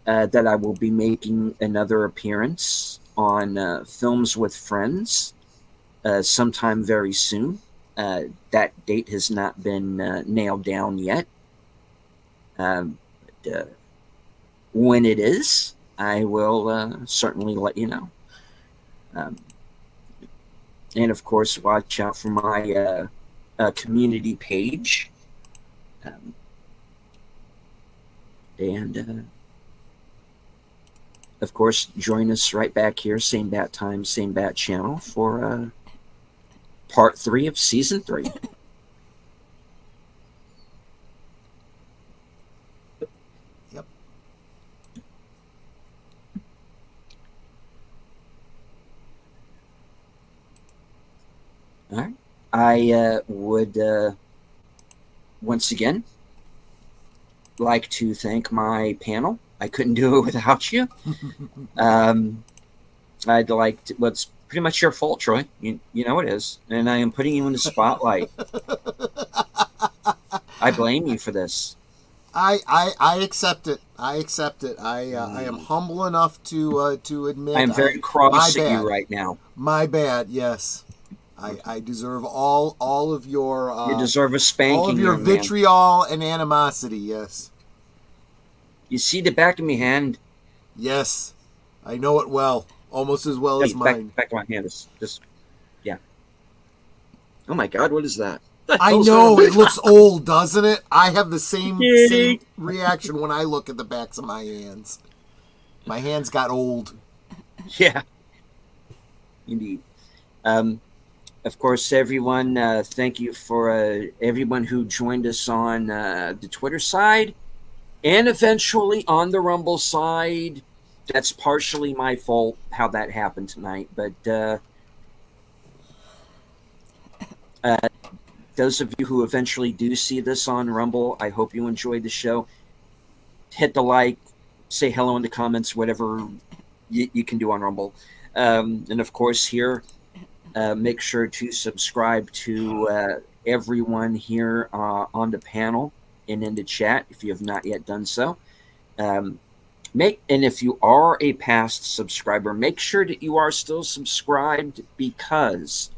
that I will be making another appearance on Films with Friends sometime very soon. That date has not been nailed down yet. When it is, I will certainly let you know. And of course, watch out for my community page. And of course, join us right back here, same bat time, same bat channel, for part 3 of season 3. Yep. All right. I would once again like to thank my panel. I couldn't do it without you. I'd like to, well, it's pretty much your fault, Troy. You know it is. And I am putting you in the spotlight. I blame you for this. I accept it. I accept it. I am humble enough to admit. I am very cross my at bad. you right now. My bad. Yes, I deserve all of your. You deserve a spanking. All of your young man. vitriol and animosity. Yes. You see the back of my hand? Yes, I know it well, almost as well as mine. Back of my hand is just, yeah. Oh my God, what is that? I know it looks old, doesn't it? I have the same reaction when I look at the backs of my hands. My hands got old. Yeah, indeed. Of course, everyone, thank you for everyone who joined us on the Twitter side and eventually on the Rumble side. That's partially my fault how that happened tonight, but those of you who eventually do see this on Rumble, I hope you enjoyed the show. Hit the like, say hello in the comments, whatever you can do on Rumble. And of course, here, make sure to subscribe to everyone here on the panel and in the chat if you have not yet done so. And if you are a past subscriber, make sure that you are still subscribed, because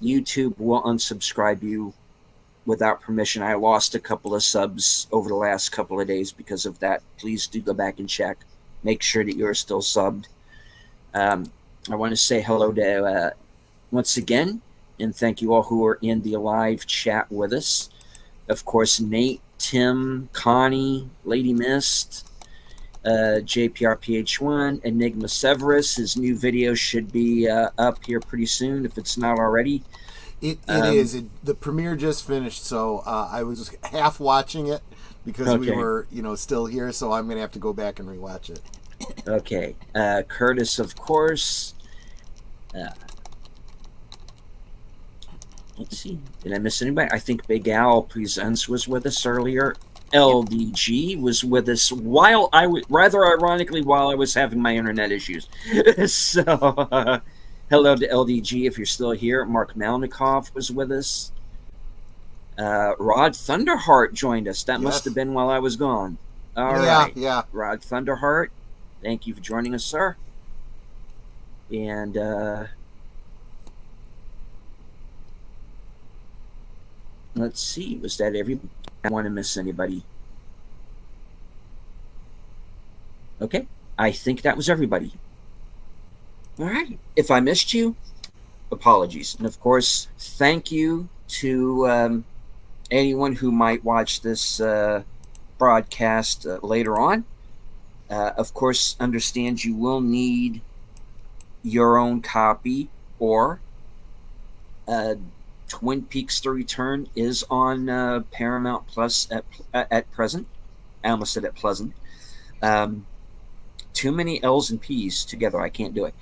YouTube will unsubscribe you without permission. I lost a couple of subs over the last couple of days because of that. Please do go back and check. Make sure that you're still subbed. I want to say hello to, once again, and thank you all who are in the live chat with us. Of course, Nate, Tim, Connie, Lady Mist, JPRPH1, Enigma Severus. His new video should be up here pretty soon if it's not already. It is. The premiere just finished, so I was half watching it because we were, still here. So I'm gonna have to go back and rewatch it. Okay, Curtis, of course. Let's see. Did I miss anybody? I think Big Al Presents was with us earlier. LDG was with us while I was, rather ironically, while I was having my internet issues. So, hello to LDG if you're still here. Mark Malnikoff was with us. Rod Thunderheart joined us. That must have been while I was gone. All right. Yeah. Rod Thunderheart, thank you for joining us, sir. And let's see, was that everybody? I don't want to miss anybody. Okay, I think that was everybody. All right. If I missed you, apologies. And of course, thank you to anyone who might watch this broadcast later on. Of course, understand you will need your own copy, or Twin Peaks: The Return is on Paramount Plus at present. I almost said at Pleasant. Too many L's and P's together. I can't do it.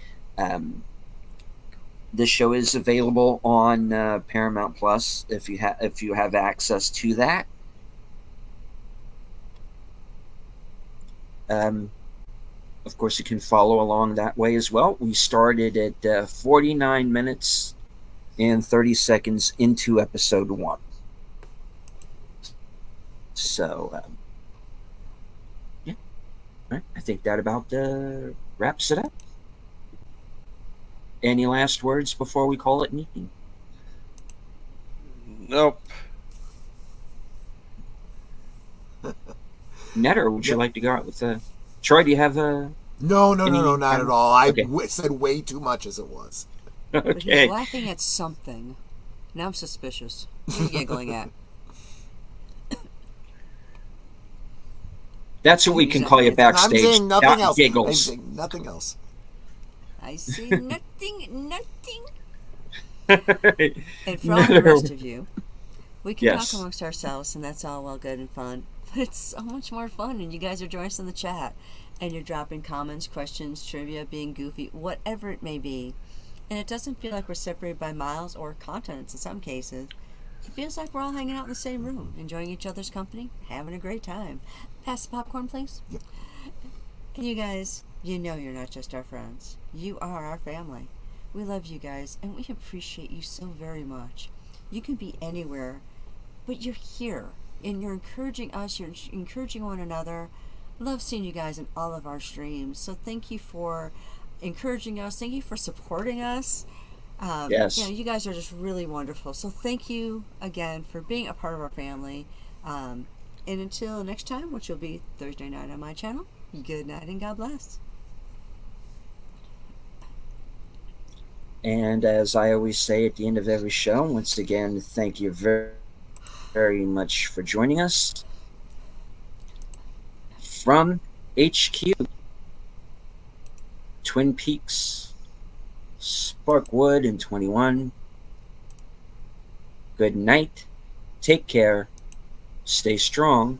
This show is available on Paramount Plus if you have access to that. Of course, you can follow along that way as well. We started at 49 minutes and 30 seconds into episode 1. So, yeah. All right. I think that about wraps it up. Any last words before we call it an evening? Nope. Netter, would you like to go out with Troy, do you have a... No, not at all. I Okay. said way too much as it was. But Okay. he's laughing at something. Now I'm suspicious. What are you giggling at? That's what we can call you I'm backstage. saying nothing Not else. I'm giggles. saying nothing else. I see nothing. And for all the rest of you, we can Yes. talk amongst ourselves, and that's all well good and fun. But it's so much more fun, and you guys are joining us in the chat, and you're dropping comments, questions, trivia, being goofy, whatever it may be. And it doesn't feel like we're separated by miles or continents in some cases. It feels like we're all hanging out in the same room, enjoying each other's company, having a great time. Pass the popcorn, please. Yep. And you guys, you know you're not just our friends. You are our family. We love you guys, and we appreciate you so very much. You can be anywhere, but you're here, and you're encouraging us, you're encouraging one another. Love seeing you guys in all of our streams. So thank you for encouraging us. Thank you for supporting us. Yes. You guys are just really wonderful. So thank you again for being a part of our family. And until next time, which will be Thursday night on my channel, good night and God bless. And as I always say at the end of every show, once again, thank you very, very much for joining us. From HQ, Twin Peaks, Sparkwood and 21. Good night. Take care. Stay strong.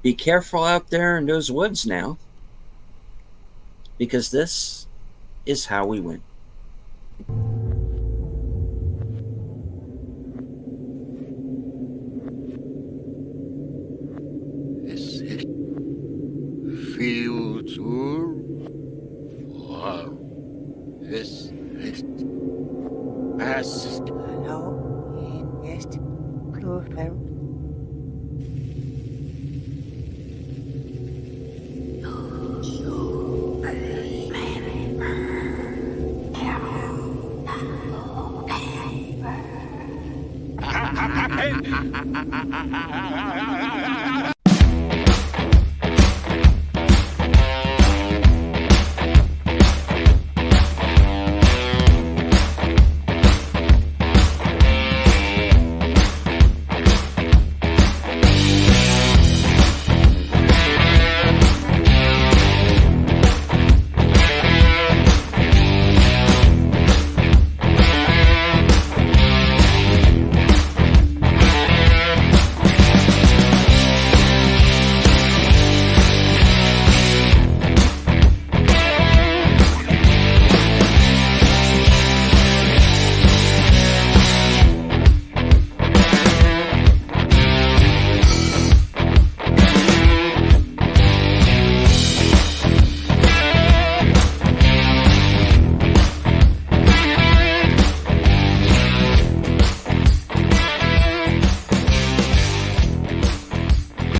Be careful out there in those woods now, because this is how we win. Es ist viel zu warm. Es ist